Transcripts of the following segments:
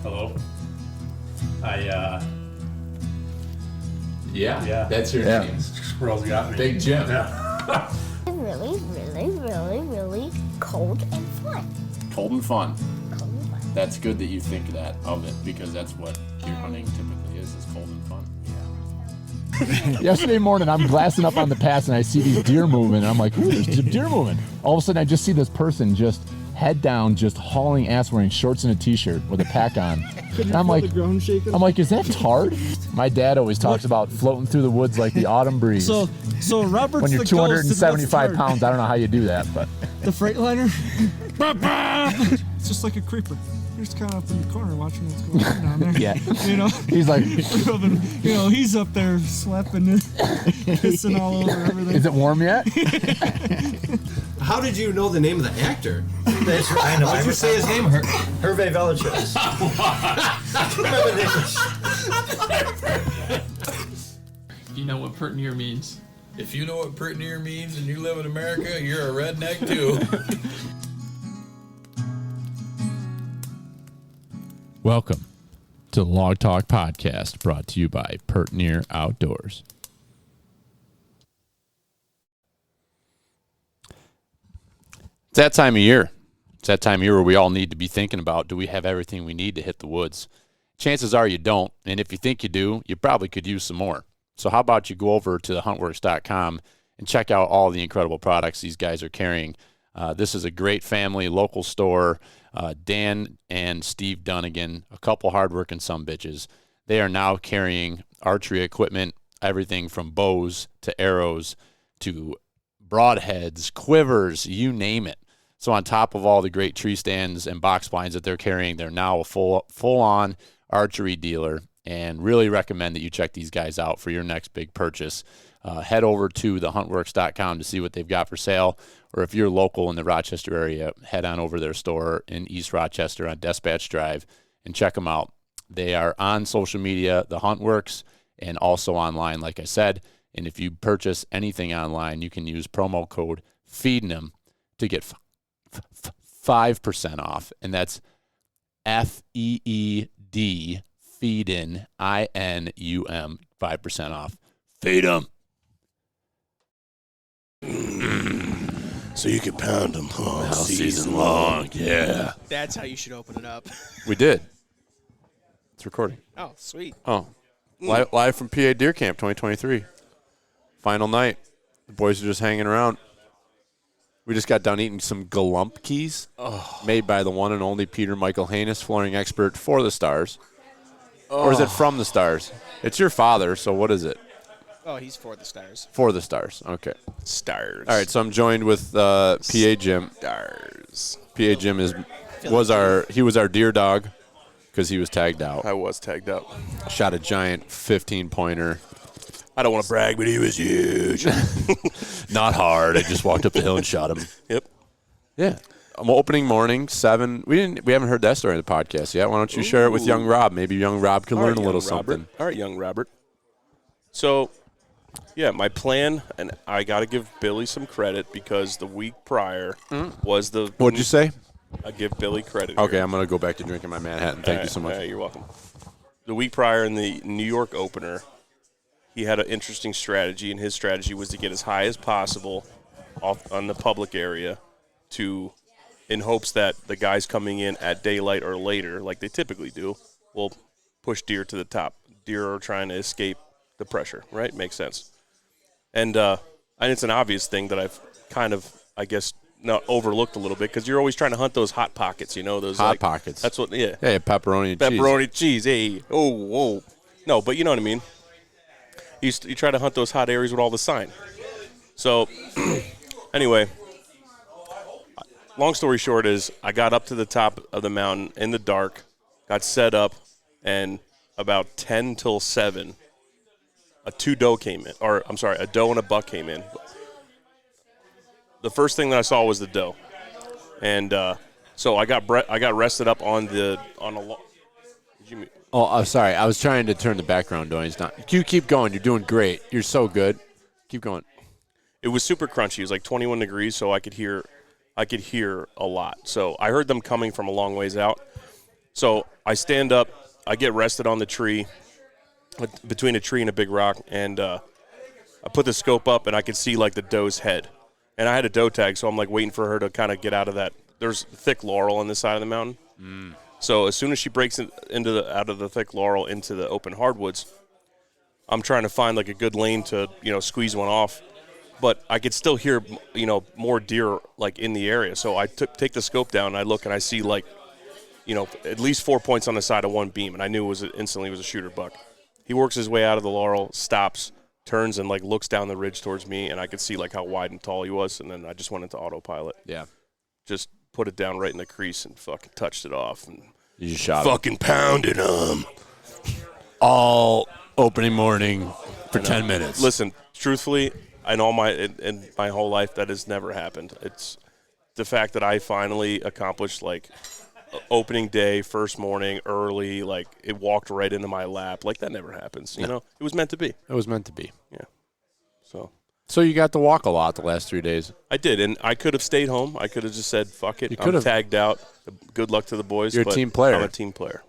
Hello. Yeah, that's your name. Squirrels got me. Big Jim. Yeah. Really cold and fun. Cold and fun. Cold and fun. That's good that you think that of it, because that's what deer hunting typically is cold and fun. Yesterday morning, I'm glassing up on the pass, and I see these deer moving, and I'm like, ooh, there's some deer moving. All of a sudden, I just see this person just head down, just hauling ass, wearing shorts and a t-shirt with a pack on. And I'm like, is that Tard? My dad always talks about floating through the woods like the autumn breeze. So Robert's when you're the 275 pounds, I don't know how you do that, but the Freightliner. It's just like a creeper. You're just kind of up in the corner watching what's going on down there. Yeah. You know, he's like, he's up there slapping it, pissing all over everything. Is it warm yet? How did you know the name of the actor? That's right. I know. How did you say his name? Hervé Villechaize. You know what pert near means. If you know what pert near means and you live in America, you're a redneck too. Welcome to the Log Talk Podcast, brought to you by Pert Near Outdoors. It's that time of year. It's that time of year where we all need to be thinking about, do we have everything we need to hit the woods? Chances are you don't, and if you think you do, you probably could use some more. So how about you go over to thehuntworks.com and check out all the incredible products these guys are carrying. This is a great family, local store. Dan and Steve Dunnigan, a couple hardworking sumbitches. They are now carrying archery equipment, everything from bows to arrows to broadheads, quivers, you name it. So on top of all the great tree stands and box blinds that they're carrying, they're now a full-on archery dealer, and really recommend that you check these guys out for your next big purchase. Head over to thehuntworks.com to see what they've got for sale, or if you're local in the Rochester area, head on over to their store in East Rochester on Dispatch Drive and check them out. They are on social media, The Huntworks, and also online, like I said. And if you purchase anything online, you can use promo code FEEDIN'Em to get 5% off, and that's FEED, FEEDIN, INUM, 5% off. Feed 'em. So you can pound them all season long. Yeah. That's how you should open it up. We did. It's recording. Oh, sweet. Oh, live from PA Deer Camp 2023. Final night. The boys are just hanging around. We just got done eating some Galumpkies made by the one and only Peter Michael Haynes, flooring expert for the Stars. Or is it from the Stars? It's your father, so what is it? Oh, he's for the Stars. For the Stars, okay. Stars. All right, so I'm joined with PA Jim. Stars. PA Jim was our deer dog because he was tagged out. I was tagged out. Shot a giant 15-pointer. I don't want to brag, but he was huge. Not hard. I just walked up the hill and shot him. Yep. Yeah. Opening morning, 7. We haven't heard that story in the podcast yet. Why don't you share it with young Rob? Maybe young Rob could learn a little something. All right, young Robert. So, yeah, my plan, and I got to give Billy some credit because the week prior was the. What'd you say? I give Billy credit. Okay, here. I'm going to go back to drinking my Manhattan. Thank you so much. You're welcome. The week prior in the New York opener, he had an interesting strategy, and his strategy was to get as high as possible off on the public area in hopes that the guys coming in at daylight or later, like they typically do, will push deer to the top. Deer are trying to escape the pressure, right? Makes sense. And it's an obvious thing that I've kind of, I guess, not overlooked a little bit because you're always trying to hunt those hot pockets, those hot pockets. That's what, yeah. Hey, pepperoni and cheese. Pepperoni cheese, hey. Oh, whoa. No, but you know what I mean. You try to hunt those hot areas with all the sign. So, anyway, long story short is I got up to the top of the mountain in the dark, got set up, and about 10 till 7, a doe and a buck came in. The first thing that I saw was the doe, and so I got rested up on a log. Did you mean? Oh, I'm sorry. I was trying to turn the background noise down. You keep going. You're doing great. You're so good. Keep going. It was super crunchy. It was like 21 degrees, so I could hear a lot. So I heard them coming from a long ways out. So I stand up, I get rested on the tree, between a tree and a big rock, and I put the scope up, and I can see like the doe's head. And I had a doe tag, so I'm like waiting for her to kind of get out of that. There's thick laurel on this side of the mountain. So as soon as she breaks out of the thick laurel into the open hardwoods, I'm trying to find like a good lane to, squeeze one off. But I could still hear, more deer like in the area. So I take the scope down and I look and I see like, at least 4 points on the side of one beam. And I knew instantly was a shooter buck. He works his way out of the laurel, stops, turns and like looks down the ridge towards me. And I could see like how wide and tall he was. And then I just went into autopilot. Yeah. Just put it down right in the crease and fucking touched it off. And You just shot fucking pounded him. all opening morning for 10 minutes. Listen, truthfully, in my whole life, that has never happened. It's the fact that I finally accomplished, like, opening day, first morning, early, like, it walked right into my lap. Like, that never happens, you know? It was meant to be. It was meant to be. Yeah. So you got to walk a lot the last 3 days. I did, and I could have stayed home. I could have just said, fuck it. You I'm could have. tagged out. Good luck to the boys. You're a but team player. I'm a team player.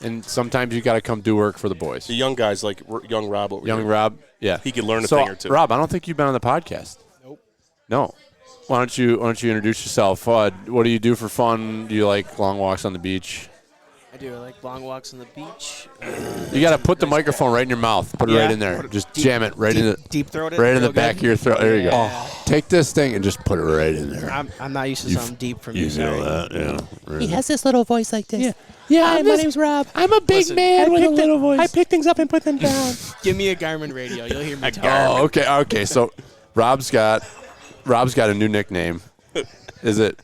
And sometimes you got to come do work for the boys. The young guys, like young Rob over Young here. Rob, yeah. He could learn a thing or two. Rob, I don't think you've been on the podcast. Nope. No. Why don't you introduce yourself? What do you do for fun? Do you like long walks on the beach? I do. I like long walks on the beach. You got to put the microphone right in your mouth. Put it right in there. Just jam it right in the deep throat it. right in the real back good. of your throat. There you go. Yeah. Take this thing and just put it right in there. I'm not used to something deep from you. You Sorry. know that, yeah. Really. He has this little voice like this. Yeah, Hi, my name's Rob. I'm a big man with a little voice. I pick things up and put them down. Give me a Garmin radio. You'll hear me talk. Oh, okay. So Rob's got a new nickname. Is it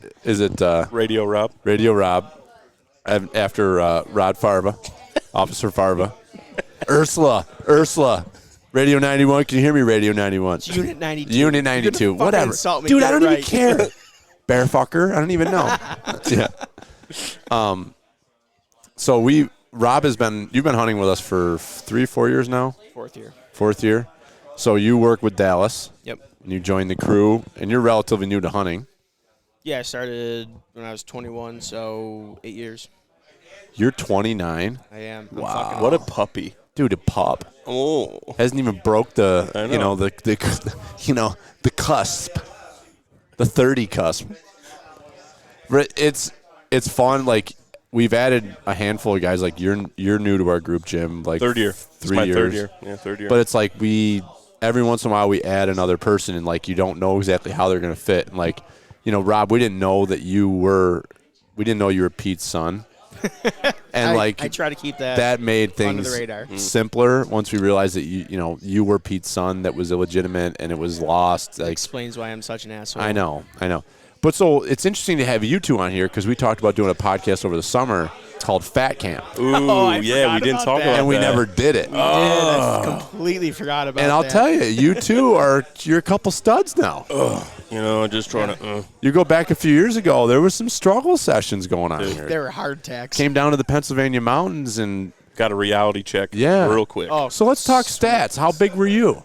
Radio Rob? Radio Rob, after Rod Farva, Officer Farva. Ursula, Radio 91. Can you hear me, Radio 91? It's Unit 92. Unit 92. You're gonna fucking Whatever. insult me. Dude, Get I it don't right. even care. Bear fucker. I don't even know. Yeah. So Rob you've been hunting with us for 3-4 years now? Fourth year. So you work with Dallas. Yep. And you joined the crew, and you're relatively new to hunting. Yeah, I started when I was 21, so 8 years. You're 29. I am. I'm Wow. fucking What a puppy. Dude, a pup. Oh. Hasn't even broke the, I know. the cusp. The 30 cusp. It's fun. Like, we've added a handful of guys. Like, you're new to our group, Jim. Like, Third year. 3 my years. third year. Yeah, third year. But it's like every once in a while we add another person, and like you don't know exactly how they're gonna fit. And like, Rob, we didn't know you were Pete's son. And I try to keep that made under things the radar. simpler once we realized that you were Pete's son that was illegitimate and it was lost. Like, Explains why I'm such an asshole. I know. But so it's interesting to have you two on here because we talked about doing a podcast over the summer called Fat Camp. Ooh, I yeah, we forgot didn't about talk that. about And we that. never did it. I completely forgot about that. And I'll tell you two you're a couple studs now. Just trying to. You go back a few years ago, there was some struggle sessions going on here. They were hard tacks. Came down to the Pennsylvania mountains and Got a reality check real quick. Oh, so let's talk stats. How big were you?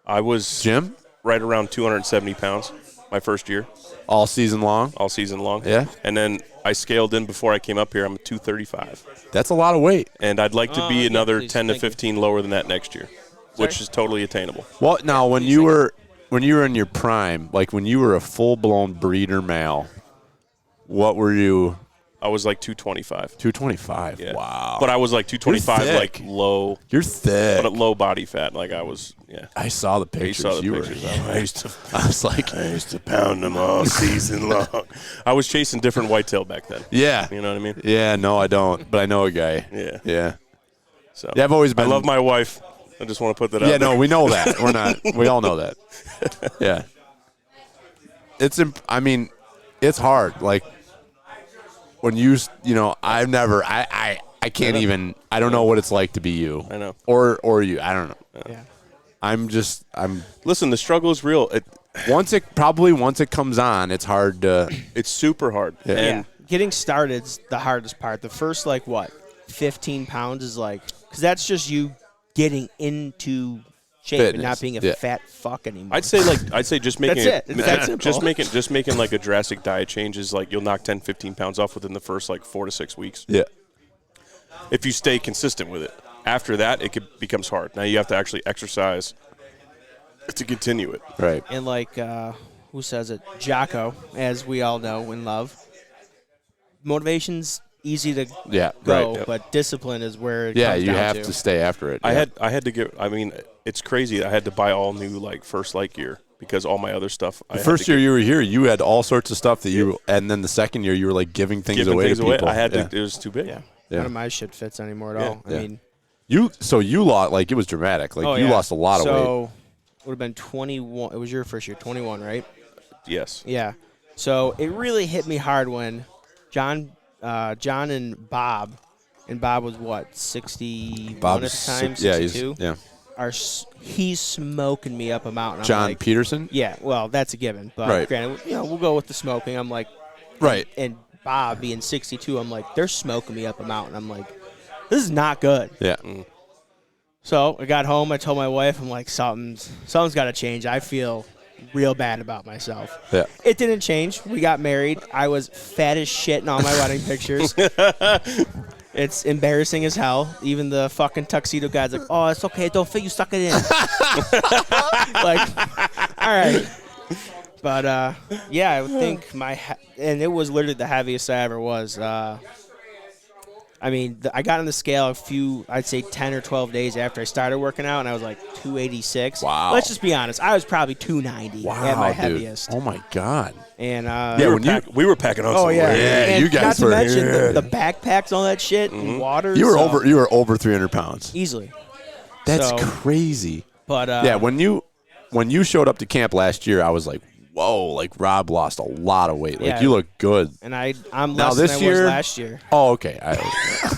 I was Jim? right around 270 pounds my first year, All season long? all season long. Yeah. And then I scaled in before I came up here. I'm 235. That's a lot of weight. And I'd like to be yeah, another please, 10 to thank you. 15 lower than that next year, which is totally attainable. Well, now when you were in your prime, like when you were a full-blown breeder male, what were you? I was like 225. 225. Yeah. Wow. But I was like 225, You're like thick. low, You're thick. but at low body fat. Like I was, yeah. I saw the pictures. saw the you pictures. Were, I used to I was like, I used to pound them all season long. I was chasing different whitetail back then. yeah. You know what I mean? Yeah, no, I don't. But I know a guy. Yeah. Yeah. So Yeah, I've always been. I love my wife. I just want to put that out Yeah, there. no, we know that. We're not. We all know that. Yeah. It's hard. Like when I can't even. I don't know what it's like to be you. I know. Or you. I don't know. Yeah. I'm. Listen, the struggle is real. Once it comes on, it's hard to. It's super hard. Yeah. And Getting started's the hardest part. The first 15 pounds is because that's just you getting into shape and Fitness, not being a yeah. fat fuck anymore. I'd say just making That's it. It's that simple. just making like a drastic diet change is like you'll knock 10, 15 pounds off within the first like 4 to 6 weeks. Yeah. If you stay consistent with it. After that, becomes hard. Now you have to actually exercise to continue it. Right. And like, who says it? Jocko, as we all know and love. Motivation's easy to go, right. but discipline is where it Yeah, comes you down have to. to stay after it. I yeah. had to get. I mean, it's crazy. I had to buy all new like first light gear because all my other stuff. The first year you were here, you had all sorts of stuff that you, and then the second year you were like giving things away to people. I had to. It was too big. Yeah. Yeah. None of my shit fits anymore at all. I mean, you lost, like, it was dramatic. Like, you lost a lot of weight. So, it would have been 21. It was your first year, 21, right? Yes. Yeah. So, it really hit me hard when John and Bob was what, 61 Bob's at the time, yeah, 62? he's He's smoking me up a mountain. John I'm like, Peterson? Yeah, well, that's a given. But Right. granted, we'll go with the smoking. I'm like, right. And Bob being 62, I'm like, they're smoking me up a mountain. I'm like, this is not good. Yeah. So I got home. I told my wife, I'm like, something's got to change. I feel real bad about myself. Yeah. It didn't change. We got married. I was fat as shit in all my wedding pictures. It's embarrassing as hell. Even the fucking tuxedo guy's like, oh, it's okay. Don't fit. You suck it in. Like, all right. But, yeah, I would think and it was literally the heaviest I ever was. I mean, I got on the scale I'd say 10 or 12 days after I started working out, and I was like 286. Wow. Let's just be honest. I was probably 290 at my heaviest. Oh, my God. And we were packing on some weight. Yeah, and you guys not were. to mention the backpacks, all that shit, and water. You were over 300 pounds. Easily. That's So, crazy. But yeah, when you showed up to camp last year, I was like, whoa, like Rob lost a lot of weight. Like, Yeah. you look good. And I'm Now less this than I year, was last year. Oh, okay.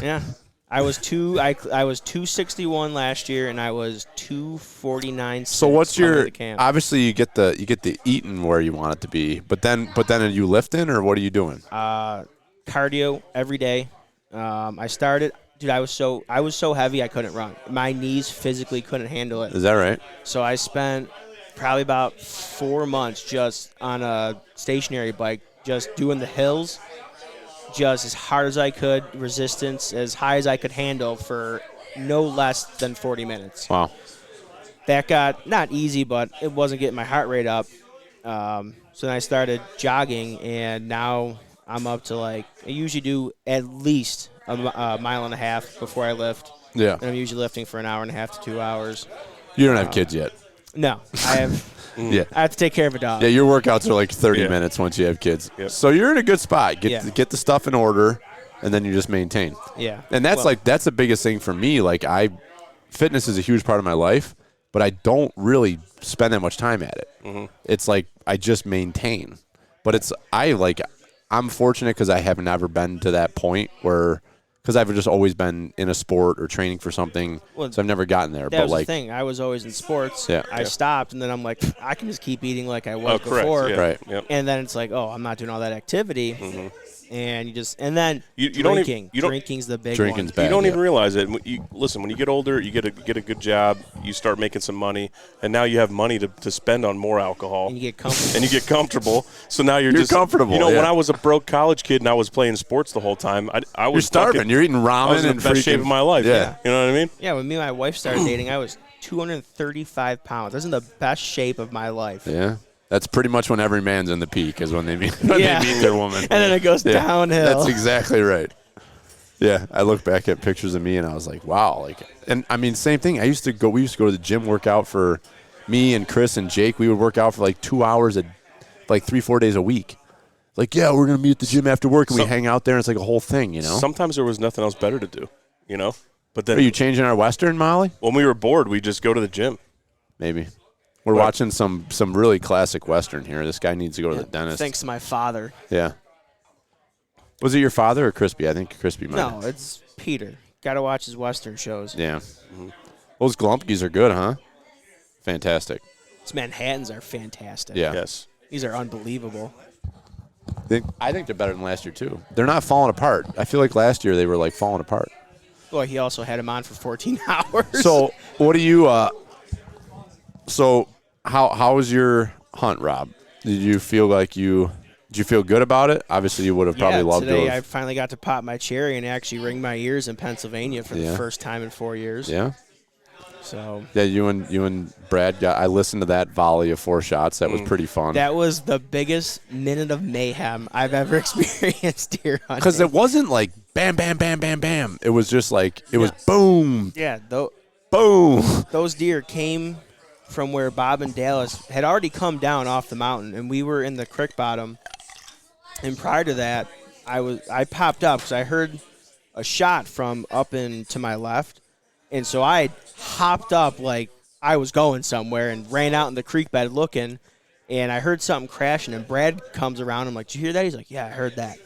Yeah. I was 261 last year, and I was 249. So what's your? Camp. Obviously, you get the eating where you want it to be, but then are you lifting or what are you doing? Cardio every day. I started. Dude, I was so heavy I couldn't run. My knees physically couldn't handle it. Is that right? So I spent probably about 4 months just on a stationary bike, just doing the hills, just as hard as I could, resistance as high as I could handle for no less than 40 minutes. Wow. That got not easy, but it wasn't getting my heart rate up. So then I started jogging, and now I'm up to I usually do at least a mile and a half before I lift. Yeah. And I'm usually lifting for an hour and a half to 2 hours. You don't have kids yet. No, I have. Yeah. I have to take care of a dog. Yeah, your workouts are like 30 minutes once you have kids. Yep. So you're in a good spot. Get the stuff in order, and then you just maintain. Yeah. And that's that's the biggest thing for me. Like fitness is a huge part of my life, but I don't really spend that much time at it. Mm-hmm. It's like I just maintain. But I'm fortunate because I have never been to that point where. Because I've just always been in a sport or training for something, so I've never gotten there. That was the thing. I was always in sports. Yeah. I stopped, and then I'm like, I can just keep eating like I was correct. before. Yeah. Right. Yep. And then it's like, oh, I'm not doing all that activity. Mm-hmm. And you don't even- drinking's the big Drinking's one. bad. You don't yeah. even realize it. Listen, when you get older, you get a good job, you start making some money, and now you have money to spend on more alcohol. And you get comfortable. So now you're just comfortable. When I was a broke college kid and I was playing sports the whole time, I was You're starving. fucking- You're eating ramen I was in and the best shape of my life. Yeah. You know what I mean? Yeah, when me and my wife started dating, I was 235 pounds. I was in the best shape of my life. Yeah. That's pretty much when every man's in the peak is when they meet their woman. And then it goes downhill. That's exactly right. Yeah, I look back at pictures of me and I was like, wow. And I mean, same thing. We used to go to the gym, work out for me and Chris and Jake. We would work out for 2 hours 3-4 days a week. We're going to meet at the gym after work and we hang out there and it's like a whole thing, Sometimes there was nothing else better to do, But then Are you changing our Western, Molly? when we were bored, we just go to the gym. Maybe. We're watching some really classic Western here. This guy needs to go to the dentist. Thanks to my father. Yeah. Was it your father or Crispy? I think Crispy might. No, it's Peter. Got to watch his Western shows. Yeah. Mm-hmm. Those Glumpkies are good, huh? Fantastic. These Manhattans are fantastic. Yeah. Yes. These are unbelievable. I think they're better than last year, too. They're not falling apart. I feel like last year they were, falling apart. Well, he also had him on for 14 hours. So, what do you So how was your hunt, Rob? Did you feel good about it? Obviously, you would have probably loved today to. I finally got to pop my cherry and actually ring my ears in Pennsylvania for the first time in 4 years. Yeah. So yeah, you and Brad got. I listened to that volley of 4 shots. That was pretty fun. That was the biggest minute of mayhem I've ever experienced deer hunting. Because it wasn't like bam, bam, bam, bam, bam. It was just like it was boom. Yeah, boom. Those deer came from where Bob and Dallas had already come down off the mountain, and we were in the creek bottom. And prior to that, I popped up because I heard a shot from up and to my left. And so I hopped up like I was going somewhere and ran out in the creek bed looking, and I heard something crashing, and Brad comes around. I'm like, did you hear that? He's like, yeah, I heard that.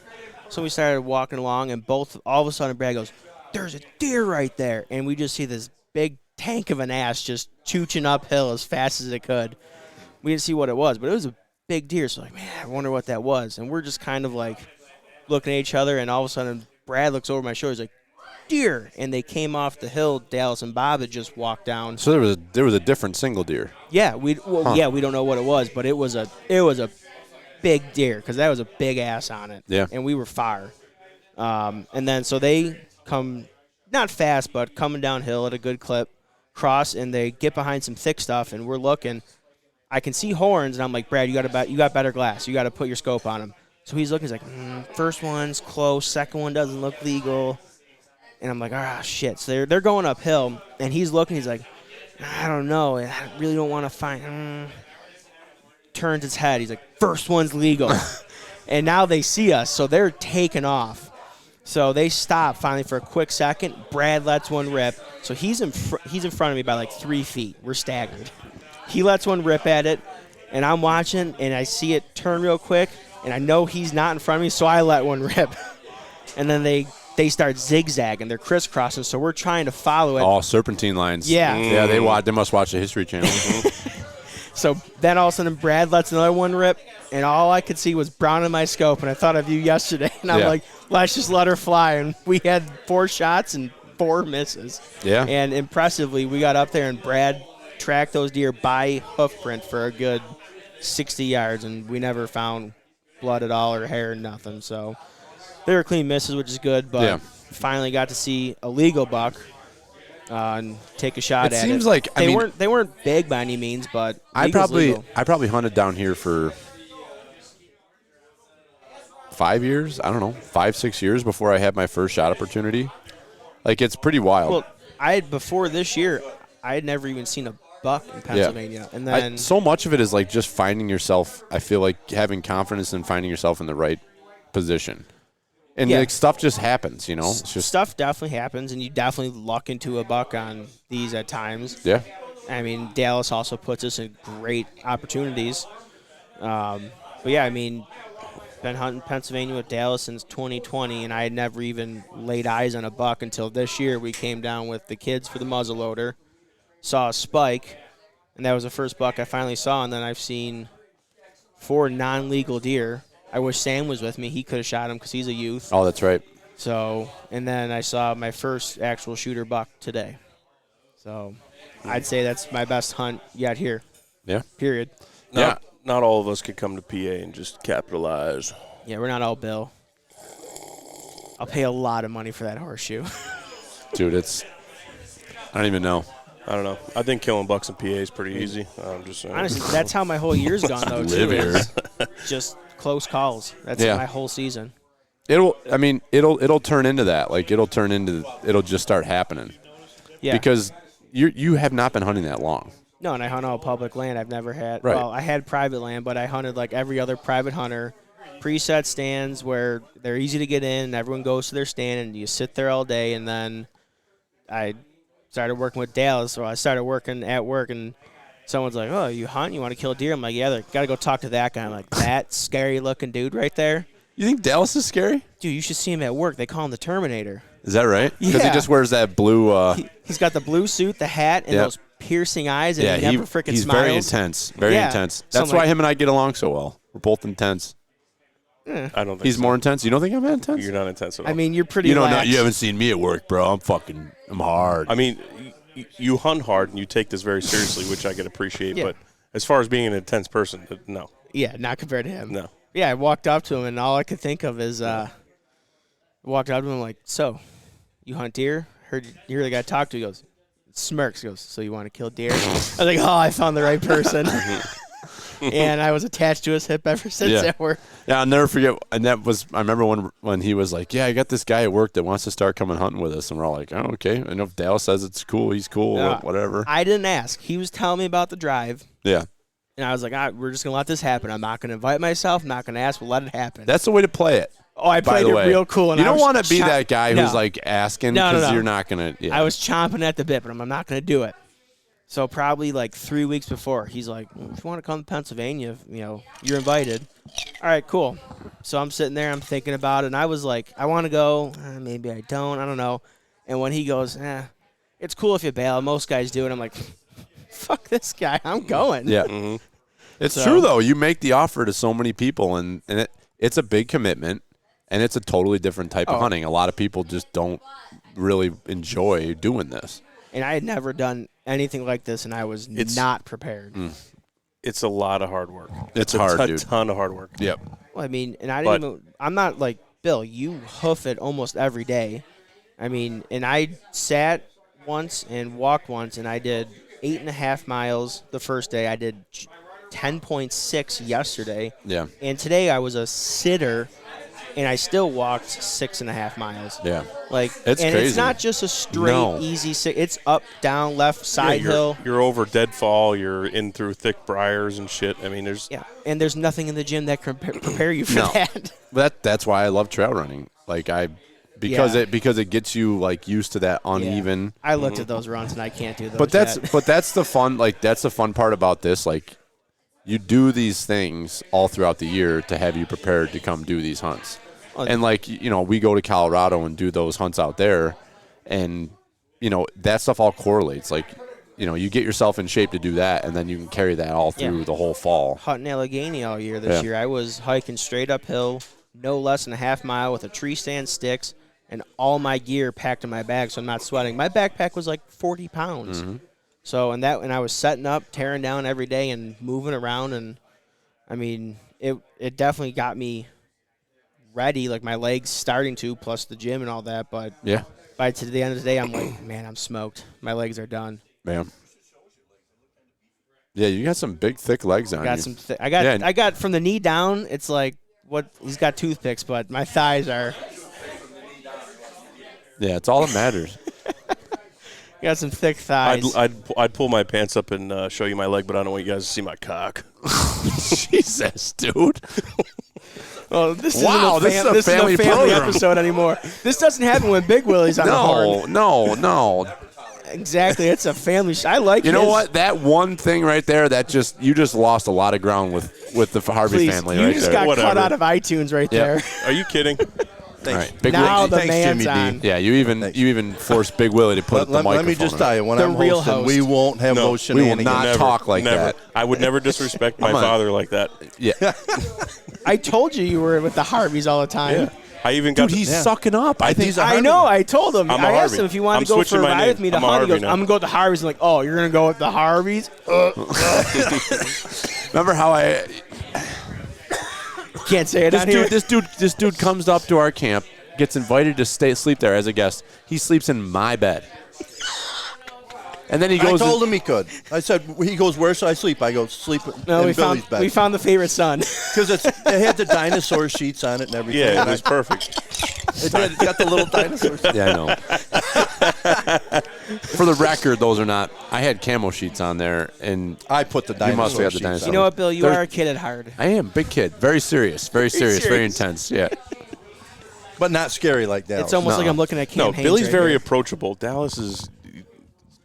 So we started walking along, and all of a sudden Brad goes, there's a deer right there. And we just see this big tank of an ass just chooching uphill as fast as it could. We didn't see what it was, but it was a big deer. So like, man, I wonder what that was. And we're just kind of like looking at each other, and all of a sudden Brad looks over my shoulder. He's like, deer, and they came off the hill. Dallas and Bob had just walked down. So there was a different single deer. Yeah, we don't know what it was, but it was a big deer because that was a big ass on it. Yeah, and we were far. And then so they come not fast, but coming downhill at a good clip, cross, and they get behind some thick stuff, and we're looking. I can see horns, and I'm like, Brad, you got better glass. You got to put your scope on them. So he's looking. He's like, first one's close, second one doesn't look legal. And I'm like, ah, shit. So they're going uphill, and he's looking. He's like, I don't know. I really don't want to find. Turns his head. He's like, first one's legal. And now they see us, so they're taking off. So they stop finally for a quick second. Brad lets one rip. So he's in front of me by like 3 feet. We're staggered. He lets one rip at it, and I'm watching, and I see it turn real quick, and I know he's not in front of me, so I let one rip. And then they start zigzagging. They're crisscrossing, so we're trying to follow it. Oh, serpentine lines. Yeah. Yeah, they must watch the History Channel. So then all of a sudden Brad lets another one rip, and all I could see was brown in my scope, and I thought of you yesterday. And I'm like, let's just let her fly. And we had 4 shots and 4 misses. Yeah. And impressively, we got up there, and Brad tracked those deer by hoof print for a good 60 yards, and we never found blood at all or hair or nothing. So they were clean misses, which is good, but finally got to see a legal buck and take a shot at it. It seems like they weren't big by any means, but I probably hunted down here for 5 years. I don't know, 5-6 years before I had my first shot opportunity. Like, it's pretty wild. Well, before this year, I had never even seen a buck in Pennsylvania, and then so much of it is like just finding yourself. I feel like having confidence in finding yourself in the right position. And like, stuff just happens, you know. It's just stuff definitely happens, and you definitely luck into a buck on these at times. Yeah. I mean, Dallas also puts us in great opportunities. But yeah, I mean, been hunting Pennsylvania with Dallas since 2020, and I had never even laid eyes on a buck until this year. We came down with the kids for the muzzleloader, saw a spike, and that was the first buck I finally saw. And then I've seen 4 non-legal deer. I wish Sam was with me. He could have shot him because he's a youth. Oh, that's right. So, and then I saw my first actual shooter buck today. So, I'd say that's my best hunt yet here. Yeah. Period. Not all of us could come to PA and just capitalize. Yeah, we're not all Bill. I'll pay a lot of money for that horseshoe. Dude, I don't even know. I don't know. I think killing bucks in PA is pretty easy. I'm just saying. Honestly, that's how my whole year's gone, though, too. Live here. Just close calls. That's my whole season. It'll turn into that. Like, it'll just start happening. Yeah. Because you have not been hunting that long. No, and I hunt all public land. I've never had. Right. Well, I had private land, but I hunted like every other private hunter. Preset stands where they're easy to get in, and everyone goes to their stand, and you sit there all day. And then I started working with Dallas, so I started working at work, and someone's like, "Oh, you hunt? You want to kill a deer?" I'm like, "Yeah." They got to go talk to that guy. I'm like, "That scary-looking dude right there." You think Dallas is scary? Dude, you should see him at work. They call him the Terminator. Is that right? Yeah. Because he just wears that blue. He's got the blue suit, the hat, and those piercing eyes, and he never freaking he's smiles. very intense. Very intense. That's So why him and I get along so well. We're both intense. I don't think he's so. more intense. You don't think I'm intense? You're not intense at all. I mean, you're pretty You don't know. lax. You haven't seen me at work, bro. I'm hard. I mean, you hunt hard and you take this very seriously, which I can appreciate. Yeah. But as far as being an intense person, no. Yeah, not compared to him. No. Yeah, I walked up to him, and all I could think of is, walked up to him like, so, you hunt deer? Heard you're the guy I talked to. He goes, smirks. He goes, so you want to kill deer? I was like, oh, I found the right person. And I was attached to his hip ever since that work. Yeah, I'll never forget. And I remember when he was like, yeah, I got this guy at work that wants to start coming hunting with us. And we're all like, oh, okay. And if Dale says it's cool, he's cool, whatever. I didn't ask. He was telling me about the drive. Yeah. And I was like, we're just going to let this happen. I'm not going to invite myself. I'm not going to ask. We'll let it happen. That's the way to play it. Oh, I played it real cool. And you don't want to be that that guy who's like asking because you're not going to. Yeah. I was chomping at the bit, but I'm not going to do it. So probably like 3 weeks before, he's like, if you want to come to Pennsylvania, you're invited. All right, cool. So I'm sitting there, I'm thinking about it, and I was like, I want to go. Maybe I don't. I don't know. And when he goes, it's cool if you bail. Most guys do it. I'm like, fuck this guy. I'm going. Yeah. Mm-hmm. It's true, though. You make the offer to so many people, and it's a big commitment, and it's a totally different type of hunting. A lot of people just don't really enjoy doing this. And I had never done anything like this, and I was not prepared. It's a lot of hard work. It's hard, dude. A ton of hard work. Yep. Well, I mean, and I'm not like, Bill, you hoof it almost every day. I mean, and I sat once and walked once, and I did 8.5 miles the first day. I did 10.6 yesterday. Yeah. And today I was a sitter, and I still walked 6.5 miles. Yeah. Like, it's and crazy. It's not just a straight, easy. It's up, down, left, side hill. You're over deadfall. You're in through thick briars and shit. I mean, and there's nothing in the gym that can prepare you for that. That's why I love trail running. Like because it gets you like used to that uneven. I looked at those runs and I can't do those. But that's the fun. Like that's the fun part about this. Like you do these things all throughout the year to have you prepared to come do these hunts. And like, we go to Colorado and do those hunts out there, and, that stuff all correlates. Like, you get yourself in shape to do that, and then you can carry that all through the whole fall. Hunting Allegheny all year this year. I was hiking straight uphill, no less than a half mile with a tree stand, sticks, and all my gear packed in my bag, so I'm not sweating. My backpack was like 40 pounds. Mm-hmm. So, and I was setting up, tearing down every day and moving around, and, I mean, it definitely got me ready, like my legs starting to, plus the gym and all that. But by to the end of the day, I'm like, man, I'm smoked. My legs are done. Man. Yeah, you got some big, thick legs on you. I got from the knee down. It's like he's got toothpicks, but my thighs are. Yeah, it's all that matters. Got some thick thighs. I'd pull my pants up and show you my leg, but I don't want you guys to see my cock. Jesus, dude. Well, this isn't a family episode anymore. This doesn't happen when Big Willie's on the horn. No. Exactly, it's a family. I like. You know what? That one thing right there, you just lost a lot of ground with the Harvey family. You right just there. got cut out of iTunes right there. Are you kidding? All right, Big now Willie. the man's on. Yeah, you even forced Big Willie to put the microphone. Let me just tell you, when I'm hosting, we won't have those shenanigans. We will not talk like that. I would never disrespect my father like that. Yeah. I told you were with the Harveys all the time. Yeah. I even got he's sucking up. I know. I told him. I asked him if he wanted to go for a ride with me to hunt. He goes, I'm going to go with the Harveys. I'm like, oh, you're going to go with the Harveys? Remember how I can't say it on here. This dude comes up to our camp, gets invited to sleep there as a guest. He sleeps in my bed. And then he goes. I told him he could. I said, he goes, where should I sleep? I go, sleep in Billy's bed. We found the favorite son. Because it had the dinosaur sheets on it and everything. Yeah, it was perfect. It did. It got the little dinosaur sheets. Yeah, I know. For the record, those are not. I had camo sheets on there, and I put the dinosaur you must have sheets the dinosaur. You know what, Bill? You are a kid at heart. I am. Big kid. Very serious. Very intense. Yeah. But not scary like Dallas. It's almost like I'm looking at Cam Haines Billy's right very here. approachable. Dallas is.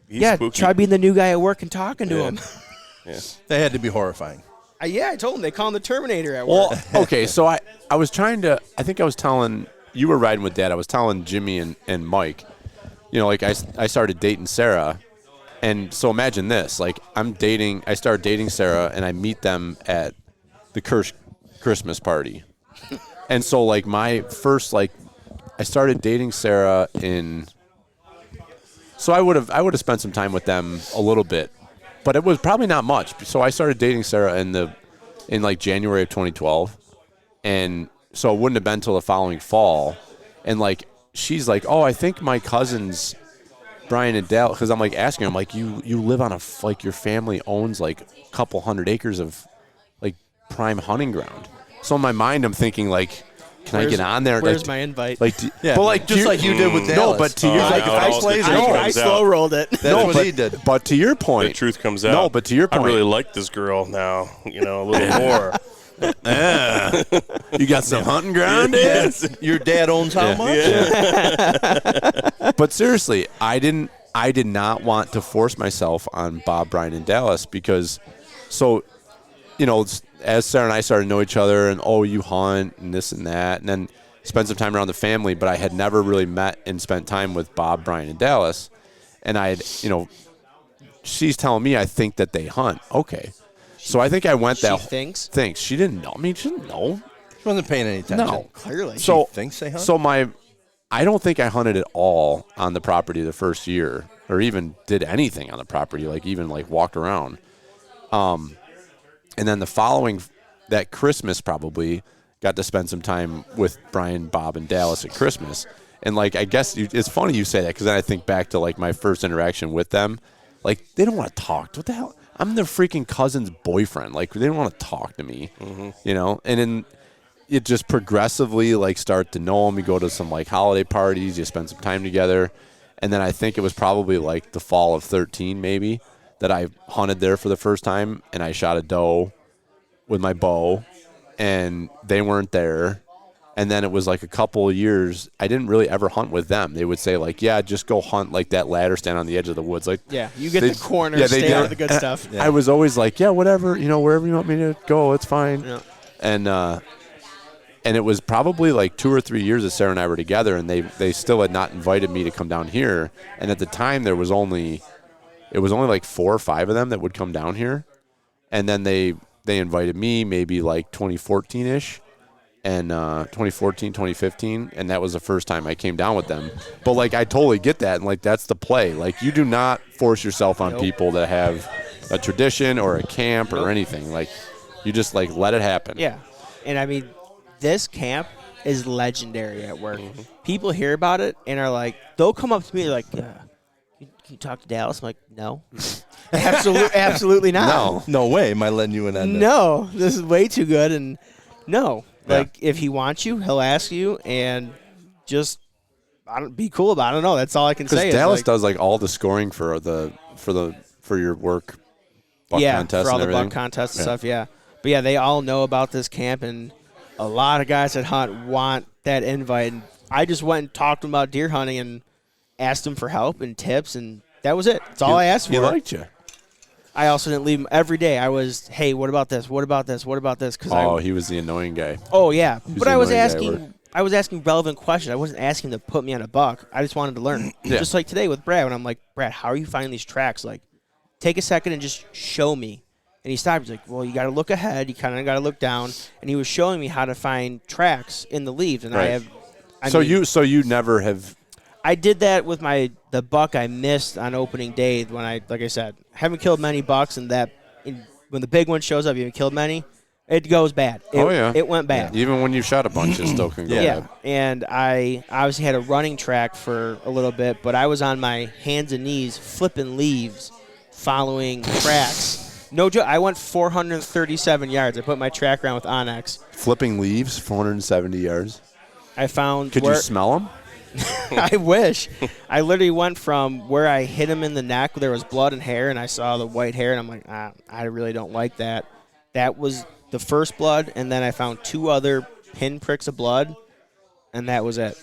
He's spooky. Try being the new guy at work and talking to him. Yeah. They had to be horrifying. I told him they call him the Terminator at work. Well, okay, so I was trying to. I think I was telling you were riding with Dad. I was telling Jimmy and Mike. Like I started dating Sarah, and so imagine this. Like I started dating Sarah, and I meet them at the Kirsch Christmas party, and so like my first I started dating Sarah in So I would have spent some time with them a little bit, but it was probably not much. So I started dating Sarah in like January of 2012, and so it wouldn't have been till the following fall, and like she's like, oh, I think my cousins Brian and Dale, because I'm like asking him, like, you live on your family owns like a couple 100 acres of like prime hunting ground. So in my mind, I'm thinking like, can I get on there? Where's like, my invite? Like, yeah, but like just like you did with Dallas. No, but to your like if I played, I slow rolled it. That's what he did. But to your point, The truth comes out. No, but to your point, I really like this girl now. You know, a little more. You got some hunting ground, Dad? Your dad owns how much? But seriously, I did not want to force myself on Bob, Brian, and Dallas because, so, you know, as Sarah and I started to know each other and, oh, you hunt and this and that, and then spend some time around the family, but I had never really met and spent time with Bob, Brian, and Dallas. And I had, you know, she's telling me I think that they hunt. Okay. So I think I went that. She thinks? Thinks. She didn't know. I mean, she didn't know. She wasn't paying any attention. No. Clearly. So, she thinks they hunt? So I don't think I hunted at all on the property the first year or even did anything on the property, like even like walked around. And then the following, that Christmas probably, got to spend some time with Brian, Bob, and Dallas at Christmas. And like, I guess it's funny you say that because then I think back to like my first interaction with them. Like, they don't want to talk. What the hell? I'm their freaking cousin's boyfriend. Like, they don't want to talk to me, you know? And then it just progressively like start to know them. You go to some like holiday parties, you spend some time together. And then I think it was probably like the fall of 13 maybe that I hunted there for the first time and I shot a doe with my bow and they weren't there. And then it was like a couple of years, I didn't really ever hunt with them. They would say like, yeah, just go hunt like that ladder stand on the edge of the woods. Like, yeah, you get the corner, stay out of the good stuff. I was always like, yeah, whatever, you know, wherever you want me to go, it's fine. Yeah. And it was probably like 2 or 3 years that Sarah and I were together, and they still had not invited me to come down here. And at the time, it was only like 4 or 5 of them that would come down here. And then they invited me maybe like 2014-ish, and 2014, 2015, and that was the first time I came down with them. But like, I totally get that, and like, that's the play. Like, you do not force yourself on people that have a tradition or a camp or anything. Like, you just like let it happen. Yeah, and I mean, this camp is legendary at work. People hear about it and are like, they'll come up to me and like, can you talk to Dallas? I'm like, no. Absolutely not. No way am I letting you in on this. No, this is way too good. And no, like if he wants you, he'll ask you and just be cool about it. I don't know. That's all I can say. Because Dallas like, does like all the scoring for your work buck contests for all and the everything. buck contests and stuff, yeah. But yeah, they all know about this camp, and a lot of guys that hunt want that invite. And I just went and talked to them about deer hunting and asked them for help and tips, and that was it. That's all I asked for. He liked you. I also didn't leave them every day. I was, hey, what about this? What about this? What about this? He was the annoying guy. Oh yeah, but I was asking relevant questions. I wasn't asking to put me on a buck. I just wanted to learn. Yeah. Just like today with Brad, when I'm like, Brad, how are you finding these tracks? Like, take a second and just show me. And he stopped. He's like, well, you got to look ahead. You kind of got to look down. And he was showing me how to find tracks in the leaves. And Right. So you never have. I did that with the buck I missed on opening day when like I said, haven't killed many bucks, and when the big one shows up, you haven't killed many, it goes bad. It went bad. Yeah. Even when you shot a bunch, it still can go bad. And I obviously had a running track for a little bit, but I was on my hands and knees flipping leaves, following tracks. No joke. I went 437 yards. I put my track around with Onyx. Flipping leaves, 470 yards. I found. Could you smell them? I wish. I literally went from where I hit him in the neck, there was blood and hair, and I saw the white hair, and I'm like, I really don't like that. That was the first blood, and then I found 2 other pin pricks of blood, and that was it.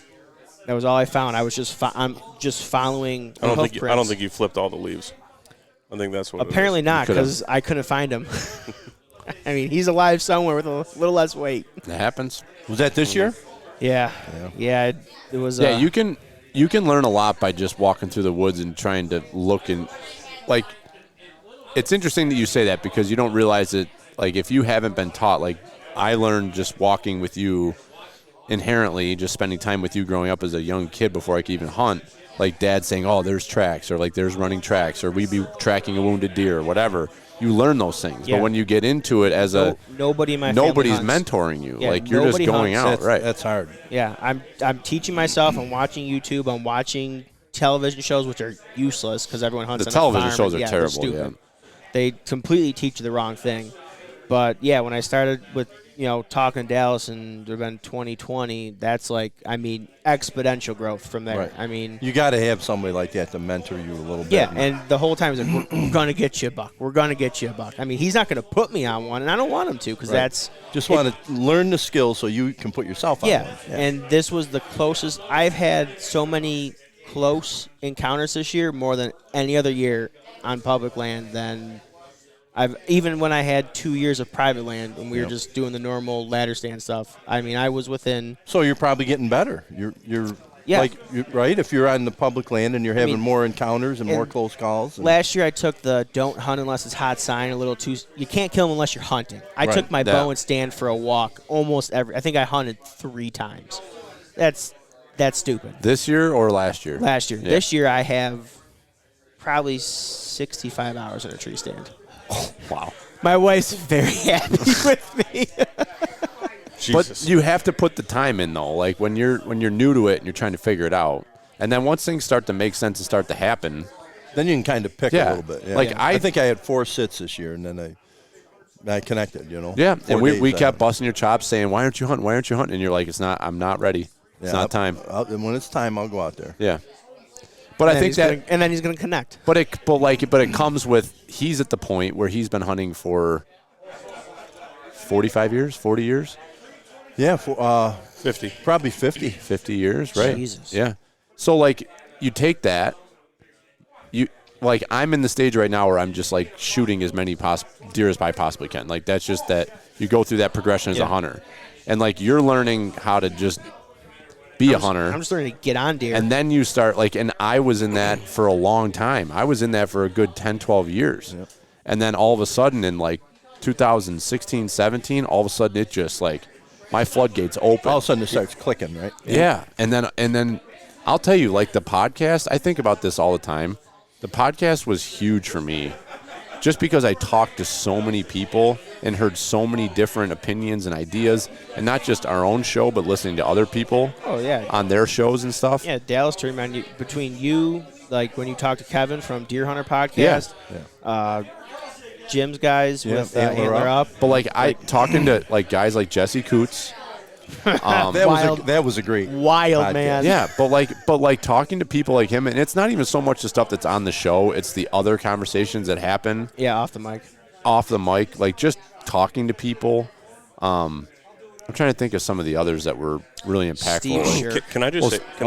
That was all I found. I was I'm just following. I don't think you flipped all the leaves. I think that's what. Apparently not, because I couldn't find him. I mean, he's alive somewhere with a little less weight. It happens. Was that this year? Yeah. It was. Yeah, you can learn a lot by just walking through the woods and trying to look and like. It's interesting that you say that because you don't realize it. Like if you haven't been taught, like I learned just walking with you inherently just spending time with you growing up as a young kid before I could even hunt, like Dad saying, oh, there's tracks, or like there's running tracks, or we'd be tracking a wounded deer, or whatever. You learn those things. Yeah. But when you get into it as nobody in my family nobody's hunts. mentoring you. Yeah, like you're just going hunts. out, right? That's hard. Yeah, I'm teaching myself. I'm watching YouTube. I'm watching television shows, which are useless because everyone hunts. The on television a farm. shows are They're terrible, stupid. yeah. They completely teach you the wrong thing. But yeah, when I started with talking to Dallas and there been 2020, that's like exponential growth from there. Right. I mean, You got to have somebody like that to mentor you a little bit. yeah, and the whole time he's like, we're gonna get you a buck. We're gonna get you a buck. I mean, he's not gonna put me on one, and I don't want him to because Right. that's Just want to learn the skills so you can put yourself on yeah. one. And this was the closest I've had so many close encounters this year, more than any other year on public land than even when I had 2 years of private land and we were just doing the normal ladder stand stuff. I mean, I was within. So you're probably getting better. You're Yeah. right. If you're on the public land and you're having mean, more encounters and more and close calls. And Last year I took the don't hunt unless it's hot sign a little too. You can't kill them unless you're hunting. I Right. took my Yeah. bow and stand for a walk almost I think I hunted 3 times. That's stupid. This year or last year? Last year. Yeah. This year I have probably 65 hours in a tree stand. Wow. My wife's very happy with me. But you have to put the time in though. Like when you're new to it and you're trying to figure it out, and then once things start to make sense and start to happen, then you can kind of pick a little bit. Yeah. Like I think I had 4 sits this year, and then I connected. Yeah, 4 and we days kept out. busting your chops, saying, "Why aren't you hunting? Why aren't you hunting?" And you're like, I'm not ready. It's not time." And when it's time, I'll go out there. Yeah. But I think that, and then he's going to connect. but it comes with he's at the point where he's been hunting for 45 years, 40 years. Yeah, for 50, probably 50. 50 years, right? Jesus. Yeah. So like you take that, like I'm in the stage right now where I'm just like shooting as many deer as I possibly can. Like that's just that you go through that progression as a hunter, and like you're learning how to just be a hunter. I'm just learning to get on deer. And then you start and I was in that for a long time. I was in that for a good 10, 12 years. Yep. And then all of a sudden in like 2016, 17, all of a sudden it just like my floodgates open. All of a sudden it starts clicking, right? Yeah. And then I'll tell you, like the podcast, I think about this all the time. The podcast was huge for me just because I talked to so many people and heard so many different opinions and ideas, and not just our own show, but listening to other people on their shows and stuff. Yeah, Dallas, to remind you, between you, like when you talk to Kevin from Deer Hunter Podcast, Jim's guys with Antler Up. But talking to like guys like Jesse Coots. That was a great wild podcast. man. Yeah, but like talking to people like him, and it's not even so much the stuff that's on the show; it's the other conversations that happen. Yeah, off the mic. Off the mic, like just talking to people. I'm trying to think of some of the others that were really impactful. Steve Can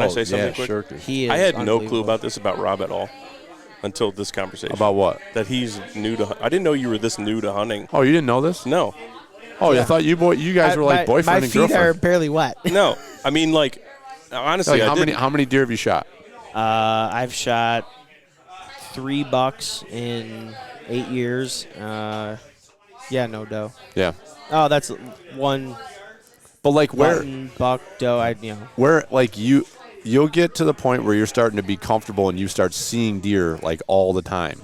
I say something quick? Sure. He is I had no clue unbelievable. about this about Rob at all until this conversation. About what? That he's new to. I didn't know you were this new to hunting. Oh, you didn't know this? No. Oh, I thought you guys were like boyfriend my and feet girlfriend. are barely wet. No, I mean like honestly, Like, how many deer have you shot? I've shot 3 bucks in 8 years. Yeah, no doe. Yeah. Oh, that's one. But like where mutton, buck doe. where like you'll get to the point where you're starting to be comfortable and you start seeing deer like all the time,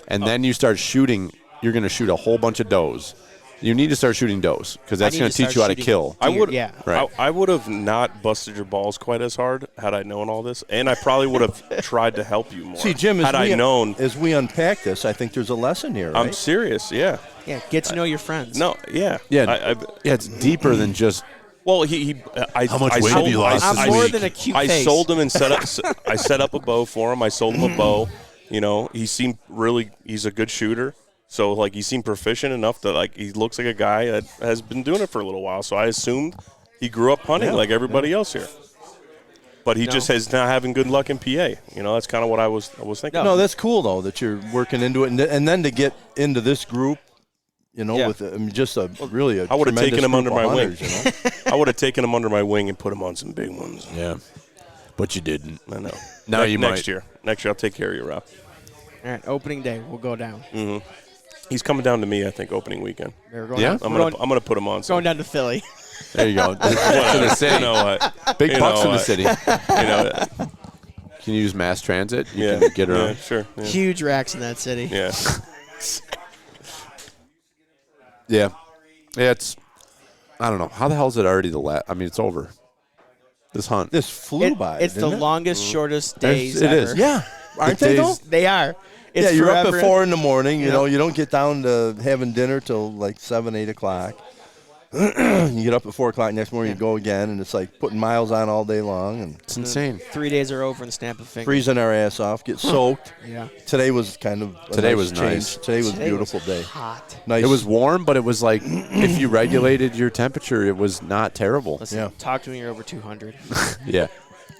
and then you start shooting. You're going to shoot a whole bunch of does. You need to start shooting does because that's going to teach you how to kill. I would, Right. I would have not busted your balls quite as hard had I known all this, and I probably would have tried to help you more. See, Jim, had I known. As we unpack this, I think there's a lesson here. Right? I'm serious. Yeah. Yeah, get to know your friends. No. Yeah. Yeah. It's deeper than just. Well, How much weight do you like I'm more than a cute I face. sold him and set up. I set up a bow for him. I sold him a bow. You know, he seemed he's a good shooter. So, like, he seemed proficient enough that, like, he looks like a guy that has been doing it for a little while. So I assumed he grew up hunting like everybody else here. But he just has not having good luck in PA. You know, that's kind of what I was thinking. No, that's cool, though, that you're working into it. And then to get into this group, you know, with just a really a I would have taken him under my wing. You know? I would have taken him under my wing and put him on some big ones. Yeah. But you didn't. I know. Now you next might. year. Next year, I'll take care of you, Rob. All right, opening day, we'll go down. Mm-hmm. He's coming down to me, I think, opening weekend. We're going Yeah? down, I'm gonna put him on. going down to Philly. There you go. To the city. You know what? Big You bucks know in the what? city. You know what? Can you use mass transit? You Yeah. can get around. Yeah, sure. Yeah. Huge racks in that city. Yeah. Yeah. Yeah, it's, I don't know. How the hell is it already the last? I mean, it's over. This hunt. This flew by. It's the didn't it? longest, shortest days It ever. is. Yeah. Aren't The they days- though? They are. It's Yeah, you're up forever. at 4 in the morning. You Yeah. know, you don't get down to having dinner till like 7, 8 o'clock. You get up at 4 o'clock next morning. You go again, and it's like putting miles on all day long, and It's insane. 3 days are over in the snap of a finger. freezing our ass off, get soaked. Yeah. Today was kind of a Today nice was change. nice. Today was a Today beautiful was day. hot. Nice. It was warm, but it was like if you regulated your temperature, it was not terrible. Listen, Yeah. talk to me. You're over 200. Yeah,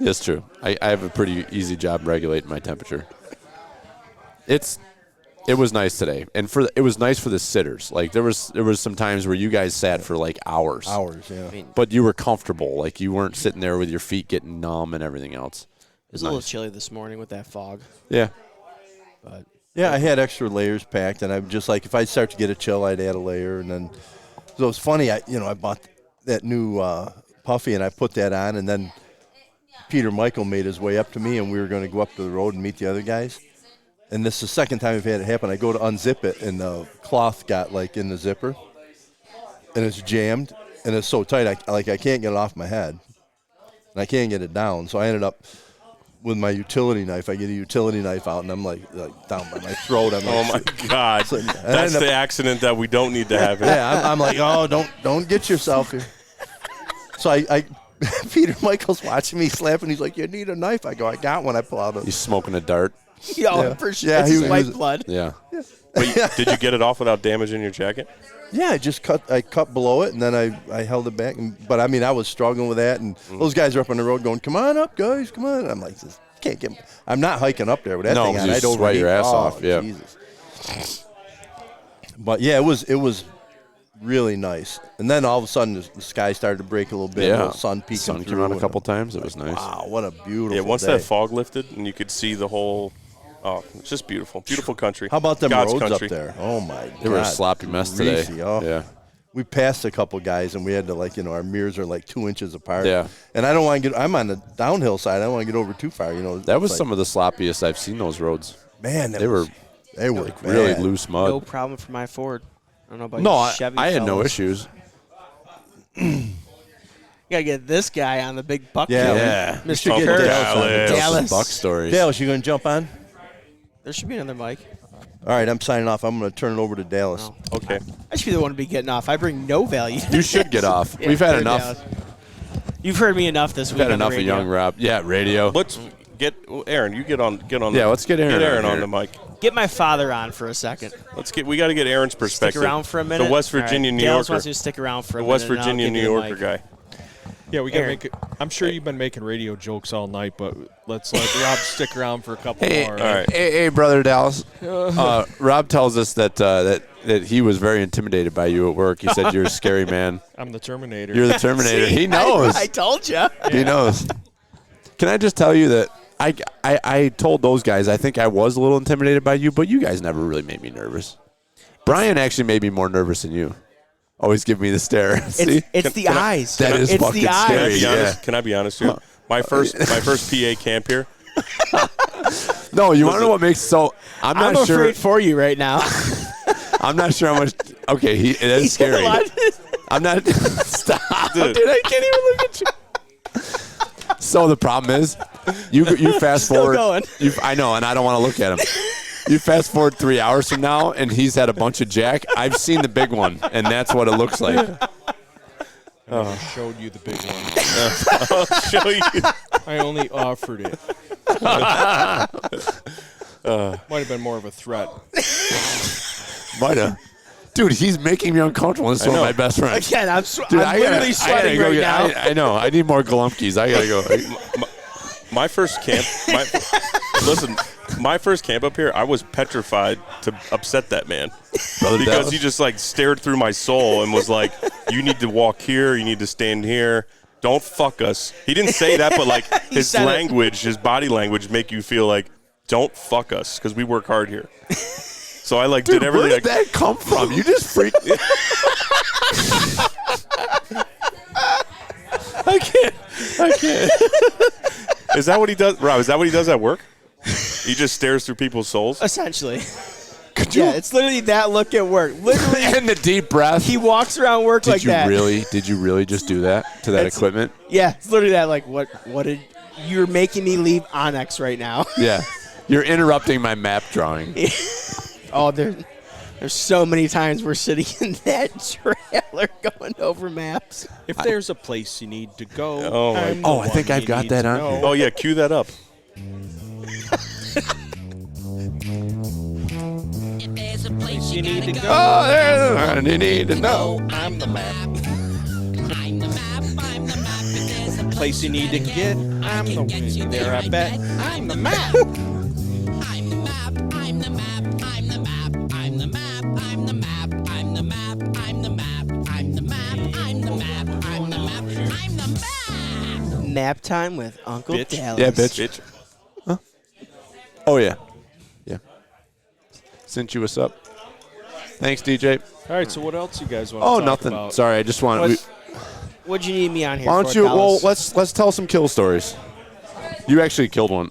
it's true. I have a pretty easy job regulating my temperature. It was nice today, and it was nice for the sitters. Like there was some times where you guys sat for like hours. Hours, yeah. But you were comfortable. Like you weren't sitting there with your feet getting numb and everything else. It was a little chilly this morning with that fog. Yeah. But Yeah, I had extra layers packed, and I'm just like, if I start to get a chill, I'd add a layer, and then. So it's funny, I bought that new puffy, and I put that on, and then Peter Michael made his way up to me, and we were going to go up to the road and meet the other guys. And this is the second time I've had it happen. I go to unzip it, and the cloth got like in the zipper, and it's jammed, and it's so tight, I can't get it off my head, and I can't get it down. So I ended up with my utility knife. I get a utility knife out, and I'm like down by my throat. I'm Oh like, my God! So- That's the accident that we don't need to happen. yeah, I'm like, oh, don't get yourself here. So I Peter Michael's watching me slapping. He's like, you need a knife. I go, I got one. I pull out a. He's smoking a dart. Yo, for sure. Yeah, It's he his was- white blood. Yeah. But did you get it off without damaging your jacket? Yeah, I cut below it, and then I held it back. But I mean, I was struggling with that, and those guys are up on the road going, "Come on up, guys, come on!" And I'm like, "This can't get." I'm not hiking up there with that No, thing 'cause on. you I'd sweat overheat. your ass Oh, off, yeah. Jesus. But yeah, it was really nice. And then all of a sudden, the sky started to break a little bit. Yeah. A little sun peeking Sun through. came out a and couple times. It was nice. Wow, what a beautiful Yeah, once day. that fog lifted and you could see the whole, it's just beautiful. Beautiful country. How about them God's roads country. up there? Oh, my God. They were a sloppy mess today. Greasy, oh. Yeah. We passed a couple guys, and we had to, our mirrors are like 2 inches apart. Yeah. And I don't want to get – I'm on the downhill side. I don't want to get over too far, That was It's some of the sloppiest I've seen those roads. Man, They were like really bad. loose mud. No problem for my Ford. I don't know about No, you I Chevy had no fellas. issues. You gotta get this guy on the big buck. Yeah, show. Yeah. We Mr. should get Kurt. Dallas on it. Dallas. Buck stories. Dallas, you going to jump on? There should be another mic. All right, I'm signing off. I'm going to turn it over to Dallas. Oh. Okay. I should be the one to be getting off. I bring no value. You should get off. Yeah, We've had Kurt enough. Dallas. You've heard me enough this We've week. had on the enough of radio. young Rob. Yeah, radio. Let's get Aaron. You get on. Yeah, let's get Aaron on Aaron on here. the mic. Get my father on for a second. We got to get Aaron's perspective. Stick around for a minute. The West All right. Virginia, New Dallas Yorker. wants you to stick around for a The minute. West and I'll Virginia, give New you the Yorker mic. guy. Yeah, we got to Aaron. make it. I'm sure you've been making radio jokes all night, but let's let Rob stick around for a couple Hey, more. All right. hey, brother Dallas. Rob tells us that he was very intimidated by you at work. He said you're a scary man. I'm the Terminator. You're the Terminator. He knows. I told you. He knows. Can I just tell you that I told those guys I think I was a little intimidated by you, but you guys never really made me nervous. Brian actually made me more nervous than you. Always give me the stare. See? It's the eyes. That is it's fucking the eyes. scary. Yeah. Can I be honest here? My first PA camp here. No, you want to know what makes so? I'm I'm not sure. afraid for you right now. I'm not sure how much. Okay, it is He's scary. a lot. I'm not. Stop, Dude. dude. I can't even look at you. So the problem is, you fast Still forward. going. I know, and I don't want to look at him. You fast forward 3 hours from now, and he's had a bunch of Jack. I've seen the big one, and that's what it looks like. I showed you the big one. I'll show you. I only offered it. Might have been more of a threat. Might have. Dude, he's making me uncomfortable. This is one of my best friends. Again, I'm Dude, literally I sweating gotta right go now. I know. I need more Golumpkis. I gotta go. My first camp. Listen, my first camp up here, I was petrified to upset that man Brother because Dallas. he just like stared through my soul and was like, "You need to walk here. You need to stand here. Don't fuck us." He didn't say that, but like his said it. language, his body language, make you feel like, "Don't fuck us," because we work hard here. So I like Dude, did where everything. did that come from? You just freaked. I can't. Is that what he does, Rob? Is that what he does at work? He just stares through people's souls. Essentially. Yeah, it's literally that look at work. Literally, And the deep breath. he walks around work like that. Did you really just do that to that equipment? Yeah, it's literally that. Like, what did you're making me leave Onyx right now? Yeah. You're interrupting my map drawing. Oh, there's so many times we're sitting in that trailer going over maps. If there's a place you need to go, I think I've got that on here. Oh, yeah, cue that up. place you need to go. Oh, there's one you need to know. I'm the map. I'm the map. I'm the map. If there's a place you need to get, I'm the one there. I bet. I'm the map. I'm the map. I'm the map. I'm the map. I'm the map. I'm the map. I'm the map. I'm the map. I'm the map. I'm the map. I'm the map. I'm the map. Map time with Uncle Bitch. Dallas. Yeah, bitch. Huh? Oh, yeah. Yeah. Sent you what's up. Thanks, DJ. All right, so what else you guys want to Oh, talk nothing. about? Sorry, I just want. What'd you need me on here Why don't for, you? Well, Dallas? let's tell some kill stories. You actually killed one.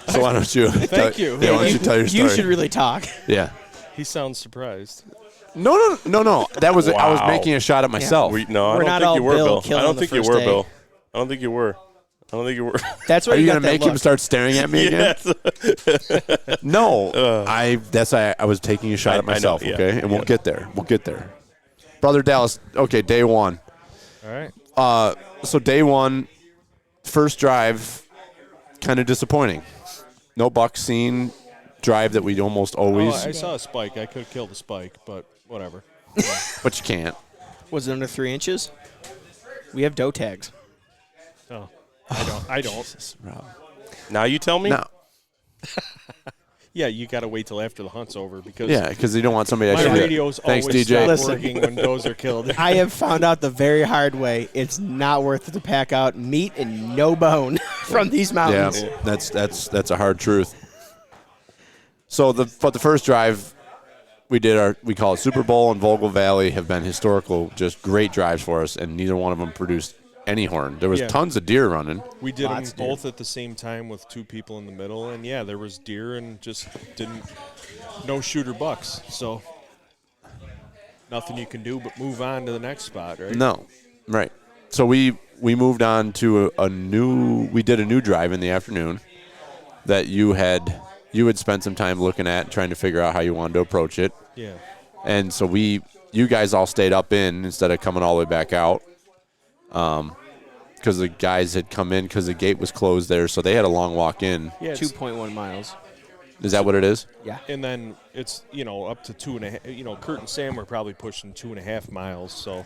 So why don't you? Thank you. Yeah, why don't you tell your story? You should really talk. Yeah. He sounds surprised. No. That was I was Wow. making a shot at myself. I We're don't not think all you were, Bill Bill. killing I don't the think you first were, day. Bill. I don't think you were. I don't think you were. That's why Are you got gonna make that him look. start staring at me again? Yes. No, I was taking a shot I at myself. know, yeah, Okay, and we'll yeah. get there. We'll get there. Brother Dallas. Okay, day one. All right. So day one, first drive, kind of disappointing. No buck seen. Drive that we almost always. I saw a spike. I could have killed a spike, but whatever. But you can't. Was it under 3 inches? We have doe tags. Oh, I don't. Jesus, Rob. Now you tell me? No. Yeah, you got to wait till after the hunt's over because Yeah, because you don't want somebody my actually. radio's Thanks, always DJ. stop working when does are killed. I have found out the very hard way. It's not worth it to pack out meat and no bone from these mountains. Yeah, that's a hard truth. So the first drive we call it Super Bowl and Vogel Valley have been historical, just great drives for us, and neither one of them produced any horn. There was Yeah. tons of deer running. We did them Lots of deer. both at the same time with 2 people in the middle, and yeah, there was deer and just no shooter bucks. So nothing you can do but move on to the next spot, right? No, right. So we moved on to we did a new drive in the afternoon that you had spent some time looking at, trying to figure out how you wanted to approach it. Yeah. And so you guys all stayed up in instead of coming all the way back out. Because the guys had come in because the gate was closed there, so they had a long walk in. Yeah. 2.1 miles. Is that what it is? Yeah. And then it's, up to 2.5, Kurt and Sam were probably pushing 2.5 miles. So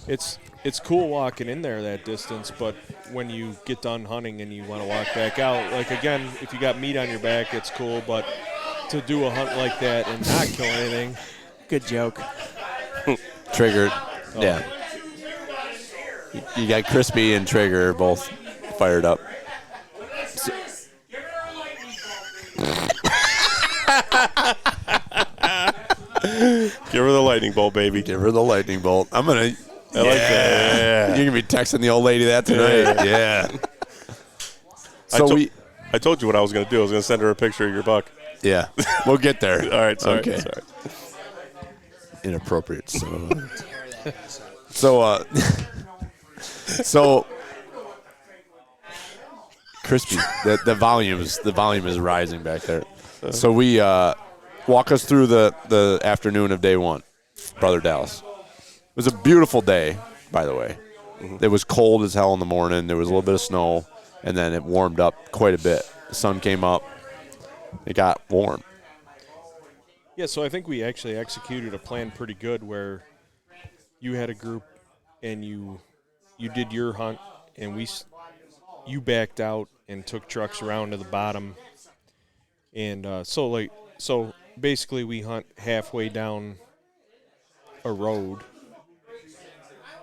it's cool walking in there that distance, but when you get done hunting and you want to walk back out, like again, if you got meat on your back, it's cool, but to do a hunt like that and not kill anything. Good joke. Triggered. Yeah. You got Crispy and Trigger both fired up. Give her the lightning bolt, baby. Give her the lightning bolt. I like that. You're going to be texting the old lady that tonight. Yeah. So I told you what I was going to do. I was going to send her a picture of your buck. Yeah. We'll get there. All right. Sorry. Okay. Sorry. Inappropriate. So Crispy, the volume is rising back there. So we walk us through the afternoon of day one, Brother Dallas. It was a beautiful day, by the way. It was cold as hell in the morning. There was a little bit of snow, and then it warmed up quite a bit. The sun came up. It got warm. Yeah, so I think we actually executed a plan pretty good where you had a group and you did your hunt and you backed out and took trucks around to the bottom. And so basically we hunt halfway down a road,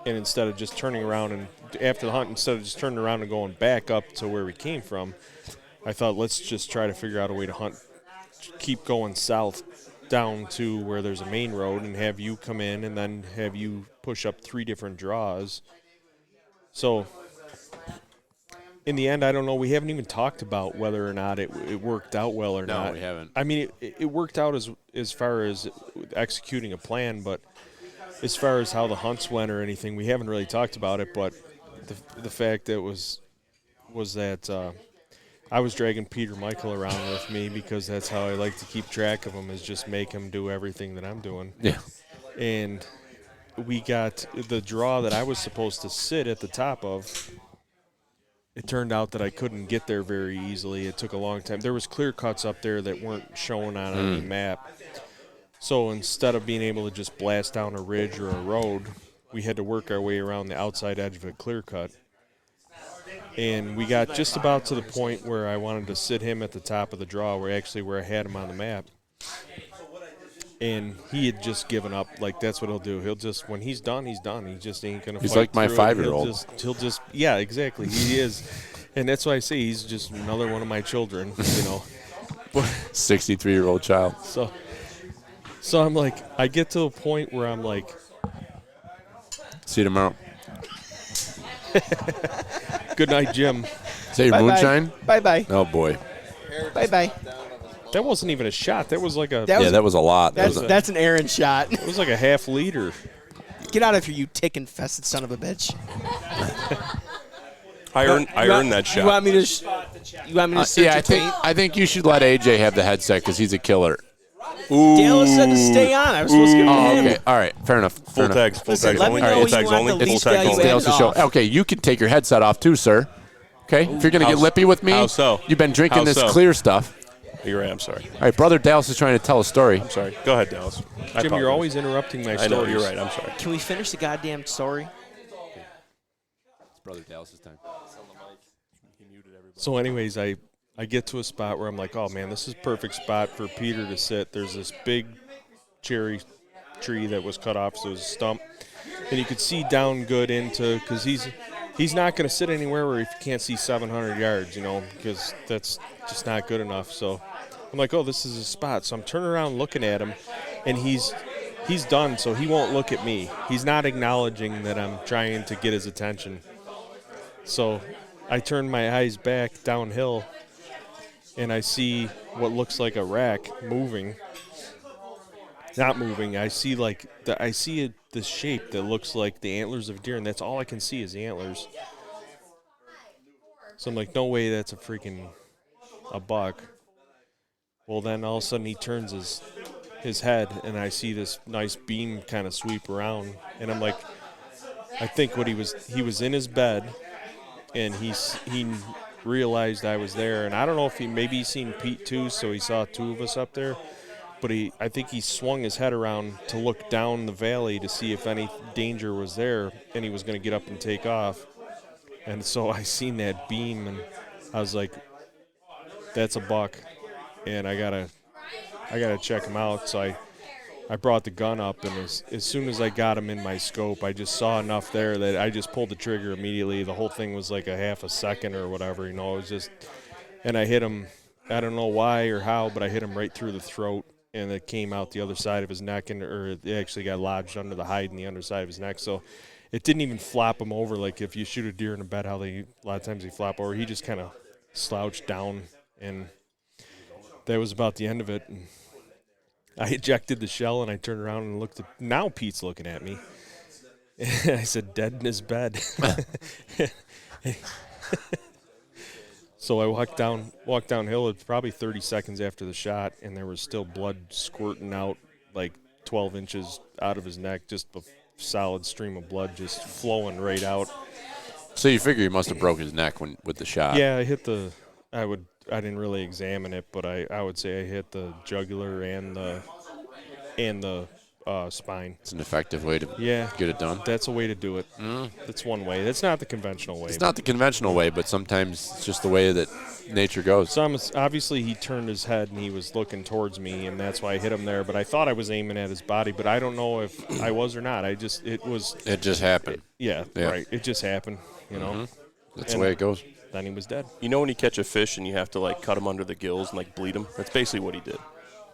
and instead of just turning around and after the hunt, instead of just turning around and going back up to where we came from, I thought let's just try to figure out a way to hunt, keep going south down to where there's a main road and have you come in and then have you push up 3 different draws So in the end, I don't know. We haven't even talked about whether or not it worked out well or not. No, we haven't. I mean, it worked out as far as executing a plan, but as far as how the hunts went or anything, we haven't really talked about it. But the fact that was that I was dragging Peter Michael around with me because that's how I like to keep track of him, is just make him do everything that I'm doing. Yeah. And we got the draw that I was supposed to sit at the top of. It turned out that I couldn't get there very easily. It took a long time. There was clear cuts up there that weren't shown on any map. So instead of being able to just blast down a ridge or a road, we had to work our way around the outside edge of a clear cut. And we got just about to the point where I wanted to sit him at the top of the draw, where I had him on the map. And he had just given up. Like, that's what he'll do. He'll just, when he's done, he's done. He just ain't going to fight. He's like my through it. 5-year-old. He'll just, yeah, exactly. He is. And that's why I say he's just another one of my children, you know. 63-year-old child. So I'm like, I get to a point where I'm like, see you tomorrow. good night, Jim. Is that your moonshine? Bye-bye. Oh, boy. Bye-bye. That wasn't even a shot. That was like a... that was a lot. That's an Aaron shot. It was like a half liter. Get out of here, you tick-infested son of a bitch. I earned that shot. You want me to sit yeah, your tape? I think you should let AJ have the headset because he's a killer. Ooh. Dallas said to stay on. I was supposed to give it to him. Okay, all right, fair enough. Full tags only. Let me know Full when you tags want the only. least Full tags value only. added Dallas' show. off. Okay, you can take your headset off too, sir. Okay, if you're going to get lippy with me, How so? you've been drinking How this so? clear stuff. You're right. I'm sorry. All right, brother Dallas is trying to tell a story. I'm sorry. Go ahead, Dallas. Jim, you're always interrupting my stories. I know. You're right. I'm sorry. Can we finish the goddamn story? It's brother Dallas' time. So anyways, I get to a spot where I'm like, oh, man, this is perfect spot for Peter to sit. There's this big cherry tree that was cut off, so it was a stump. And you could see down good into, because he's not going to sit anywhere where he can't see 700 yards, you know, because that's just not good enough. So I'm like, oh, this is a spot. So I'm turning around looking at him, and he's done, so he won't look at me. He's not acknowledging that I'm trying to get his attention. So I turn my eyes back downhill, and I see what looks like a rack moving. Not moving. I see the shape that looks like the antlers of a deer, and that's all I can see is the antlers. So I'm like, no way, that's a buck. Well, then all of a sudden he turns his head, and I see this nice beam kind of sweep around, and I'm like, I think he was in his bed, and he realized I was there, and I don't know if maybe seen Pete too, so he saw two of us up there. But I think he swung his head around to look down the valley to see if any danger was there, and he was going to get up and take off. And so I seen that beam, and I was like, that's a buck, and I gotta check him out. So I brought the gun up, and as soon as I got him in my scope, I just saw enough there that I just pulled the trigger immediately. The whole thing was like a half a second or whatever, you know. It was just, and I hit him, I don't know why or how, but I hit him right through the throat. And it came out the other side of his neck, or it actually got lodged under the hide in the underside of his neck. So it didn't even flop him over like if you shoot a deer in a bed, how a lot of times they flop over. He just kind of slouched down, and that was about the end of it. And I ejected the shell, and I turned around and looked. Now Pete's looking at me. And I said, dead in his bed. So I walked downhill. It's probably 30 seconds after the shot, and there was still blood squirting out like 12 inches out of his neck, just a solid stream of blood just flowing right out. So you figure he must have broke his neck with the shot. Yeah, I hit I didn't really examine it, but I would say I hit the jugular and the spine. It's an effective way to get it done. That's a way to do it. That's one way. That's not the conventional way. It's not the conventional way, but sometimes it's just the way that nature goes. So obviously he turned his head and he was looking towards me, and that's why I hit him there. But I thought I was aiming at his body, but I don't know if I was or not. It just happened. Yeah, right. It just happened, you know. That's the way it goes. Then he was dead. You know when you catch a fish and you have to like cut him under the gills and like bleed him? That's basically what he did.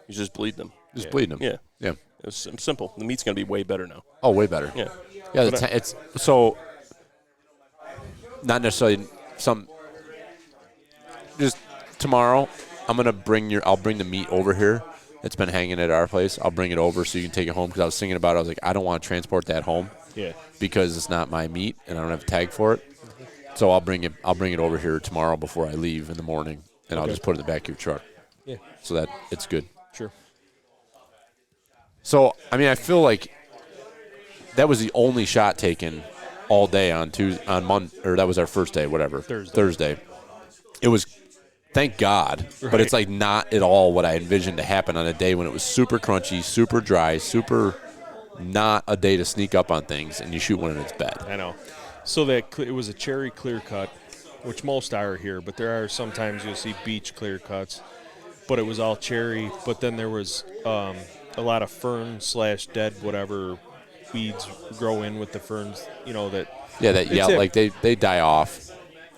He's just bleeding them. Just bleeding them. Yeah. It's simple. The meat's going to be way better now. Oh, way better. Yeah. Yeah, it's so not necessarily some. Just tomorrow, I'll bring the meat over here. It's been hanging at our place. I'll bring it over so you can take it home because I was thinking about it. I was like, I don't want to transport that home. Yeah. Because it's not my meat and I don't have a tag for it. So I'll bring it over here tomorrow before I leave in the morning, and I'll just put it in the back of your truck. Yeah. So that it's good. Sure. So I feel like that was the only shot taken all day on Monday, or that was our first day, whatever. Thursday. It was, thank God, but it's like not at all what I envisioned to happen on a day when it was super crunchy, super dry, super not a day to sneak up on things, and you shoot one in its bed. I know. So it was a cherry clear cut, which most are here, but there are sometimes you'll see beach clear cuts, but it was all cherry. But then there was a lot of fern / dead whatever weeds grow in with the ferns, that. Yeah, like they die off.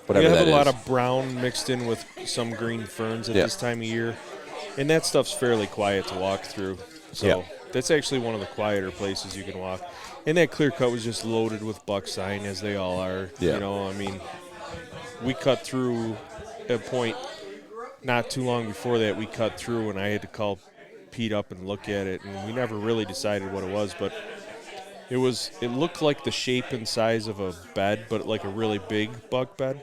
Whatever you have that a lot is. of brown mixed in with some green ferns at this time of year, and that stuff's fairly quiet to walk through. So that's actually one of the quieter places you can walk. And that clear cut was just loaded with buck sign, as they all are. Yeah. We cut through a point not too long before that. We cut through, and I had to call Pete up and look at it, and we never really decided what it was, but it looked like the shape and size of a bed, but like a really big buck bed.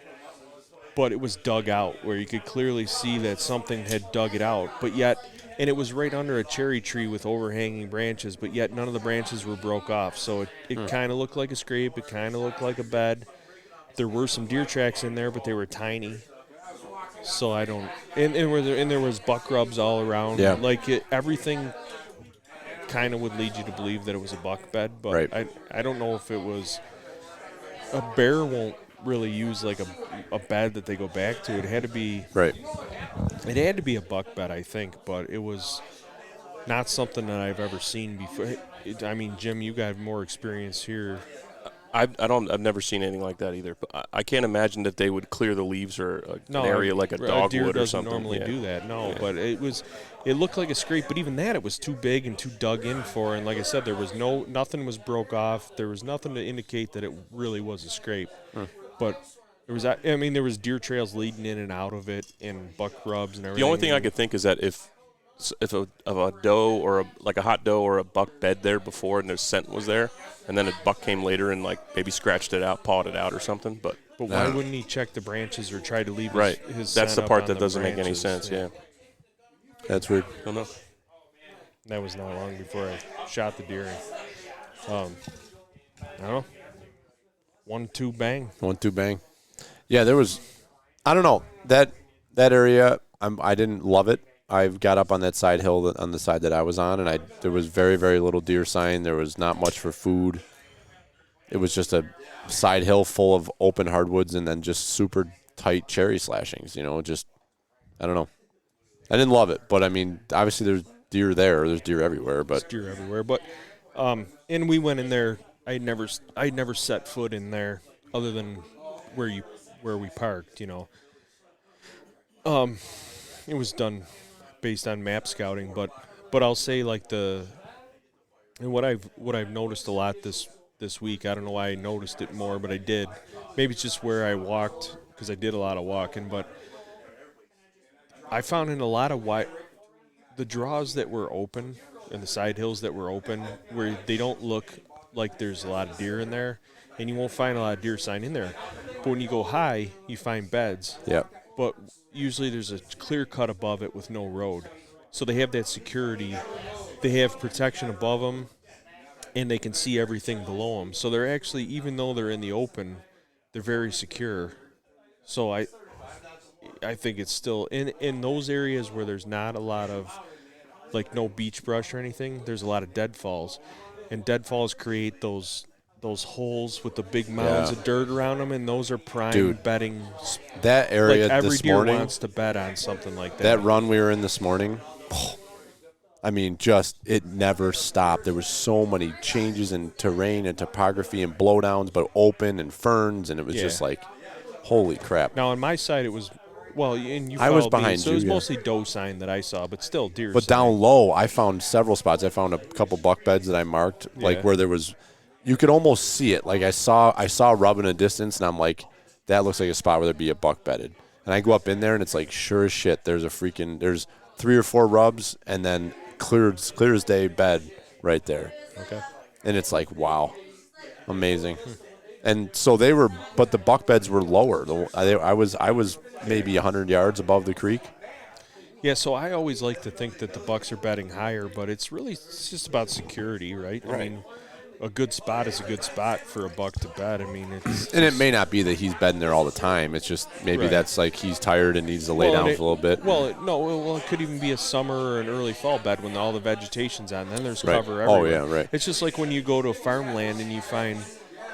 But it was dug out, where you could clearly see that something had dug it out. And it was right under a cherry tree with overhanging branches, but yet none of the branches were broke off. So it kind of looked like a scrape. It kind of looked like a bed. There were some deer tracks in there, but they were tiny. So I don't. And there was buck rubs all around. Yeah. Everything kind of would lead you to believe that it was a buck bed, but I don't know if it was. A bear won't really use like a bed that they go back to. It had to be It had to be a buck bed, I think, but it was not something that I've ever seen before. Jim, you got more experience here. I've never seen anything like that either. But I can't imagine that they would clear the leaves or an area like a dogwood or something. Deer doesn't normally do that, but it looked like a scrape. But even that, it was too big and too dug in for. And like I said, there was nothing was broke off. There was nothing to indicate that it really was a scrape. But there was deer trails leading in and out of it, and buck rubs and everything. The only thing I could think is that if a doe or a hot doe or a buck bed there before and their scent was there, and then a buck came later and maybe scratched it out, pawed it out or something. But why wouldn't he check the branches or try to leave his That's scent the up part on that the doesn't make any branches? sense. Yeah. That's weird. I don't know. That was not long before I shot the deer. I don't know. 1-2 bang. 1-2 bang. Yeah, there was. I don't know that area. I didn't love it. I got up on that side hill on the side that I was on, and there was very, very little deer sign. There was not much for food. It was just a side hill full of open hardwoods and then just super tight cherry slashings. Just I don't know. I didn't love it, but obviously there's deer there. There's deer everywhere, but there's deer everywhere. But and we went in there. I'd never set foot in there other than where we parked. It was done based on map scouting, but I'll say and what I've noticed a lot this week. I don't know why I noticed it more, but I did. Maybe it's just where I walked because I did a lot of walking, but I found in a lot of the draws that were open and the side hills that were open where they don't look like there's a lot of deer in there, and you won't find a lot of deer sign in there. But when you go high, you find beds. Yeah. But usually there's a clear cut above it with no road. So they have that security. They have protection above them, and they can see everything below them. So they're actually, even though they're in the open, they're very secure. So I think it's still, in those areas where there's not a lot of, no beach brush or anything, there's a lot of deadfalls. And deadfalls create those holes with the big mounds of dirt around them, and those are prime bedding. That area every this deer morning wants to bed on something like that. That run we were in this morning, it never stopped. There was so many changes in terrain and topography and blowdowns, but open and ferns, and it was just holy crap. Now on my side, it was. Well, and you I was behind behind so you. it was mostly doe sign that I saw, but still deer. But sign. down low, I found several spots. I found a couple buck beds that I marked, where there was, you could almost see it. I saw rub in a distance, and I'm like, that looks like a spot where there'd be a buck bedded. And I go up in there, and it's like, sure as shit, there's 3 or 4 rubs, and then clear as day bed right there. Okay. And it's like, wow, amazing. And so but the buck beds were lower. I was maybe 100 yards above the creek. Yeah, so I always like to think that the bucks are bedding higher, but it's just about security, right? I mean, a good spot is a good spot for a buck to bed. I mean, and it may not be that he's bedding there all the time. It's just maybe that's like he's tired and needs to lay down for a little bit. Well, it could even be a summer or an early fall bed when all the vegetation's on. Then there's cover everywhere. Oh yeah, right. It's just like when you go to a farmland and you find,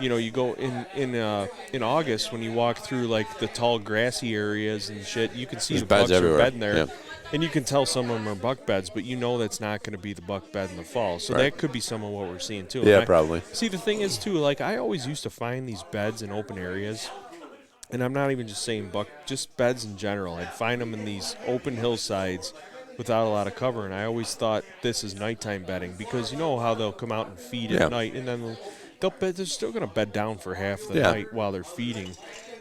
you go in August when you walk through like the tall grassy areas and shit, you can see there's the bucks everywhere. are bedding there. Yeah. And you can tell some of them are buck beds, but that's not going to be the buck bed in the fall. So that could be some of what we're seeing, too. Yeah, probably. See, the thing is, too, like I always used to find these beds in open areas, and I'm not even just saying just beds in general. I'd find them in these open hillsides without a lot of cover, and I always thought this is nighttime bedding because you know how they'll come out and feed at night, and then they're still going to bed down for half the night while they're feeding.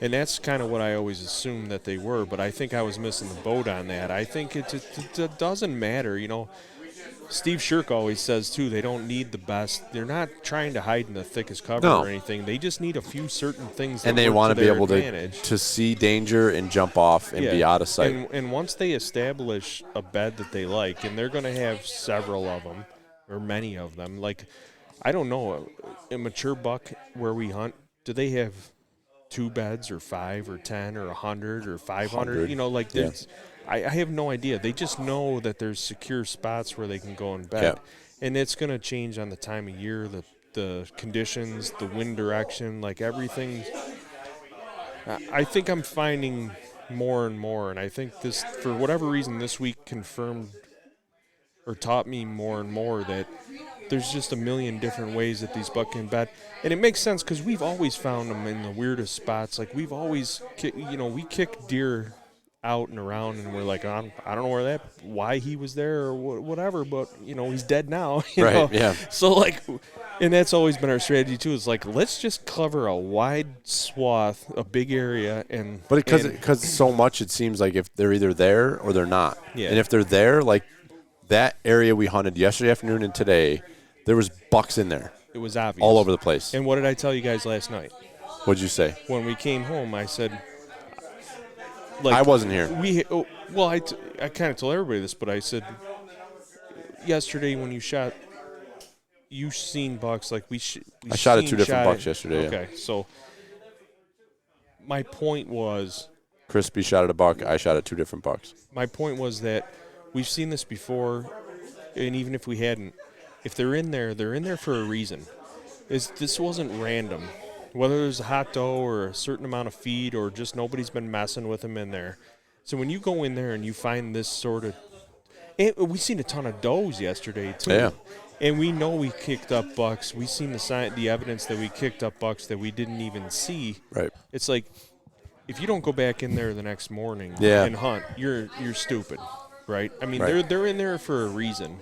And that's kind of what I always assumed that they were, but I think I was missing the boat on that. I think it doesn't matter. Steve Shirk always says, too, they don't need the best. They're not trying to hide in the thickest cover or anything. They just need a few certain things that and they want to be able to see danger and jump off and be out of sight. And once they establish a bed that they like, and they're going to have several of them or many of them, like, I don't know, a mature buck where we hunt, do they have 2 beds or 5 or 10 or 100 or 500? I have no idea. They just know that there's secure spots where they can go in bed. And it's going to change on the time of year, the conditions, the wind direction, like everything. I think I'm finding more and more, and I think this, for whatever reason, this week confirmed or taught me more and more that there's just a million different ways that these buck can bed. And it makes sense because we've always found them in the weirdest spots. Like we've always, we kick deer out and around, and we're like, I don't know why he was there or whatever, but he's dead now. You know? Yeah. So like, and that's always been our strategy too. Is like, let's just cover a wide swath, a big area, but because so much it seems like if they're either there or they're not. Yeah. And if they're there, like that area we hunted yesterday afternoon and today, there was bucks in there. It was obvious. All over the place. And what did I tell you guys last night? What'd you say? When we came home, I said, I wasn't here. I kind of told everybody this, but I said, yesterday when you shot, you seen bucks like I shot at 2 different bucks yesterday. Okay, so my point was, Crispy shot at a buck. I shot at 2 different bucks. My point was that we've seen this before, and even if we hadn't, if they're in there for a reason. This wasn't random. Whether there's a hot doe or a certain amount of feed or just nobody's been messing with them in there. So when you go in there and you find this sort of, and we've seen a ton of does yesterday too. Yeah. And we know we kicked up bucks. We've seen the evidence that we kicked up bucks that we didn't even see. Right. It's like, if you don't go back in there the next morning and hunt, you're stupid, right? I mean, they're in there for a reason.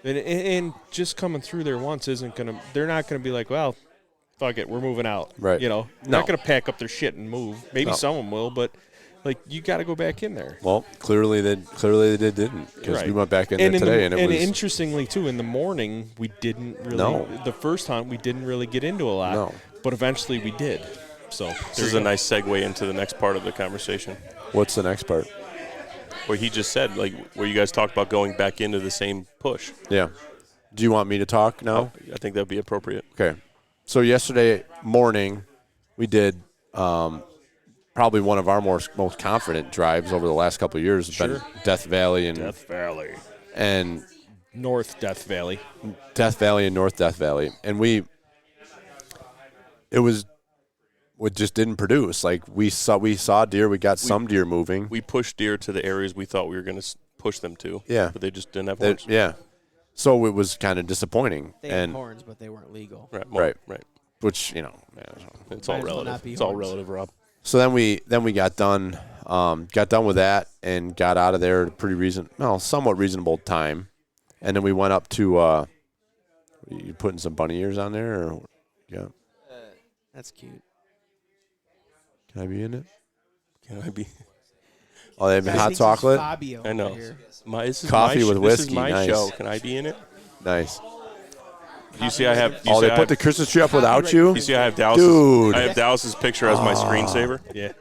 And just coming through there once isn't going to – they're not going to be like, well, fuck it, we're moving out. Right. Not going to pack up their shit and move. Maybe some of them will, but, like, you got to go back in there. Well, clearly they didn't because we went back in there today and it was – And interestingly, too, in the morning, we didn't really – the first hunt, we didn't really get into a lot. No. But eventually we did. So this is a nice segue into the next part of the conversation. What's the next part? Where he just said, like, where you guys talked about going back into the same push. Yeah. Do you want me to talk now? I think that would be appropriate. Okay. So yesterday morning, we did probably one of our most confident drives over the last couple of years. It's been Death Valley and North Death Valley. Death Valley and North Death Valley. And it just didn't produce. Like we saw deer, we got some deer moving. We pushed deer to the areas we thought we were going to push them to. Yeah. But they just didn't have horns. Yeah. So it was kind of disappointing. They had horns, but they weren't legal. Right. Which, it's all relative. It's all relative, Rob. So then we got done with that and got out of there at a somewhat reasonable time. And then we went up to you putting some bunny ears on there or That's cute. Can I be in it? Can I be? Oh, they have hot chocolate. Fabio I know. over here. This is Coffee my with This whiskey, is my nice. show. Can I be in it? Nice. You see, I have. Oh, they put the Christmas tree up without you? You see, I have Dallas. Dude. I have Dallas's picture as my screensaver. Yeah.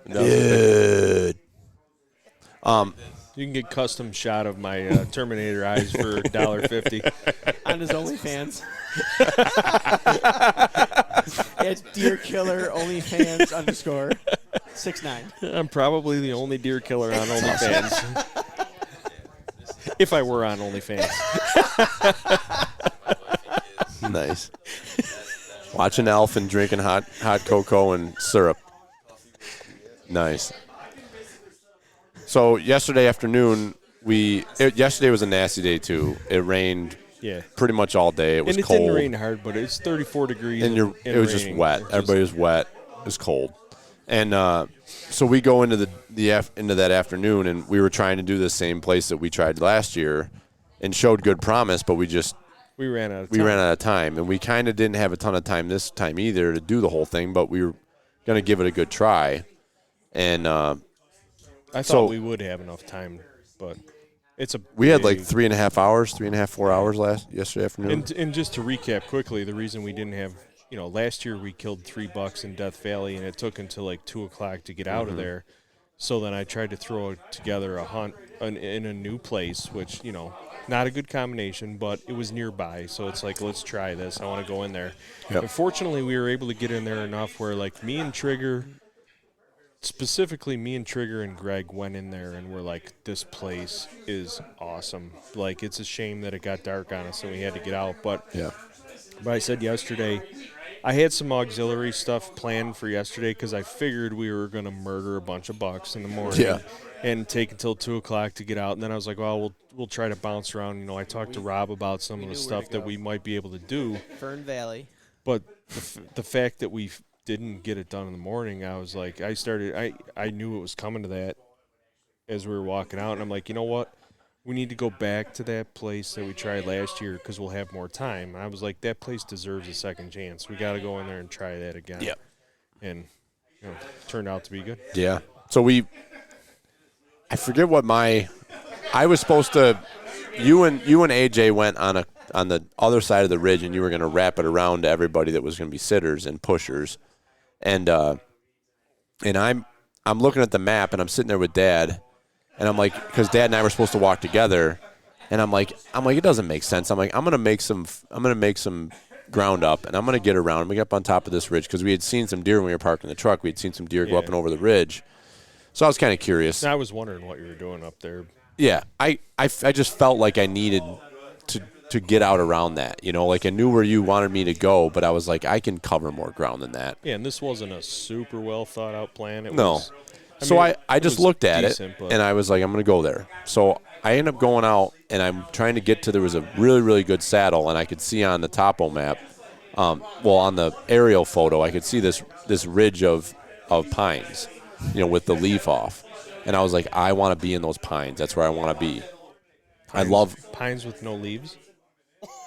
Dude. You can get custom shot of my Terminator eyes for $1.50 on his OnlyFans. It's Deer Killer OnlyFans _69. I'm probably the only deer killer on OnlyFans. If I were on OnlyFans. Nice. Watching Elf and drinking hot cocoa and syrup. Nice. So yesterday afternoon, yesterday was a nasty day too. It rained pretty much all day. It was and it cold. didn't rain hard, but it's 34 degrees. And it was just wet. Everybody was wet. It was cold. And so we go into into that afternoon, and we were trying to do the same place that we tried last year and showed good promise, but we ran out of time. We ran out of time, and we kind of didn't have a ton of time this time either to do the whole thing, but we were going to give it a good try. And I thought we would have enough time, but we had like 3.5 hours, 4 hours yesterday afternoon. And just to recap quickly, the reason we didn't have, last year we killed 3 bucks in Death Valley, and it took until like 2 o'clock to get out of there. So then I tried to throw together a hunt in a new place, which, not a good combination, but it was nearby. So it's like, let's try this. I want to go in there. Yep. Unfortunately, we were able to get in there enough where like me and Trigger and Greg went in there and were like, this place is awesome. Like, it's a shame that it got dark on us and we had to get out. But I said yesterday, I had some auxiliary stuff planned for yesterday because I figured we were going to murder a bunch of bucks in the morning and take until 2 o'clock to get out. And then I was like, well, we'll try to bounce around. I talked to Rob about some of the stuff that we might be able to do. Fern Valley. But the fact that we didn't get it done in the morning, I was like, I knew it was coming to that as we were walking out, and I'm like, you know what, we need to go back to that place that we tried last year because we'll have more time. And I was like, that place deserves a second chance. We got to go in there and try that again. Yep. And it turned out to be good. Yeah. So I forget what I was supposed to. You and AJ went on the other side of the ridge, and you were going to wrap it around to everybody that was going to be sitters and pushers. And I'm looking at the map, and I'm sitting there with Dad, and I'm like, because Dad and I were supposed to walk together, and I'm like, it doesn't make sense. I'm like, I'm gonna make some ground up, and I'm gonna get around. I'm gonna get up on top of this ridge because we had seen some deer when we were parking the truck. We had seen some deer go up and over the ridge, so I was kind of curious. I was wondering what you were doing up there. Yeah, I just felt like I needed to get out around that, like I knew where you wanted me to go, but I was like, I can cover more ground than that. Yeah, and this wasn't a super well thought out plan. I just looked at decent, it, and I was like, I'm going to go there. So I ended up going out, and I'm trying to get to, there was a really, really good saddle, and I could see on the topo map, on the aerial photo, I could see this ridge of pines, with the leaf off. And I was like, I want to be in those pines. That's where I want to be. I love pines with no leaves.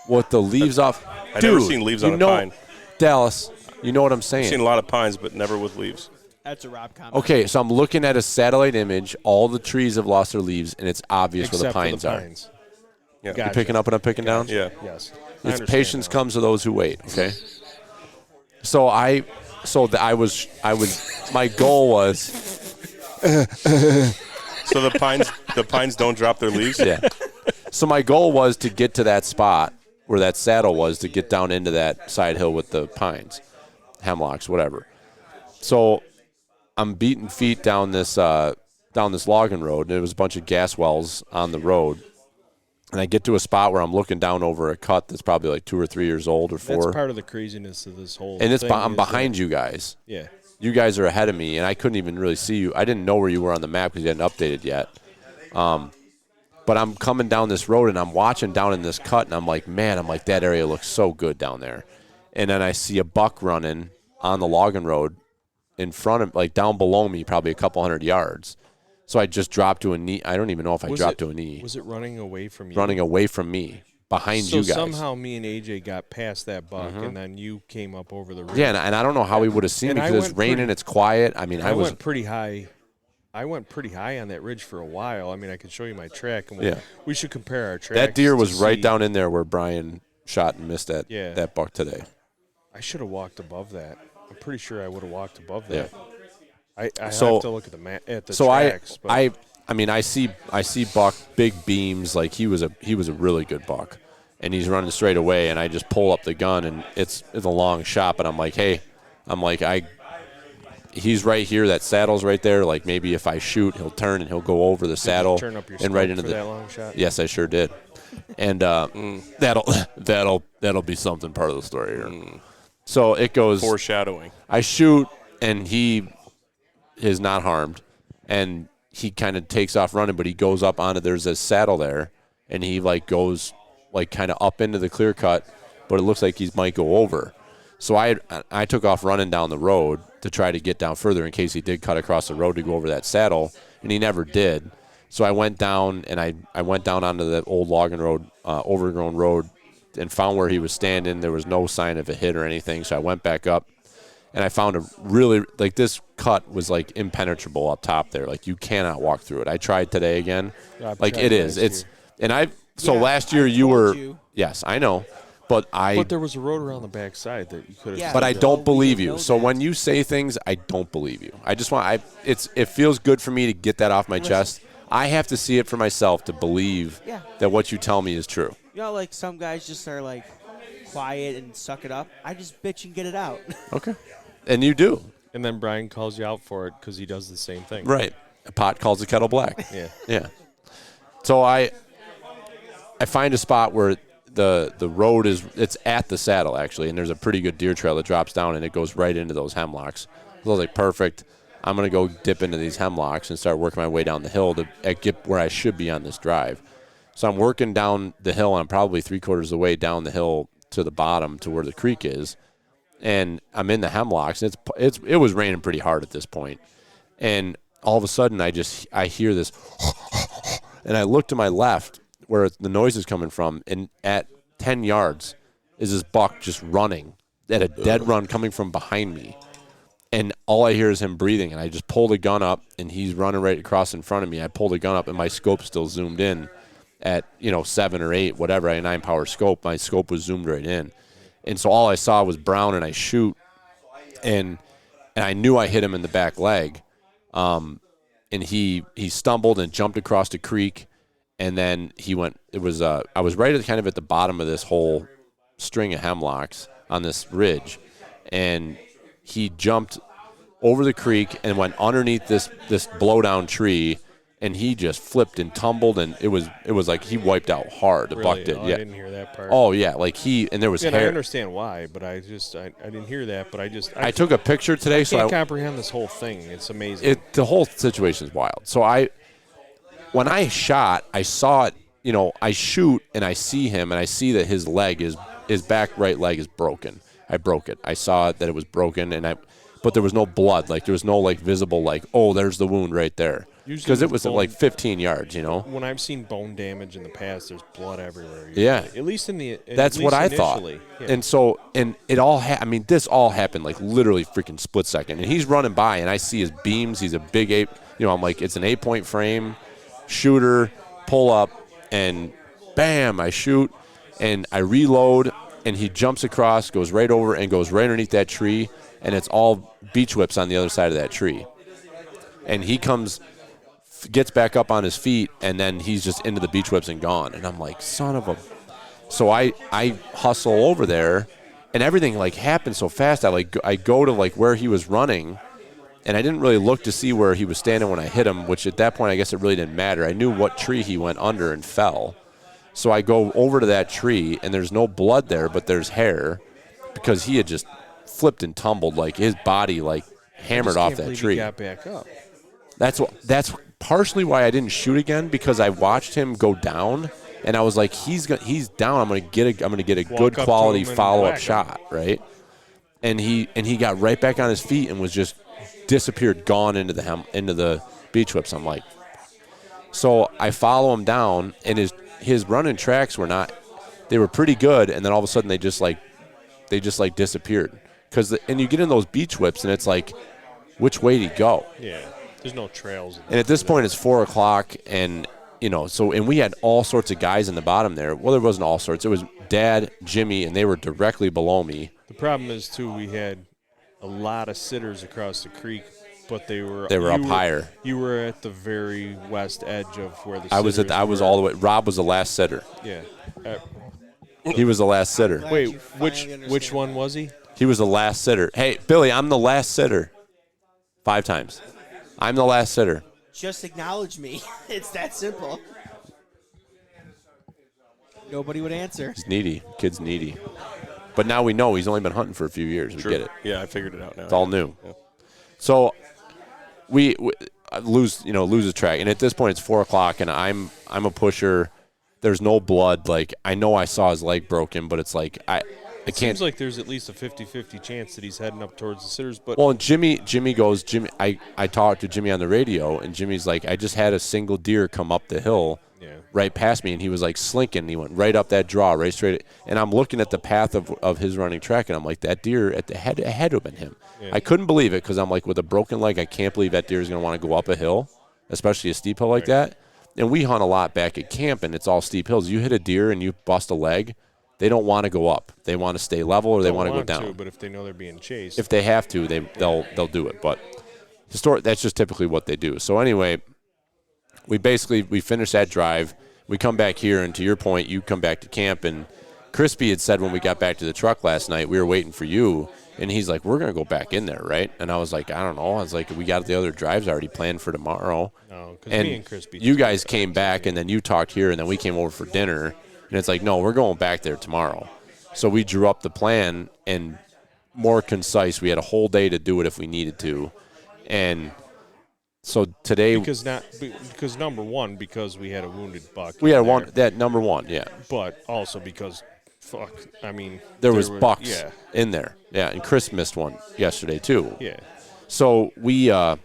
With the leaves off. I've never seen leaves on a pine. Dallas, you know what I'm saying. I've seen a lot of pines, but never with leaves. That's a Rob comment. Okay, so I'm looking at a satellite image. All the trees have lost their leaves, and it's obvious Except where the for pines are. Yeah. You picking up what I'm picking down? Yeah. Yes. It's patience comes to those who wait. Okay. So my goal was. So the pines don't drop their leaves? Yeah. So my goal was to get to that spot where that saddle was, to get down into that side hill with the pines, hemlocks, whatever. So I'm beating feet down this logging road, and there was a bunch of gas wells on the road. And I get to a spot where I'm looking down over a cut that's probably like 2 or 3 years old or 4. That's part of the craziness of this whole and thing. I'm behind you guys. Yeah. You guys are ahead of me, and I couldn't even really see you. I didn't know where you were on the map because you hadn't updated yet. But I'm coming down this road, and I'm watching down in this cut, and I'm like, that area looks so good down there. And then I see a buck running on the logging road in front of, like down below me, probably a couple hundred yards. So I just dropped to a knee. I don't even know if I dropped to a knee. Was it running away from you? Running away from me. behind so you guys. somehow me and AJ got past that buck, and then you came up over the ridge. Yeah, and I don't know how we would have seen And it I because it's went raining, it's quiet. I mean, I went pretty high. I went pretty high on that ridge for a while. I mean, I could show you my track, and we should compare our tracks. That deer was to right see. down in there where Brian shot and missed that buck today. I should have walked above that. I'm pretty sure I would have walked above that. I have to look at the tracks. I mean, I see buck big beams, like he was a really good buck, and he's running straight away, and I just pull up the gun, and it's a long shot, but I'm like, hey, he's right here, that saddle's right there, like maybe if I shoot, he'll turn and he'll go over the saddle turn up your and right scope into for the that long shot? Yes, I sure did, and that'll be something part of the story here. So it goes foreshadowing. I shoot, and he is not harmed, and he kind of takes off running, but he goes up onto, there's a saddle there, and he like goes like kind of up into the clear cut, but it looks like he might go over. So I took off running down the road to try to get down further in case he did cut across the road to go over that saddle, and he never did. So I went down, and I went down onto that old logging road, overgrown road, and found where he was standing. There was no sign of a hit or anything, so I went back up. And I found a really, like, this cut was, like, impenetrable up top there. Like, you cannot walk through it. I tried today again. Like, it is. It's, and last year you were, yes, I know. But there was a road around the back side that you could have. But I don't believe you. So when you say things, I don't believe you. I just want, it feels good for me to get that off my chest. I have to see it for myself to believe that what you tell me is true. You know, like, some guys just are, like, quiet and suck it up. I just bitch and get it out. Okay. And you do. And then Brian calls you out for it because he does the same thing. Right. A pot calls the kettle black. Yeah. Yeah. So I find a spot where the road it's at the saddle, actually, and there's a pretty good deer trail that drops down, and it goes right into those hemlocks. So I was like, perfect. I'm going to go dip into these hemlocks and start working my way down the hill to get where I should be on this drive. So I'm working down the hill, and I'm probably 3/4 of the way down the hill to the bottom to where the creek is. And I'm in the hemlocks. It was raining pretty hard at this point. And all of a sudden, I hear this, and I look to my left where the noise is coming from, and at 10 yards is this buck just running at a dead run coming from behind me. And all I hear is him breathing, and I just pull the gun up, and he's running right across in front of me. I pull the gun up, and my scope's still zoomed in at 7 or 8, whatever, a 9-power scope. My scope was zoomed right in. And so all I saw was brown, and I shoot, and I knew I hit him in the back leg. And he stumbled and jumped across the creek, and then he went. I was right at the bottom of this whole string of hemlocks on this ridge, and he jumped over the creek and went underneath this blowdown tree, and he just flipped and tumbled, and it was like he wiped out hard. The buck did. Oh, yeah. I didn't hear that part. Oh yeah, like and there was hair. I understand why, but I didn't hear that. But I took a picture today, I can't comprehend this whole thing. It's amazing. The whole situation is wild. So when I shot, I saw it. I shoot and I see him, and I see that his back right leg is broken. I broke it. I saw that it was broken, but there was no blood. Like there was no visible there's the wound right there. Because it was at 15 yards, When I've seen bone damage in the past, there's blood everywhere. Yeah. At least that's what I thought. Yeah. And so, it all this all happened literally freaking split second. And he's running by, and I see his beams. He's a big 8. I'm like, it's an 8-point frame, shooter, pull up, and bam, I shoot, and I reload, and he jumps across, goes right over, and goes right underneath that tree, and it's all beach whips on the other side of that tree. And he gets back up on his feet, and then he's just into the beach whips and gone. And I'm like, son of a. So I hustle over there, and everything happened so fast. I go to where he was running, and I didn't really look to see where he was standing when I hit him, which at that point I guess it really didn't matter. I knew what tree he went under and fell. So I go over to that tree, and there's no blood there, but there's hair because he had just flipped and tumbled, his body hammered off that tree. He got back up. That's partially why I didn't shoot again, because I watched him go down, and I was like, he's down. I'm gonna get a good quality follow-up shot, right? And he got right back on his feet and was just disappeared, gone into the beach whips. I'm like, so I follow him down, and his running tracks were not. they were pretty good, and then all of a sudden they just disappeared. And you get in those beach whips, and it's like, which way do you go? Yeah, there's no trails. And at this point, it's 4 o'clock, and and we had all sorts of guys in the bottom there. Well, there wasn't all sorts. It was Dad, Jimmy, and they were directly below me. The problem is too, we had a lot of sitters across the creek, but they were up higher. You were at the very west edge of where the I was all the way. Rob was the last sitter. Yeah. He was the last sitter. Wait, which one was he? He was the last sitter. Hey, Billy, I'm the last sitter. 5 times. I'm the last sitter. Just acknowledge me. It's that simple. Nobody would answer. He's needy. Kid's needy. But now we know he's only been hunting for a few years. We True. get it. Yeah, I figured it out now. It's all new. Yeah. So we lose a track, and at this point it's 4 o'clock, and I'm a pusher. There's no blood. Like, I know I saw his leg broken, but it's like I can't. Seems like there's at least a 50-50 chance that he's heading up towards the sitters. But well, and Jimmy goes. I talked to Jimmy on the radio, and Jimmy's like, I just had a single deer come up the hill. Yeah. Right past me, and he was like slinking. He went right up that draw, right straight. And I'm looking at the path of his running track, and I'm like, that deer at the head had to have been him. Yeah. I couldn't believe it because I'm like, with a broken leg, I can't believe that deer is going to want to go up a hill, especially a steep hill like that. And we hunt a lot back at camp, and it's all steep hills. You hit a deer and you bust a leg, they don't want to go up. They want to stay level or they want to go down. But if they know they're being chased, if they have to, they'll do it. But that's just typically what they do. So anyway, we finish that drive. We come back here, and to your point, you come back to camp, and Crispy had said when we got back to the truck last night, we were waiting for you, and he's like, we're going to go back in there, right? And I was like, I don't know. I was like, we got the other drives already planned for tomorrow. No, because and me and Crispy. You guys came back, and then you talked here, and then we came over for dinner, and it's like, no, we're going back there tomorrow. So we drew up the plan, and more concise. We had a whole day to do it if we needed to, and so today, because number one, because we had a wounded buck. We had number one, yeah. But also because, there was bucks in there, yeah. And Chris missed one yesterday too. Yeah. So we, long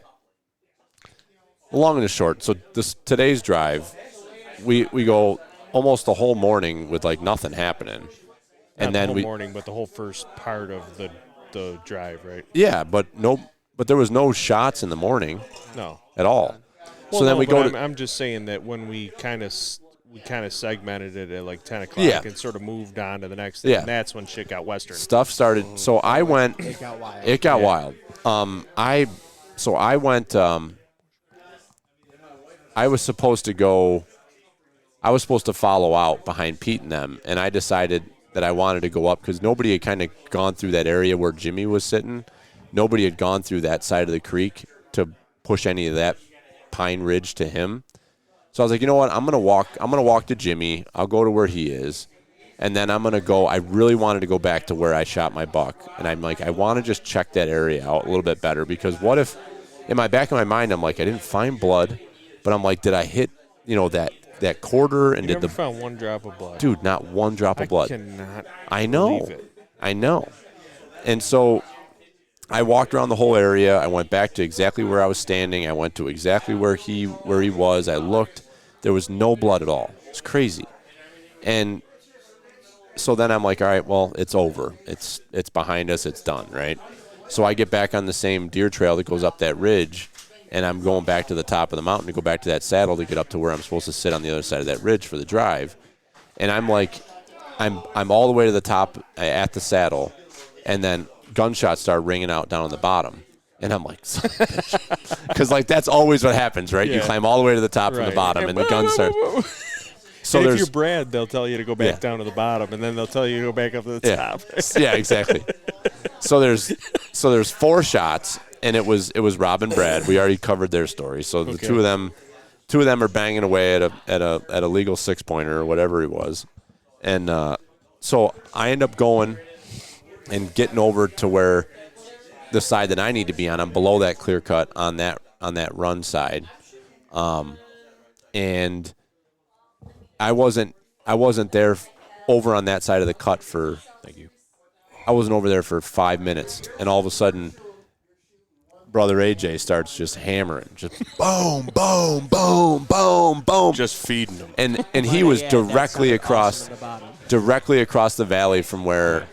and the short. So today's drive, we go almost the whole morning with like nothing happening, and then the whole morning, but the whole first part of the drive, right? Yeah, but there was no shots in the morning. No. At all. Well, so then we go I'm just saying that when we kind of segmented it at like 10 o'clock and sort of moved on to the next thing, and that's when shit got western. Stuff started. So I went. It got wild. It got wild. I went. I was supposed to go. I was supposed to follow out behind Pete and them, and I decided that I wanted to go up because nobody had kind of gone through that area where Jimmy was sitting. Nobody had gone through that side of the creek to push any of that Pine Ridge to him. So I was like, you know what? I'm gonna walk to Jimmy. I'll go to where he is, and then I'm gonna go. I really wanted to go back to where I shot my buck, and I'm like, I want to just check that area out a little bit better because what if, in my back of my mind, I'm like, I didn't find blood, but I'm like, did I hit, that quarter and never found one drop of blood, dude? Not one drop of blood. I cannot. I know. Believe it. I know, and so. I walked around the whole area. I went back to exactly where I was standing. I went to exactly where he was. I looked. There was no blood at all. It's crazy. And so then I'm like, all right, well, it's over. It's behind us. It's done, right? So I get back on the same deer trail that goes up that ridge, and I'm going back to the top of the mountain to go back to that saddle to get up to where I'm supposed to sit on the other side of that ridge for the drive. And I'm like, I'm all the way to the top at the saddle, and then gunshots start ringing out down on the bottom. And I'm like, because like that's always what happens, right? Yeah. You climb all the way to the top from the bottom, and the guns start. So if you're Brad, they'll tell you to go back down to the bottom, and then they'll tell you to go back up to the top. Yeah, exactly. So there's 4 shots, and it was Rob and Brad. We already covered their story. So the two of them are banging away at a legal 6-pointer or whatever it was, and so I end up going and getting over to where the side that I need to be on. I'm below that clear cut on that run side, and I wasn't there over on that side of the cut for. Thank you. I wasn't over there for 5 minutes, and all of a sudden, brother AJ starts just hammering, just boom, boom, boom, boom, boom, just feeding them. And he was directly across. directly across the valley from where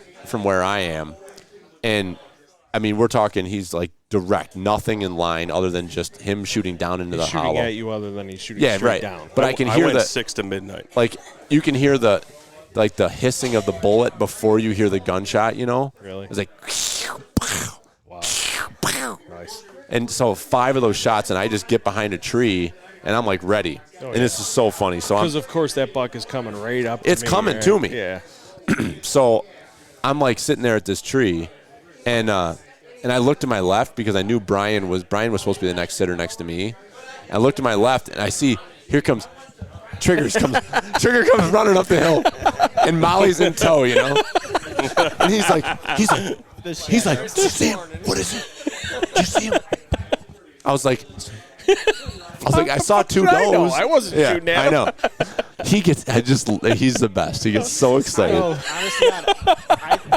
I am, and I mean we're talking he's like direct, nothing in line other than just him shooting down into the hollow. Shooting at you other than he's shooting straight right. down. But I can hear went the 6 to midnight. Like you can hear the hissing of the bullet before you hear the gunshot. You know, Really? it's like. Wow. Nice. And so 5 of those shots, and I just get behind a tree, and I'm like ready. Oh, and yeah. this is so funny. So Because of course that buck is coming right up. It's to me, coming right? to me. Yeah. So I'm like sitting there at this tree, and I looked to my left because I knew Brian was supposed to be the next sitter next to me. I looked to my left, and I see here comes Trigger comes running up the hill, and Molly's in tow, you know. And he's like, did you see him? What is it? Did you see him? I was like, I saw 2 does. I wasn't shooting at him. I know. He's the best. He gets so excited. Oh, honestly,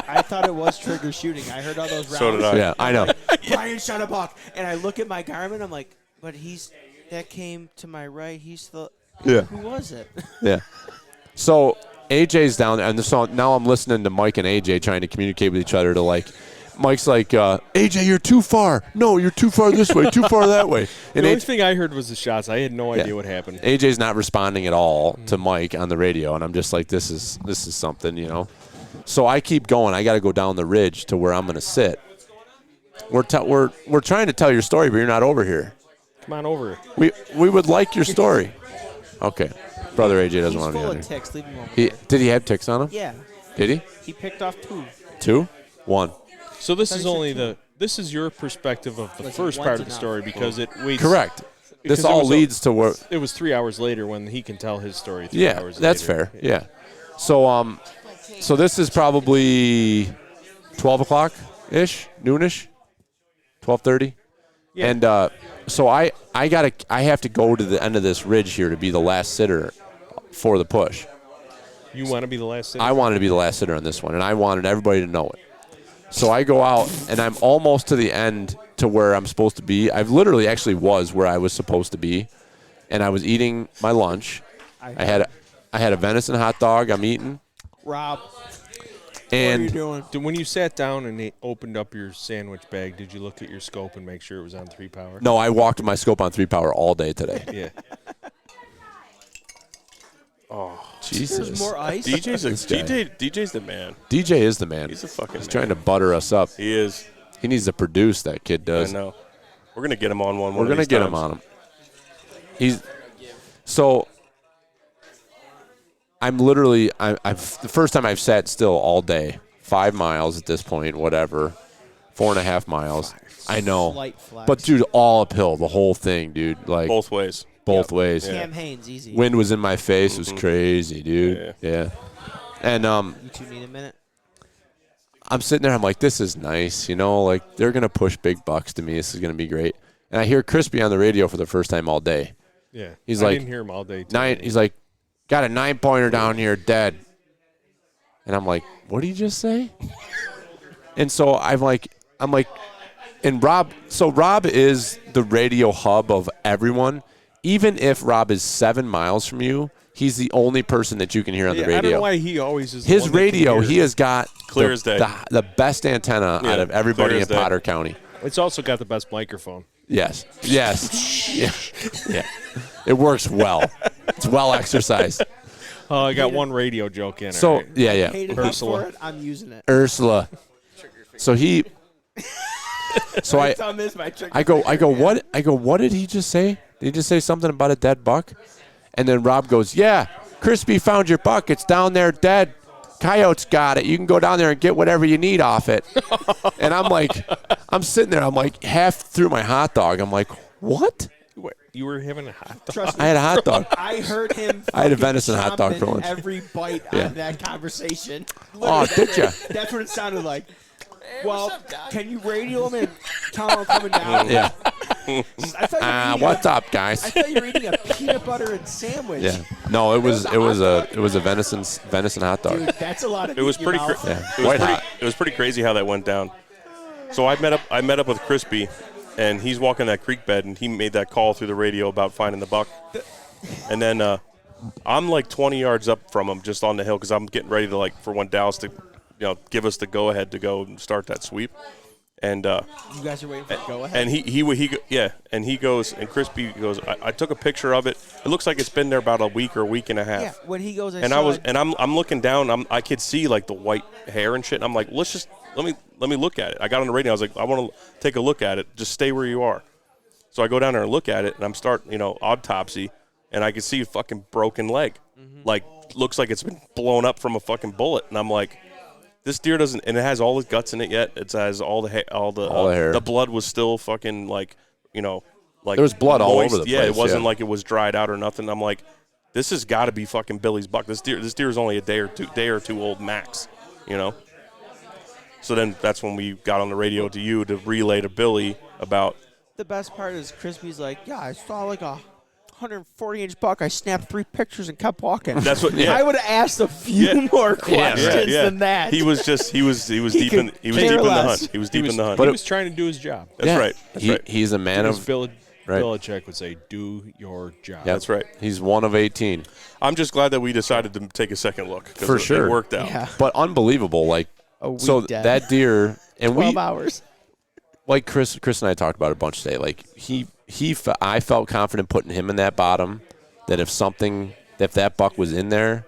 I thought it was Trigger shooting. I heard all those rounds. So did I. Yeah, I know. Like, Brian shot a buck, and I look at my Garmin. I'm like, but that came to my right. He's the. Yeah. Who was it? Yeah. So AJ's down there, and so now I'm listening to Mike and AJ trying to communicate with each other to like. Mike's like, AJ, you're too far. No, you're too far this way, too far that way. And The only thing I heard was the shots. I had no idea Yeah. what happened. AJ's not responding at all to Mike on the radio, and I'm just like, this is something, you know. So I keep going. I got to go down the ridge to where I'm going to sit. We're trying to tell your story, but you're not over here. Come on over. We would like your story. Okay, brother AJ doesn't He's want to be full on of here. ticks. Leave him over. Did he have ticks on him? Yeah. Did he? He picked off 2. 2? 1. So this is 36. only this is your perspective of the Listen, first one's part of the enough. story because it waits. Correct. because This it all was leads to where. It was 3 hours later when he can tell his story. 3 Yeah, hours that's later. fair. Yeah. So this is probably 12 o'clock ish, noonish, 12:30. Yeah. And so I have to go to the end of this ridge here to be the last sitter for the push. You want to be the last sitter? I wanted to be the last sitter on this one, and I wanted everybody to know it. So I go out, and I'm almost to the end to where I'm supposed to be. I've literally actually was where I was supposed to be, and I was eating my lunch. I had a venison hot dog I'm eating. Rob, and what are you doing? When you sat down and they opened up your sandwich bag, did you look at your scope and make sure it was on 3 power? No, I walked with my scope on 3 power all day today. Yeah. Oh, Jesus. There's more ice? DJ's This guy. DJ's the man. DJ is the man. He's a fucking He's man. trying to butter us up. He is. He needs to produce, that kid does. I know. We're gonna get him on one. We're going to get him on him. So I'm literally, I've the first time I've sat still all day, 5 miles at this point, whatever, 4.5 miles. I know. Slight flex. But, dude, all uphill, the whole thing, dude. Like Both ways. Both ways. Cam Haines, easy. Wind was in my face. It was crazy, dude. Yeah. And You 2 need a minute? I'm sitting there. I'm like, this is nice. You know, like, they're going to push big bucks to me. This is going to be great. And I hear Crispy on the radio for the first time all day. Yeah. He's I like, didn't hear him all day today. He's like, got a 9-pointer down here dead. And I'm like, what did he just say? And so I'm like, and Rob is the radio hub of everyone. Even if Rob is 7 miles from you, he's the only person that you can hear on the radio. I don't know why he always is. His radio, he has got Clear as day. the best antenna out of everybody clear in as day. Potter County. It's also got the best microphone. Yes. Yeah. It works well. It's well exercised. Oh, I got one radio joke in. So all right. yeah. Hated Ursula. for it. I'm using it. Ursula. So he. So I go, what did he just say? Did he just say something about a dead buck? And then Rob goes, yeah, Crispy found your buck. It's down there dead. Coyotes got it. You can go down there and get whatever you need off it. And I'm like, I'm sitting there. I'm like half through my hot dog. I'm like, what? Wait, you were having a hot dog? Trust me, I had a hot dog. I heard him. I had a fucking venison hot dog for chomping lunch. Every bite Yeah. out of that conversation. Oh, did ya? That's what it sounded like. Well, can you radio him and tell him I'm coming down? Yeah. I thought you were eating What's up, guys? I thought you were eating a peanut butter and sandwich. Yeah. No, it was a venison hot dog. Dude, that's a lot of It was meat in pretty. your mouth. Yeah. White hot. It was pretty crazy how that went down. So I met up with Crispy, and he's walking that creek bed, and he made that call through the radio about finding the buck. And then I'm like 20 yards up from him, just on the hill, because I'm getting ready to for when Dallas to, give us the go ahead to go and start that sweep. And you guys are waiting for the go ahead. And he goes, and Crispy goes, I took a picture of it. It looks like it's been there about a week or a week and a half. Yeah, when he goes, I'm looking down. I could see like the white hair and shit. And I'm like, let me look at it. I got on the radio. I was like, I want to take a look at it. Just stay where you are. So I go down there and look at it, and I'm starting, autopsy, and I can see a fucking broken leg. Like, looks like it's been blown up from a fucking bullet. And I'm like, this deer doesn't, and it has all the guts in it yet. It has all the hair. The blood was still fucking like there was blood all over the place. Yeah, it wasn't like it was dried out or nothing. I'm like, this has got to be fucking Billy's buck. This deer is only a day or two old max, So then that's when we got on the radio to you to relay to Billy about. The best part is Crispy's like, yeah, I saw like a 140-inch buck. I snapped 3 pictures and kept walking. That's what. Yeah. I would have asked a few more questions than that. He was deep in the hunt. He was deep in the hunt. But he was trying to do his job. That's right. That's right. He's a man of. Belichick would say, "Do your job." Yeah, that's right. He's 1 of 18. I'm just glad that we decided to take a second look. For sure, it worked out. Yeah. But unbelievable, so dead. that deer and 12 hours. Like Chris and I talked about it a bunch today. Like I felt confident putting him in that bottom. That if that buck was in there,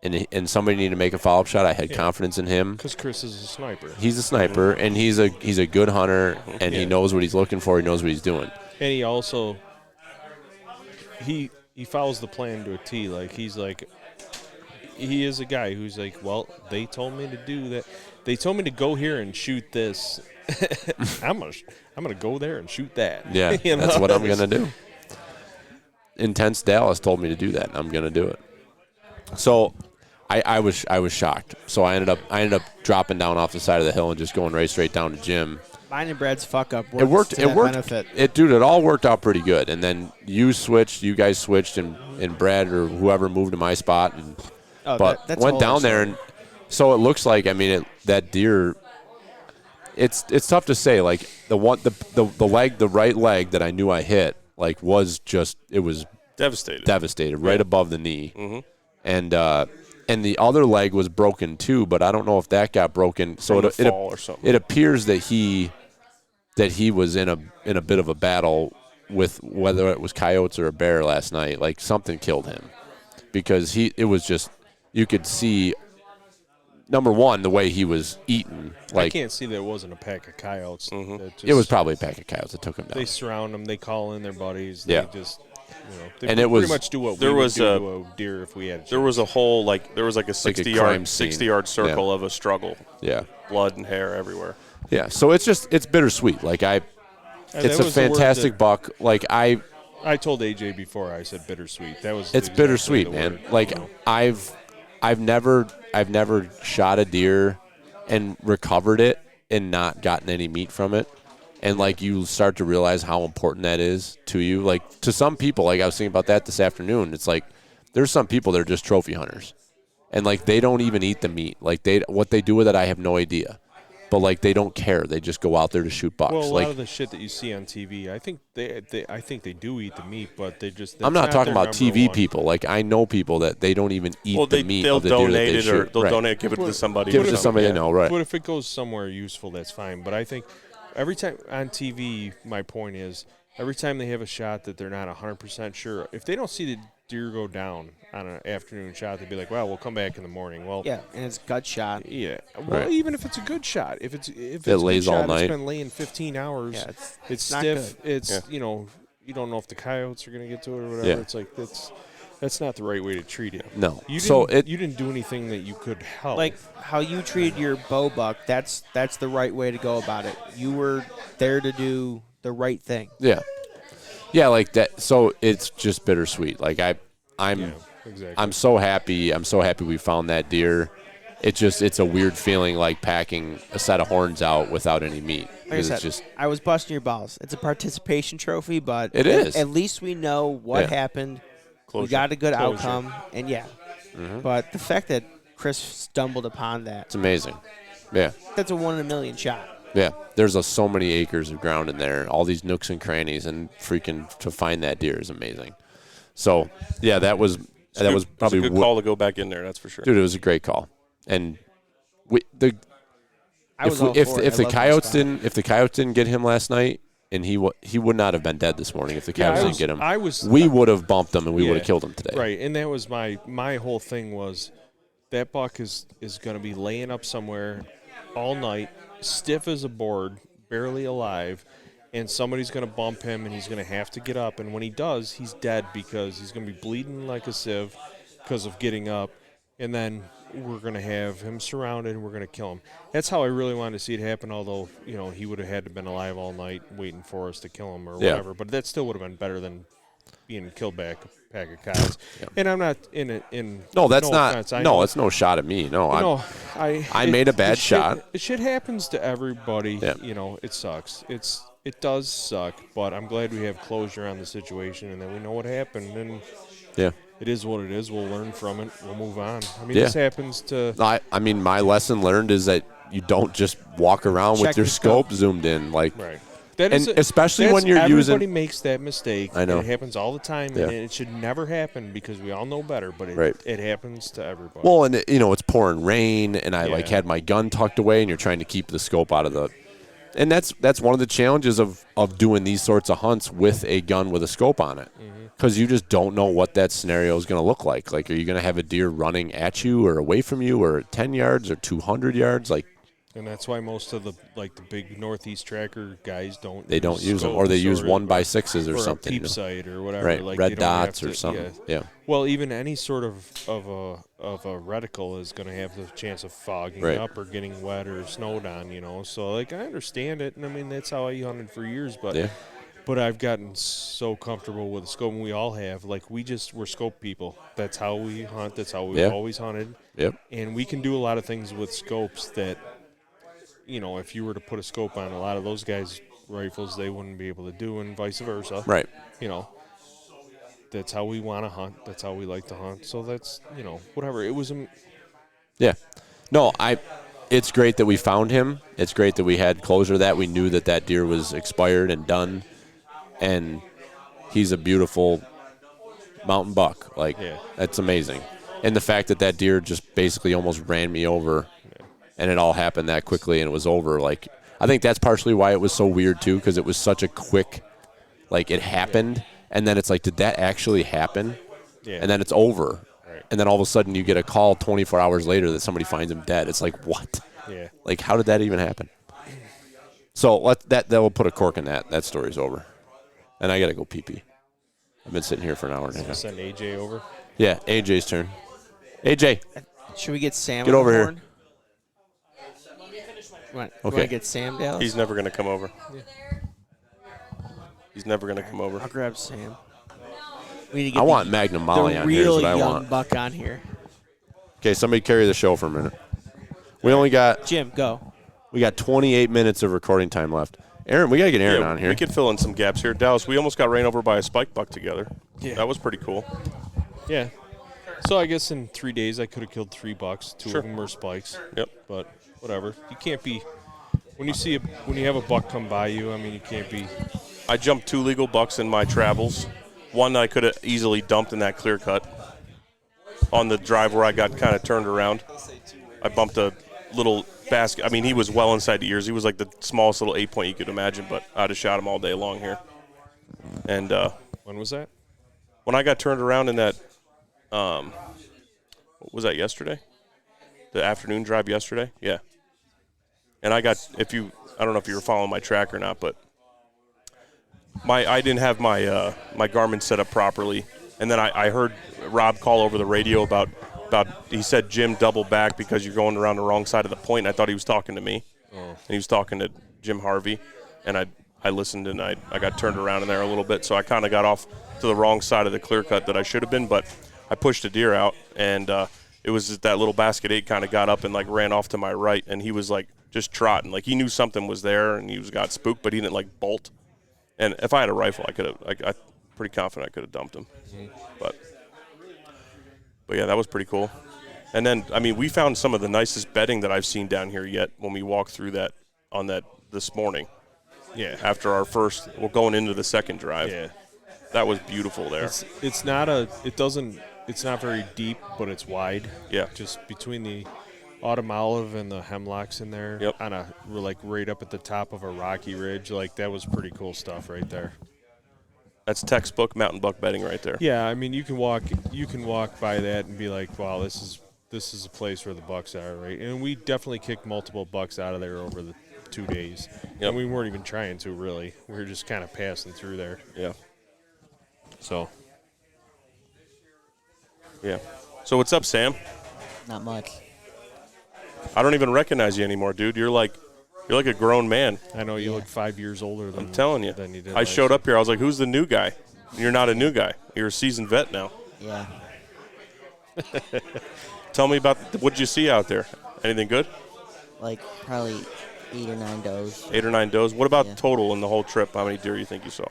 and somebody needed to make a follow up shot, I had confidence in him. Because Chris is a sniper. He's a sniper, and he's a good hunter, and he knows what he's looking for. He knows what he's doing. And he also he follows the plan to a T. Like he is a guy who's like, well, they told me to do that. They told me to go here and shoot this. I'm gonna go there and shoot that. Yeah, that's what I'm gonna do. Intense Dallas told me to do that, and I'm gonna do it. So I was shocked. So I ended up dropping down off the side of the hill and just going right straight down to Jim. Mine and Brad's fuck up worked. It worked. Benefit. It all worked out pretty good. And then you guys switched, and Brad or whoever moved to my spot, and that's went down there, and so it looks like that deer. It's tough to say. Like the right leg that I knew I hit was devastated right above the knee, and the other leg was broken too, but I don't know if that got broken. So it appears that he was in a bit of a battle with whether it was coyotes or a bear last night. Like something killed him because it was just you could see. Number one, the way he was eaten. I can't see that it wasn't a pack of coyotes. It was probably a pack of coyotes that took him down. They surround him. They call in their buddies. Yeah. They just, they pretty much do what we would do to a deer if we had. There was a whole there was like a 60-yard circle of a struggle. Yeah. Blood and hair everywhere. Yeah. So it's bittersweet. It's a fantastic buck. I told AJ before. I said bittersweet. It's bittersweet, man. I've never shot a deer and recovered it and not gotten any meat from it. And you start to realize how important that is to you. To some people, I was thinking about that this afternoon. It's there's some people that are just trophy hunters. And they don't even eat the meat. What they do with it, I have no idea. But they don't care. They just go out there to shoot bucks. Well, a lot of the shit that you see on TV, I think they do eat the meat, but they just. I'm not talking about TV people. I know people that they don't even eat the meat of the deer that they shoot. They'll donate, give it to somebody. Give it to somebody they know, right? But if it goes somewhere useful, that's fine. But I think every time on TV, my point is every time they have a shot that they're not 100% sure, if they don't see the deer go down on an afternoon shot, they'd be like, well, we'll come back in the morning. Well, yeah, and it's gut shot. Yeah. Well, even if it's a good shot, if it's it lays all night. It's been laying 15 hours. Yeah, it's stiff. It's you don't know if the coyotes are going to get to it or whatever. Yeah. It's that's not the right way to treat it. No. You didn't do anything that you could help. Like how you treated your bow buck, that's the right way to go about it. You were there to do the right thing. Yeah. Yeah, like that. So it's just bittersweet. I'm so happy. I'm so happy we found that deer. It's a weird feeling packing a set of horns out without any meat. Like I said, I was busting your balls. It's a participation trophy, but it is. At least we know what happened. Closure. We got a good Closure. outcome, and But the fact that Chris stumbled upon that, it's amazing. Yeah. That's a 1 in a million shot. Yeah, there's so many acres of ground in there, all these nooks and crannies, and freaking to find that deer is amazing. So, yeah, that was And that was probably a good call to go back in there. That's for sure, dude. It was a great call, and if the Coyotes didn't get him last night, and he would not have been dead this morning if the Coyotes didn't get him. We would have bumped him and we would have killed him today. Right, and that was my whole thing was that buck is going to be laying up somewhere all night, stiff as a board, barely alive, and somebody's going to bump him and he's going to have to get up. And when he does, he's dead because he's going to be bleeding like a sieve because of getting up. And then we're going to have him surrounded and we're going to kill him. That's how I really wanted to see it happen, although, he would have had to have been alive all night waiting for us to kill him or whatever. But that still would have been better than being killed by a pack of cows. And I'm not in it. No, that's not. No, it's no shot at me. No, I made a bad shot. Shit happens to everybody. Yeah. It sucks. It does suck, but I'm glad we have closure on the situation and that we know what happened. And it is what it is. We'll learn from it. We'll move on. I mean, this happens to. I mean, my lesson learned is that you don't just walk around with your scope zoomed in, like. Right. Especially when you're using. Everybody makes that mistake. I know. It happens all the time, and it should never happen because we all know better. But it happens to everybody. Well, and it's pouring rain, and I had my gun tucked away, and you're trying to keep the scope out of the. And that's one of the challenges of doing these sorts of hunts with a gun with a scope on it, because you just don't know what that scenario is going to look like. Like, are you going to have a deer running at you or away from you, or 10 yards or 200 yards, like. And that's why most of the big Northeast tracker guys don't. They don't use them, or they use 1x6s or something. Or a peep sight or whatever, right? Like red dots or something. Yeah. Well, even any sort of a reticle is going to have the chance of fogging up or getting wet or snowed on. So I understand it, and I mean that's how I hunted for years, but. But I've gotten so comfortable with the scope, and we all have. Like, we're scope people. That's how we hunt. That's how we've always hunted. Yep. And we can do a lot of things with scopes that, if you were to put a scope on a lot of those guys' rifles, they wouldn't be able to do, and vice versa. Right. That's how we want to hunt. That's how we like to hunt. So that's, whatever. It was Yeah. No, it's great that we found him. It's great that we had closure to that. We knew that deer was expired and done. And he's a beautiful mountain buck. That's amazing. And the fact that deer just basically almost ran me over, and it all happened that quickly, and it was over. Like, I think that's partially why it was so weird too, because it was such a quick, it happened, and then it's like, did that actually happen? Yeah. And then it's over, right. And then all of a sudden you get a call 24 hours later that somebody finds him dead. It's like, what? Yeah. Like, how did that even happen? So that will put a cork in that. That story's over. And I got to go pee-pee. I've been sitting here for an hour and a half. Send AJ over? Yeah, AJ's turn. AJ. Should we get Sam Get over here. Want to get Sam down? He's never going to come over. Yeah. He's never going to come over. I'll grab Sam. We need to get I want Magnum Molly on here is what I want. The real young buck on here. Okay, somebody carry the show for a minute. We only got... Jim, go. We got 28 minutes of recording time left. Aaron, we got to get Aaron on here. We could fill in some gaps here. Dallas, we almost got ran over by a spike buck together. Yeah. That was pretty cool. Yeah. So I guess in 3 days I could have killed 3 bucks. Two of them were spikes. Yep. But whatever. You can't be when you have a buck come by you. I mean, you can't be. I jumped 2 legal bucks in my travels. One I could have easily dumped in that clear cut on the drive where I got kind of turned around. I bumped a little basket. I mean, he was well inside the ears. He was like the smallest little 8-point you could imagine, but I'd have shot him all day long here. And when was that? When I got turned around in that, what was that, yesterday? The afternoon drive yesterday? Yeah. And I got, I don't know if you were following my track or not, but I didn't have my my Garmin set up properly. And then I heard Rob call over the radio about he said, Jim, double back because you're going around the wrong side of the point. And I thought he was talking to me. Oh. And he was talking to Jim Harvey. And I listened, and I got turned around in there a little bit. So I kind of got off to the wrong side of the clear cut that I should have been. But I pushed a deer out, and it was that little basket 8 kind of got up and, ran off to my right. And he was, just trotting. He knew something was there, and he got spooked, but he didn't, bolt. And if I had a rifle, I could have I'm pretty confident I could have dumped him. Mm-hmm. But, yeah, that was pretty cool. And then, we found some of the nicest bedding that I've seen down here yet when we walked through that this morning. Yeah. After our first, going into the second drive. Yeah. That was beautiful there. It's not it doesn't it's not very deep, but it's wide. Yeah. Just between the autumn olive and the hemlocks in there. Yep. We're like right up at the top of a rocky ridge. Like that was pretty cool stuff right there. That's textbook mountain buck bedding right there. Yeah, I mean you can walk by that and be like, wow, this is a place where the bucks are, right? And we definitely kicked multiple bucks out of there over the 2 days. Yep. And we weren't even trying to really. We were just kind of passing through there. Yeah. So. Yeah. So what's up, Sam? Not much. I don't even recognize you anymore, dude. You're like a grown man. I know you look 5 years older than I'm telling you. Than you did I last showed year. up here. I was like, "Who's the new guy?" You're not a new guy. You're a seasoned vet now. Yeah. Tell me about what did you see out there? Anything good? Like probably 8 or 9 does. 8 or 9 does. What about Yeah. total in the whole trip? How many deer do you think you saw?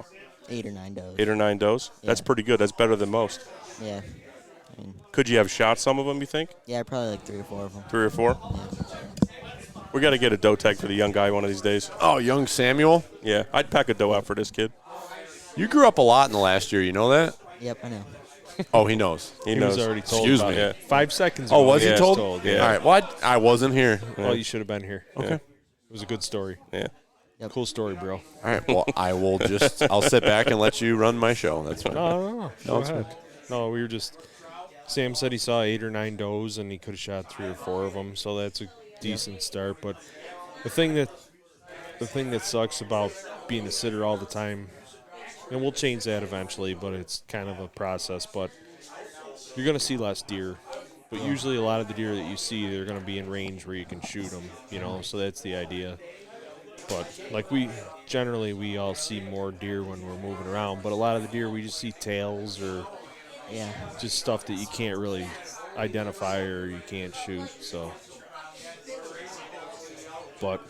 8 or 9 does. 8 or 9 does. Yeah. That's pretty good. That's better than most. Yeah. I mean, Could you have shot some of them? You think? yeah, probably like 3 or 4 of them. 3 or 4? We got to get a doe tag for the young guy one of these days. Oh, young Samuel? Yeah, I'd pack a doe out for this kid. You grew up a lot in the last year. You know that? Yep, I know. Oh, he knows. He was knows. already told Excuse about me. it. 5 seconds Oh, ago. was he Yeah. told? Yeah. All right. Well, I wasn't here. Well, you should have been here. Okay. Yeah. It was a good story. Yeah. Yep. Cool story, bro. All right. Well, I will just. I'll sit back and let you run my show. That's fine. No. Go it's ahead. fine. No, we were just. Sam said he saw 8 or 9 does and he could have shot 3 or 4 of them, so that's a decent start. But the thing that sucks about being a sitter all the time, and we'll change that eventually, but it's kind of a process. But you're going to see less deer. But usually a lot of the deer that you see, they're going to be in range where you can shoot them, so that's the idea. But like we all see more deer when we're moving around, but a lot of the deer we just see tails or just stuff that you can't really identify or you can't shoot. So, but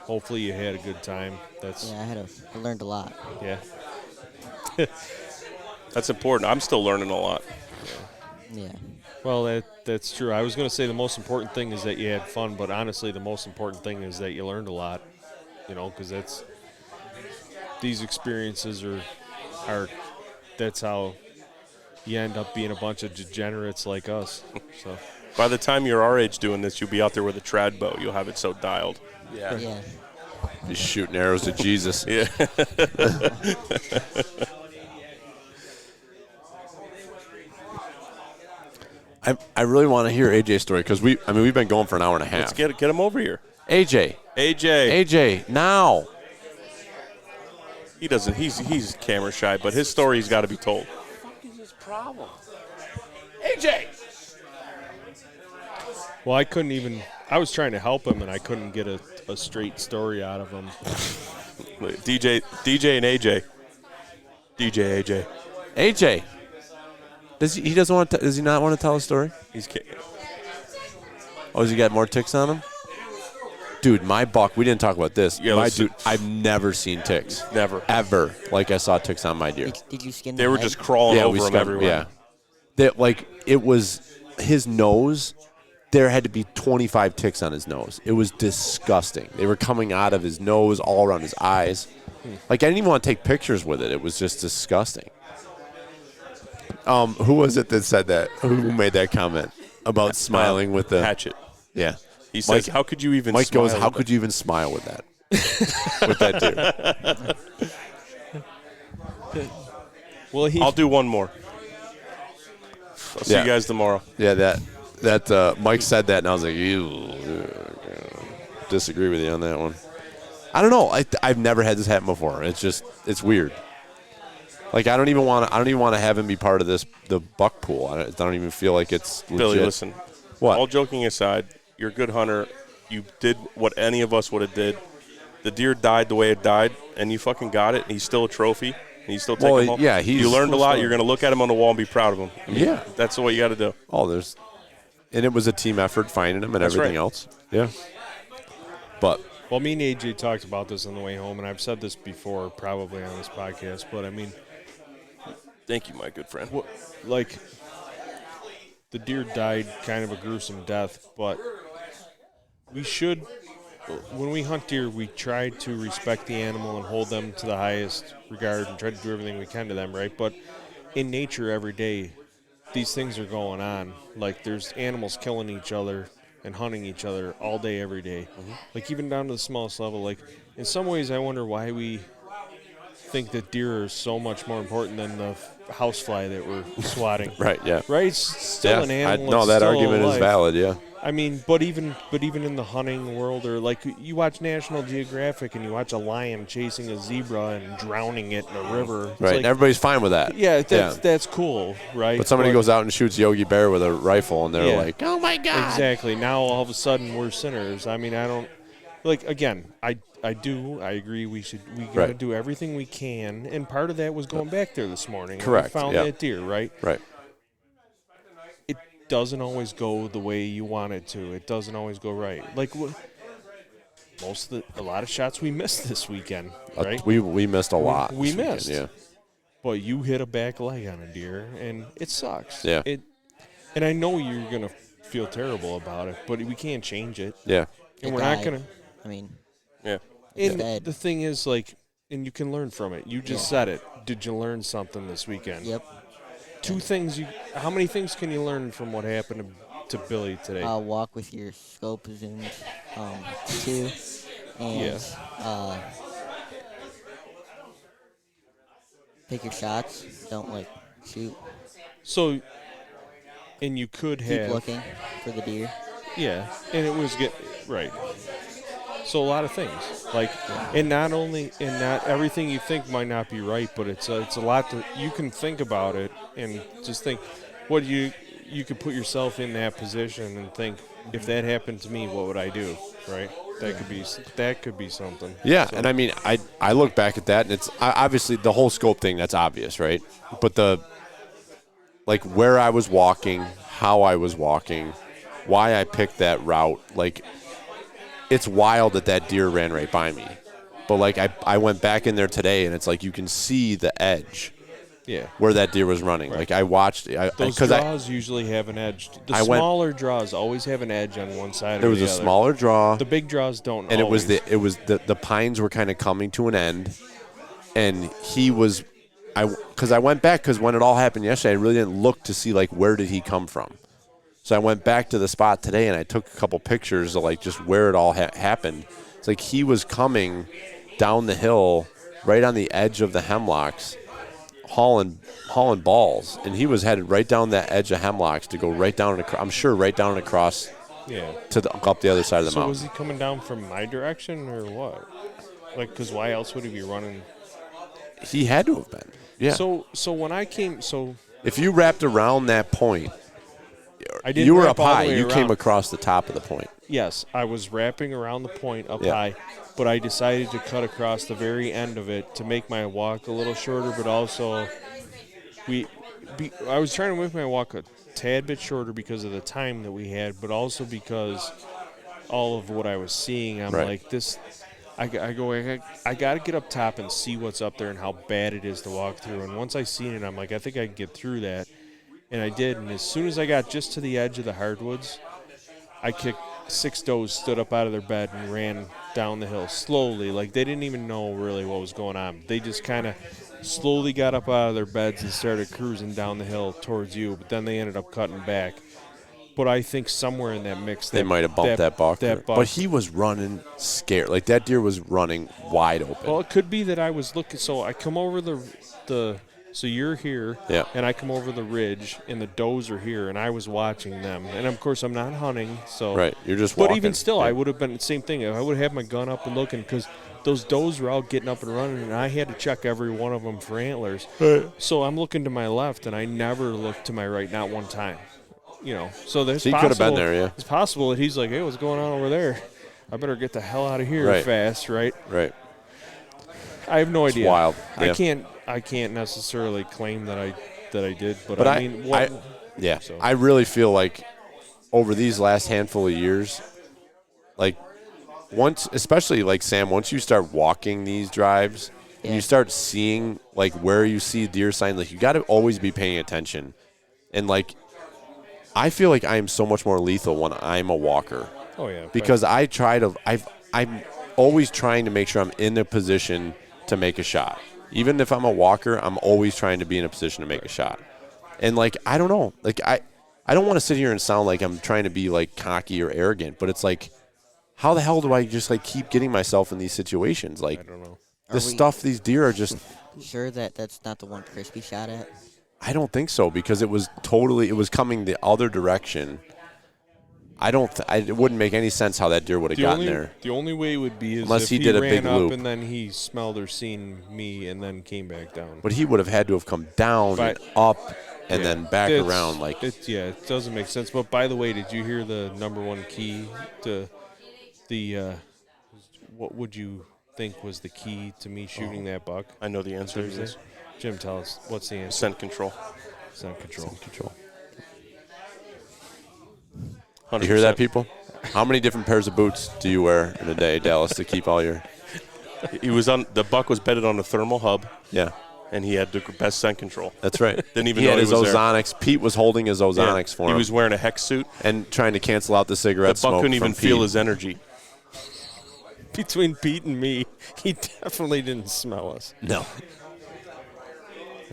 hopefully you had a good time. Yeah, I learned a lot. Yeah. That's important. I'm still learning a lot. Yeah. Well, that's true. I was going to say the most important thing is that you had fun, but honestly, the most important thing is that you learned a lot. Because these experiences are that's how you end up being a bunch of degenerates like us. So, by the time you're our age doing this, you'll be out there with a trad bow. You'll have it so dialed. Yeah. Yeah. Just shooting arrows at Jesus. Yeah. I really want to hear AJ's story because we've been going for an hour and a half. Let's get him over here. AJ, now. He doesn't. He's camera shy, but his story's got to be told. What the fuck is his problem? AJ. well, I was trying to help him, and I couldn't get a straight story out of him. DJ and AJ. DJ AJ. AJ. Does he not want to tell a story? Has he got more ticks on him? Dude, my buck, we didn't talk about this. Yeah, dude, I've never seen ticks. Never. Ever. Like I saw ticks on my deer. Did you skin They were just crawling over him everywhere. Yeah. It was his nose. There had to be 25 ticks on his nose. It was disgusting. They were coming out of his nose, all around his eyes. I didn't even want to take pictures with it. It was just disgusting. Who was it that said that? Who made that comment about smiling with the hatchet? Yeah. He says, "How could you even?" Mike smile goes, "How with could you even smile with that?" with that deer. Well, I'll do one more. I'll see you guys tomorrow. Yeah, that Mike said that, and I was like, "You disagree with you on that one." I don't know. I've never had this happen before. It's weird. I don't even want to have him be part of the buck pool. I don't even feel like it's legit. Billy, listen. What? All joking aside, you're a good hunter. You did what any of us would have did. The deer died the way it died, and you fucking got it. And he's still a trophy. And you still take him home. Yeah, you learned a lot. You're going to look at him on the wall and be proud of him. Yeah, that's what you got to do. And it was a team effort finding him and That's everything right. else. Yeah. But well, me and AJ talked about this on the way home, and I've said this before, probably on this podcast. But I mean, thank you, my good friend. The deer died kind of a gruesome death, but we should, when we hunt deer, we try to respect the animal and hold them to the highest regard and try to do everything we can to them, right? But in nature every day, these things are going on. Like, there's animals killing each other and hunting each other all day, every day. Like, even down to the smallest level. Like, in some ways, I wonder why we think that deer are so much more important than the housefly that we're swatting. Right, yeah. Right? It's still an animal. No, it's that still argument is alive. valid, yeah. I mean, but even in the hunting world, or like you watch National Geographic and you watch a lion chasing a zebra and drowning it in a river. It's Right, like, and everybody's fine with that. yeah, that's cool, right? But somebody goes out and shoots Yogi Bear with a rifle, and they're Yeah. like, oh, my God. Exactly. Now all of a sudden we're sinners. I mean, I don't like. Again, I agree. We got to Right. do everything we can, and part of that was going back there this morning. Correct, And we found yeah. that deer, right? Right. It doesn't always go the way you want it to. It doesn't always go right. Like a lot of shots we missed this weekend, right? We missed a lot. We this weekend, missed. yeah. But you hit a back leg on a deer, and it sucks. Yeah. And I know you're gonna feel terrible about it, but we can't change it. Yeah. And It we're not died. gonna. I mean, Yeah. it's And dead. the thing is, like, and you can learn from it. You just said it. Did you learn something this weekend? Yep. Two things. How many things can you learn from what happened to Billy today? Walk with your scope zoomed, 2, and pick your shots. Don't shoot. So, and you could Keep have looking for the deer. Yeah, and it was right. So a lot of things, like, and not everything you think might not be right, but it's a lot that you can think about it and just think, what you could put yourself in that position and think, if that happened to me, what would I do? Right? That could be something. Yeah, So- and I mean, I look back at that, and it's obviously the whole scope thing. That's obvious, right? But where I was walking, how I was walking, why I picked that route, it's wild that deer ran right by me. But I went back in there today, and it's like you can see the edge. Yeah. Where that deer was running. Right. I watched. Those draws usually have an edge. The smaller draws always have an edge on one side. There or was the a other. smaller draw. The big draws don't. And always. it was the pines were kind of coming to an end, and he was, because I went back because when it all happened yesterday, I really didn't look to see where did he come from. So I went back to the spot today, and I took a couple pictures of just where it all happened. It's like he was coming down the hill, right on the edge of the hemlocks, hauling balls, and he was headed right down that edge of hemlocks to go right down. I'm sure right down across. Yeah. Up the other side of the So mountain. was he coming down from my direction or what? Because why else would he be running? He had to have been. Yeah. So when I came, if you wrapped around that point, I didn't you were wrap up all the high. way You came around. across the top of the point. Yes, I was wrapping around the point up Yeah. high, but I decided to cut across the very end of it to make my walk a little shorter, but also I was trying to make my walk a tad bit shorter because of the time that we had, but also because all of what I was seeing, I'm Right. like, this. I got to get up top and see what's up there and how bad it is to walk through. And once I seen it, I'm like, I think I can get through that. And I did. And as soon as I got just to the edge of the hardwoods, I kicked 6 does, stood up out of their bed and ran down the hill slowly. Like, they didn't even know really what was going on. They just kind of slowly got up out of their beds and started cruising down the hill towards you. But then they ended up cutting back. But I think somewhere in that mix, They might have bumped that buck. That buck. But he was running scared. That deer was running wide open. Well, it could be that I was looking. So I come over the so you're here, Yeah. and I come over the ridge, and the does are here, and I was watching them. And of course, I'm not hunting, so Right, you're just But walking. even still, Yeah. I would have been the same thing. I would have had my gun up and looking because those does were out getting up and running, and I had to check every one of them for antlers. Right. So I'm looking to my left, and I never looked to my right, not one time. So there's So he could have been there, yeah. It's possible that he's like, hey, what's going on over there? I better get the hell out of here Right. fast, right? Right. I have no It's idea. wild. Yeah. I can't necessarily claim that I did, but, But I mean, what, so. I really feel like over these last handful of years, once, especially Sam, once you start walking these drives and you start seeing where you see deer sign, you got to always be paying attention. And I feel like I am so much more lethal when I'm a walker. Oh yeah. Because I'm always trying to make sure I'm in a position to make a shot. Even if I'm a walker, I'm always trying to be in a position to make a shot. And, like, I don't know. Like, I don't want to sit here and sound like I'm trying to be, like, cocky or arrogant, but it's like, how the hell do I just, like, keep getting myself in these situations? Like, I don't know. These deer are just. Sure that that's not the one Crispy shot at? I don't think so, because it was coming the other direction. It wouldn't make any sense how that deer would have gotten there. The only way would be is unless if he did a ran big up loop. and then he smelled or seen me and then came back down. But he would have had to have come down and up and then back around. Like, it doesn't make sense. But by the way, did you hear the number one key to the? What would you think was the key to me shooting that buck? I know the answer to this. Jim, tell us what's the answer. Scent control. Scent control. Scent control. 100%. You hear that, people? How many different pairs of boots do you wear in a day, Dallas, to keep all your? The buck was bedded on a thermal hub. Yeah. And he had the best scent control. That's right. Didn't even he know had he his was ozonics. there. Pete was holding his ozonics for him. He was wearing a hex suit and trying to cancel out the cigarette smoke. The buck couldn't even feel Pete. his energy. Between Pete and me, he definitely didn't smell us. No.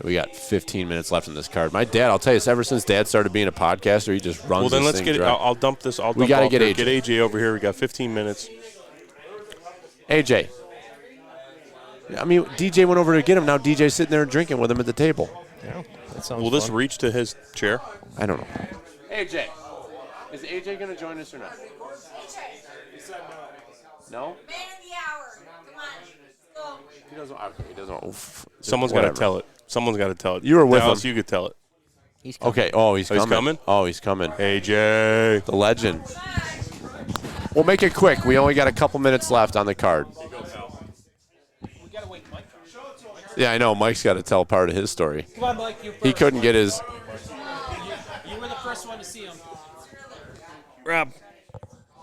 We got 15 minutes left in this card. My dad, I'll tell you, ever since Dad started being a podcaster, he just runs. Well, then this let's thing get it. dry. I'll dump this. We got to get AJ. Get AJ over here. We got 15 minutes. AJ. I mean, DJ went over to get him. Now DJ's sitting there drinking with him at the table. Yeah, that sounds Will this reach to his chair? I don't know. AJ, is AJ going to join us or not? No? He doesn't. Okay, he doesn't. Oof. Someone's got to tell it. Someone's got to tell it. You were with Dallas, him. You could tell it. He's coming. Okay. Oh, he's coming. He's coming? Oh, he's coming. AJ. The legend. We'll make it quick. We only got a couple minutes left on the card. Yeah, I know. Mike's got to tell part of his story. Come on, Mike. You He couldn't get his. You were the first one to see him. Rob.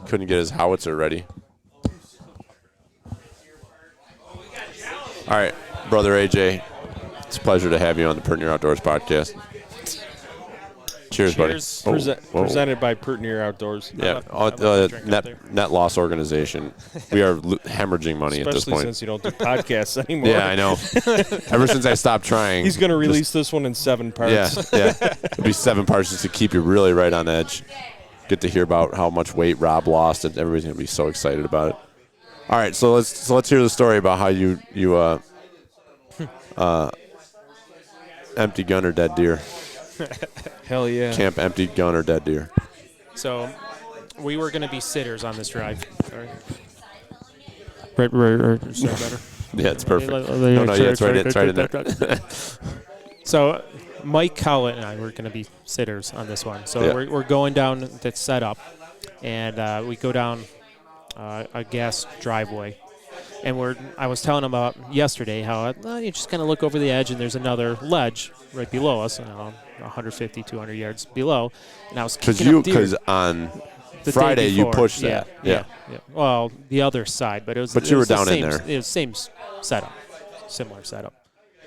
Couldn't get his howitzer ready. All right, brother AJ. It's a pleasure to have you on the Pert Near Outdoors podcast. Cheers, buddy. Presented by Pert Near Outdoors. Yeah, net loss organization. We are hemorrhaging money at this Especially point. since you don't do podcasts anymore. Yeah, I know. Ever since I stopped trying. He's going to release this one in 7 parts. Yeah. It'll be 7 parts just to keep you really right on edge. Get to hear about how much weight Rob lost, and everybody's going to be so excited about it. All right, so let's hear the story about how you empty gun or dead deer. Hell yeah. Camp empty gun or dead deer. So we were going to be sitters on this drive. Sorry. Right, is that better? Yeah, it's perfect. It's right in there. So Mike Collett and I were going to be sitters on this one. So Yeah. we're going down the setup, and we go down a gas driveway. And I was telling him about yesterday how you just kind of look over the edge and there's another ledge right below us, 150, 200 yards below. And I was kicking up deer. Because on The Friday day you before. pushed that. Yeah. Well, the other side, but it was. But it you was were the down in same, there. It was same setup, similar setup.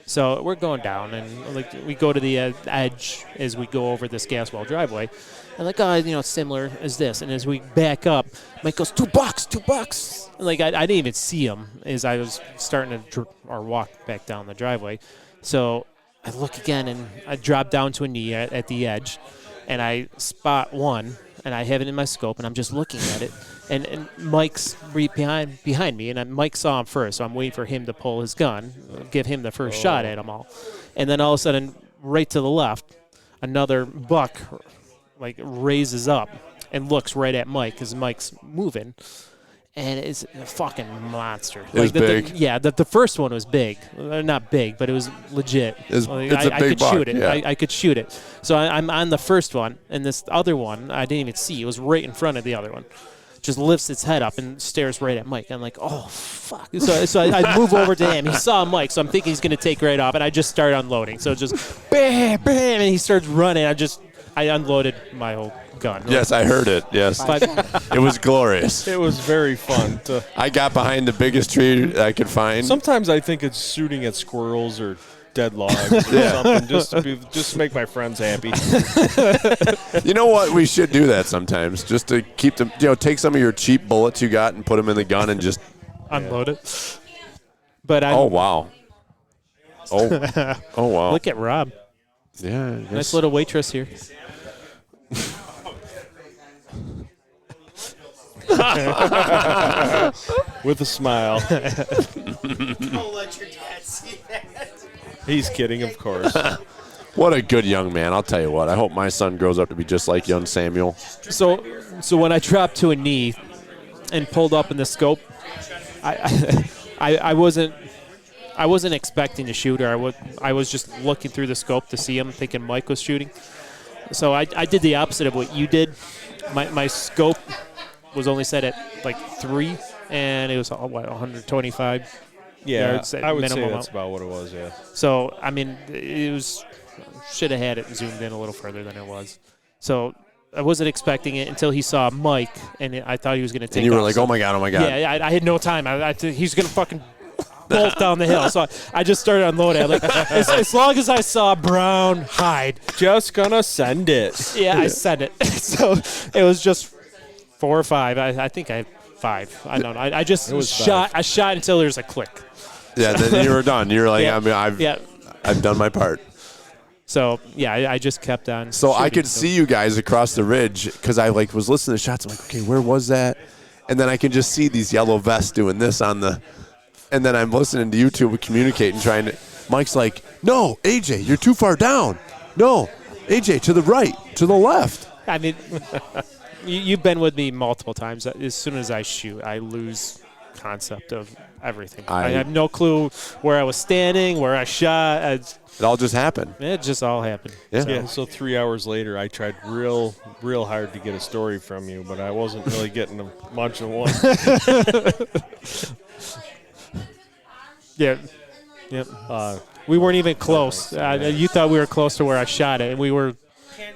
So we're going down, and like we go to the edge as we go over this gas well driveway, and like it's similar as this. And as we back up, Mike goes $2. And like I didn't even see him as I was starting to walk back down the driveway. So I look again, and I drop down to a knee at the edge, and I spot one. And I have it in my scope, and I'm just looking at it. And Mike's behind me, and Mike saw him first, so I'm waiting for him to pull his gun, give him the first shot at them all. And then all of a sudden, right to the left, another buck raises up and looks right at Mike because Mike's moving. And it's a fucking monster. It was big. The first one was big. Not big, but it was legit. It's a big I could buck, shoot it. yeah. I could shoot it. So I'm on the first one, and this other one I didn't even see. It was right in front of the other one. Just lifts its head up and stares right at Mike. I'm like, oh, fuck. So I move over to him. He saw Mike, so I'm thinking he's going to take right off, and I just start unloading. So just bam, bam, and he starts running. I unloaded my whole gun. Yes, I heard it. Yes. It was glorious. It was very fun. I got behind the biggest tree I could find. Sometimes I think it's shooting at squirrels or dead logs or something just to make my friends happy. You know what? We should do that sometimes just to keep them, take some of your cheap bullets you got and put them in the gun and just unload it. But oh, wow. Oh, wow. Look at Rob. Yeah. Nice little waitress here. With a smile. Don't let your dad see that. He's kidding, of course. What a good young man. I'll tell you what. I hope my son grows up to be just like young Samuel. So when I dropped to a knee and pulled up in the scope, I wasn't expecting to shoot, or I was just looking through the scope to see him, thinking Mike was shooting. So I did the opposite of what you did. My scope was only set at like 3, and it was 125 yards at I would minimum say that's out. about what it was. Yeah. So I mean, it was should have had it zoomed in a little further than it was. So I wasn't expecting it until he saw Mike, and I thought he was going to take. And you were off. like, "Oh my god, oh my god!" Yeah, I had no time. He's going to fucking bolt down the hill. So I just started unloading. Like as long as I saw brown hide, just gonna send it. Yeah, I sent it. So it was just 4 or 5. I think I had 5. I don't know. I just shot. 5. I shot until there was a click. Yeah, then you were done. You were like, Yeah. I mean, I've done my part. So yeah, I just kept on. So I shooting, could see you guys across the ridge because I was listening to shots. I'm like, okay, where was that? And then I can just see these yellow vests doing this on the. And then I'm listening to you two communicating, trying to. Mike's like, no, AJ, you're too far down. No, AJ, to the right, to the left. I mean, you've been with me multiple times. As soon as I shoot, I lose concept of everything. I have no clue where I was standing, where I shot. It all just happened. It just all happened. Yeah. So 3 hours later, I tried real hard to get a story from you, but I wasn't really getting much of one. Yeah. Yep. We weren't even close. You thought we were close to where I shot it, and we were.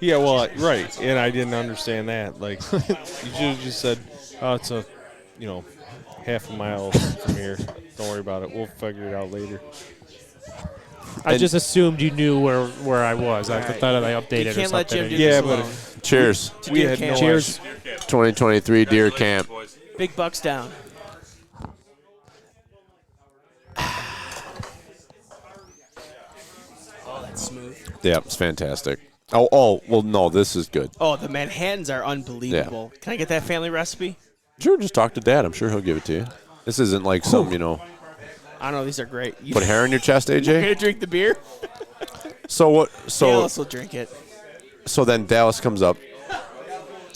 Yeah, well, right, and I didn't understand that. Like, you should have just said, "Oh, it's half a mile from here. Don't worry about it. We'll figure it out later." I just assumed you knew where I was. I thought I updated You can't or let something. Jim do this alone. Cheers. We had no Cheers. 2023 deer camp. Big bucks down. Oh, that's smooth. Yeah, it's fantastic. Oh, well, no, this is good. Oh, the Manhattans are unbelievable. Can I get that family recipe? Sure, just talk to Dad. I'm sure he'll give it to you. This isn't like some, I don't know. These are great. put hair in your chest, AJ. You're gonna drink the beer? So what? So Dallas will drink it. So then Dallas comes up,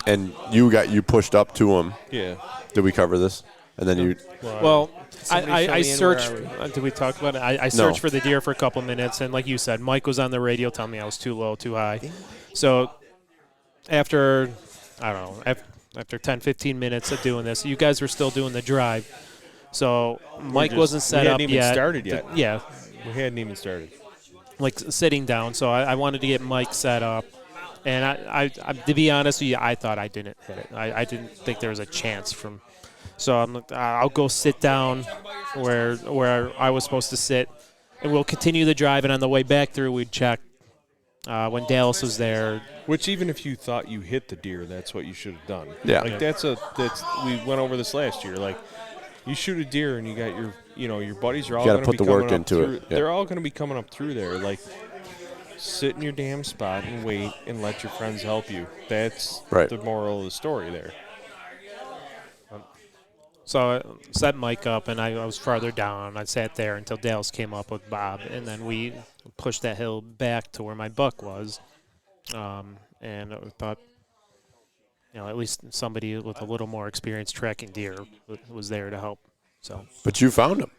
and you pushed up to him. Yeah. Did we cover this? And then you. Well, Somebody fill I me in, where searched. are we? Did we talk about it? I searched for the deer for a couple minutes, and like you said, Mike was on the radio telling me I was too low, too high. So after, I don't know, after 10, 15 minutes of doing this, you guys were still doing the drive. So Mike wasn't set up yet. We hadn't even started yet. Yeah. We hadn't even started. Like sitting down. So I wanted to get Mike set up. And I to be honest with you, I thought I didn't hit it. I didn't think there was a chance from. So I'll go sit down where I was supposed to sit, and we'll continue the drive. And on the way back through, we'd check when Dallas was there. Which even if you thought you hit the deer, that's what you should have done. Yeah. Like that's we went over this last year. Like you shoot a deer and you got your buddies are all gotta going to put be the coming work up into through, it. Yeah. They're all going to be coming up through there. Like sit in your damn spot and wait and let your friends help you. That's Right. the moral of the story there. So I set Mike up, and I was farther down. I sat there until Dallas came up with Bob, and then we pushed that hill back to where my buck was. And I thought, at least somebody with a little more experience tracking deer was there to help. So, But you found him.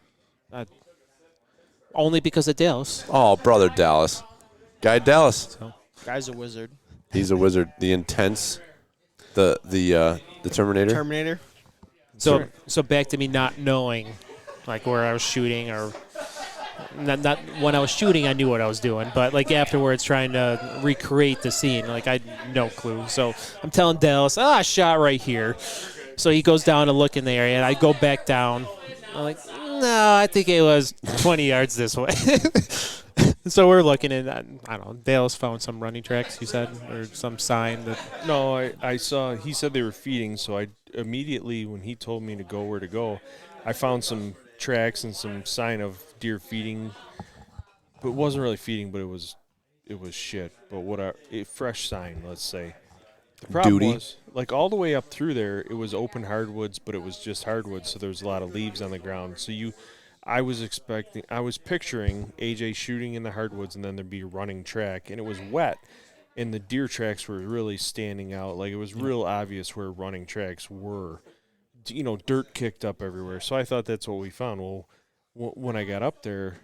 Only because of Dallas. Oh, brother Dallas. Guy Dallas. So. Guy's a wizard. He's a wizard. The intense, the Terminator. Terminator. So back to me not knowing, like where I was shooting, or not when I was shooting, I knew what I was doing, but like afterwards, trying to recreate the scene, like I had no clue. So I'm telling Dallas, I shot right here. So he goes down to look in the area, and I go back down. I'm like, no, I think it was 20 yards this way. So we're looking at, I don't know, Dallas found some running tracks, you said, or some sign that. No, I saw. He said they were feeding, so I immediately, when he told me to go where to go, I found some tracks and some sign of deer feeding. But it wasn't really feeding, but it was it was shit. But what a fresh sign, let's say. The problem Duty. was, like all the way up through there, it was open hardwoods, but it was just hardwoods, so there was a lot of leaves on the ground. So I was picturing AJ shooting in the hardwoods, and then there'd be a running track, and it was wet, and the deer tracks were really standing out. Like it was real obvious where running tracks were. You know, dirt kicked up everywhere. So I thought that's what we found. Well, when I got up there,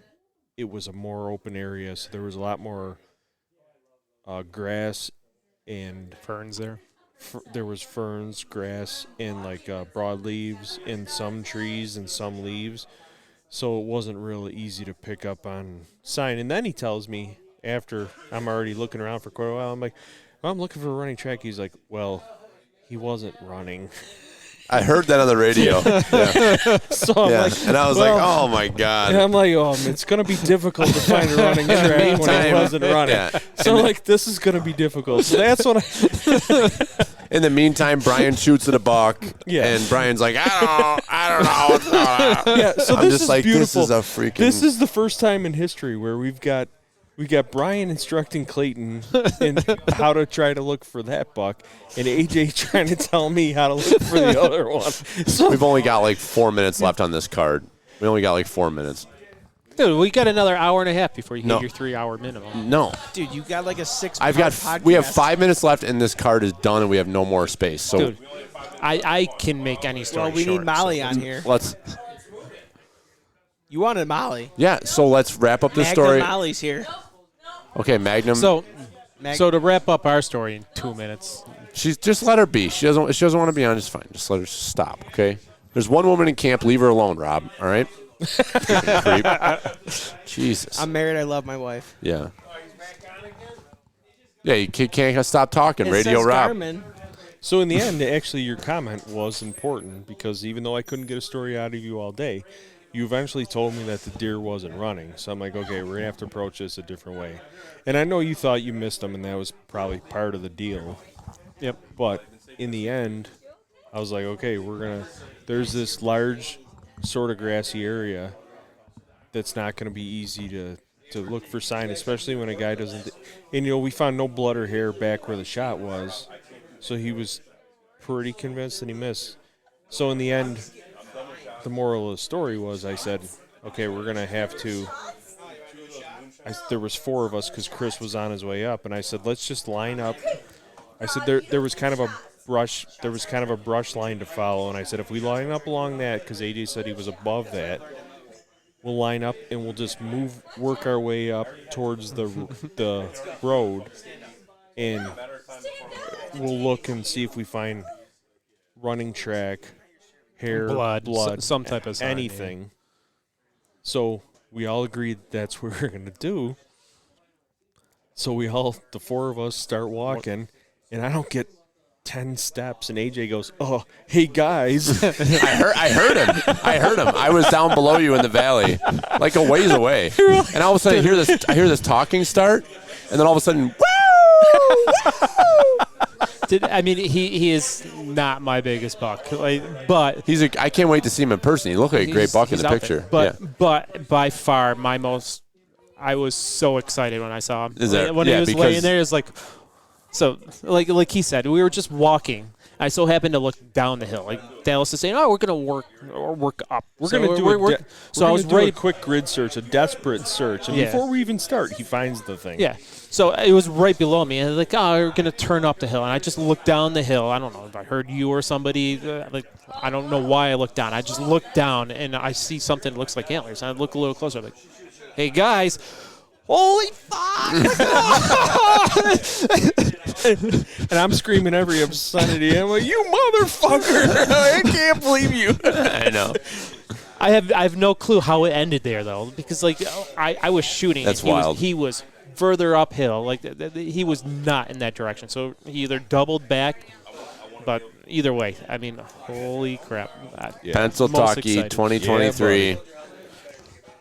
it was a more open area, so there was a lot more grass and ferns there. There was ferns, grass, and like broadleaves, and some trees and some leaves. So it wasn't really easy to pick up on sign. And then he tells me after I'm already looking around for quite a while, I'm like, well, I'm looking for a running track. He's like, well, he wasn't running. I heard that on the radio. Yeah. So I'm like, and I was well, like, oh my God. And I'm like, it's going to be difficult to find a running track when he wasn't running. Yeah. So like, this is going to be difficult. So that's what In the meantime, Brian shoots at a buck, and Brian's like, I don't know what's going on. Yeah, so I'm this just is like, beautiful. This is a freaking. This is the first time in history where we got Brian instructing Clayton in how to try to look for that buck, and AJ trying to tell me how to look for the other one. So We've only got like 4 minutes left on this card. We only got like 4 minutes. Dude, we got another hour and a half before you No. hit your 3 hour minimum. No. Dude, you got like a 6 podcast. We have 5 minutes left, and this card is done, and we have no more space. So, Dude, I can make any story Well, we short, need Molly so- on here. let's. You wanted Molly. Yeah. So let's wrap up this Magnum story. Molly's here. Okay, Magnum. So to wrap up our story in 2 minutes. She's just let her be. She doesn't want to be on. Just fine. Just let her stop. Okay. There's one woman in camp. Leave her alone, Rob. All right. Creep. Jesus. I'm married. I love my wife. Yeah. Yeah. You can't stop talking. It Radio says Rob. Garmin. So in the end, actually, your comment was important because even though I couldn't get a story out of you all day, you eventually told me that the deer wasn't running. So I'm like, okay, we're going to have to approach this a different way. And I know you thought you missed them, and that was probably part of the deal. Yep. But in the end, I was like, okay, there's this large sort of grassy area that's not going to be easy to look for sign, especially when a guy doesn't. And, we found no blood or hair back where the shot was. So he was pretty convinced that he missed. So in the end, the moral of the story was I said, okay, we're going to have to. There was 4 of us because Chris was on his way up, and I said, let's just line up. I said there was kind of a brush. There was kind of a brush line to follow, and I said if we line up along that, because AJ said he was above that, we'll line up and we'll just work our way up towards the road, and we'll look and see if we find running track, hair, blood, some type of sign, anything. yeah. So we all agreed that's what we're going to do. So the 4 of us start walking, and I don't get 10 steps, and AJ goes, "Oh, hey guys!" I heard him. I was down below you in the valley, like a ways away, and all of a sudden I hear this talking start, and then all of a sudden, He is not my biggest buck, but I can't wait to see him in person. He looked like a great buck in the picture. But by far I was so excited when I saw him. When he was laying there, it was like, so like he said, we were just walking. I so happened to look down the hill. Like Dallas is saying, "Oh, we're gonna work up. We're gonna do a quick grid search, a desperate search, and before we even start, he finds the thing. Yeah. So it was right below me, and like, oh, we're gonna turn up the hill, and I just looked down the hill. I don't know if I heard you or somebody. I don't know why I looked down. I just looked down, and I see something that looks like antlers. And I look a little closer. I'm like, hey guys. Holy fuck! And I'm screaming every obscenity. I'm like, you motherfucker! I can't believe you. I know. I have no clue how it ended there though, because I was shooting. That's and wild. He was further uphill. He was not in that direction. So he either doubled back, but either way, holy crap! Pennsylvania 2023. Yeah,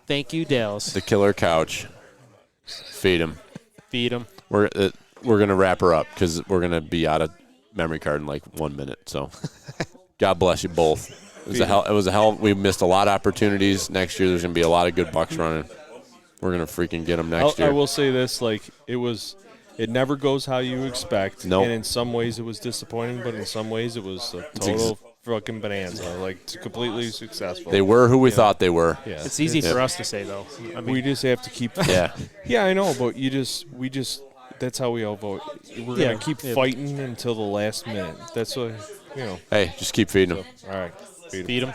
thank you, Dallas. The killer couch. Feed him. We're gonna wrap her up because we're gonna be out of memory card in like 1 minute. So, God bless you both. It was a hell. We missed a lot of opportunities. Next year, there's gonna be a lot of good bucks running. We're gonna freaking get them next I year. will say this: like it never goes how you expect. Nope. And in some ways it was disappointing, but in some ways it was a total fucking bonanza. Like completely successful. They were who we thought they were. Yeah. It's easy for us to say though. I mean, we just have to keep. Yeah. Yeah, I know, but we just. That's how we all vote. We're gonna keep fighting until the last minute. That's what. Hey, just keep feeding them. All right, feed them.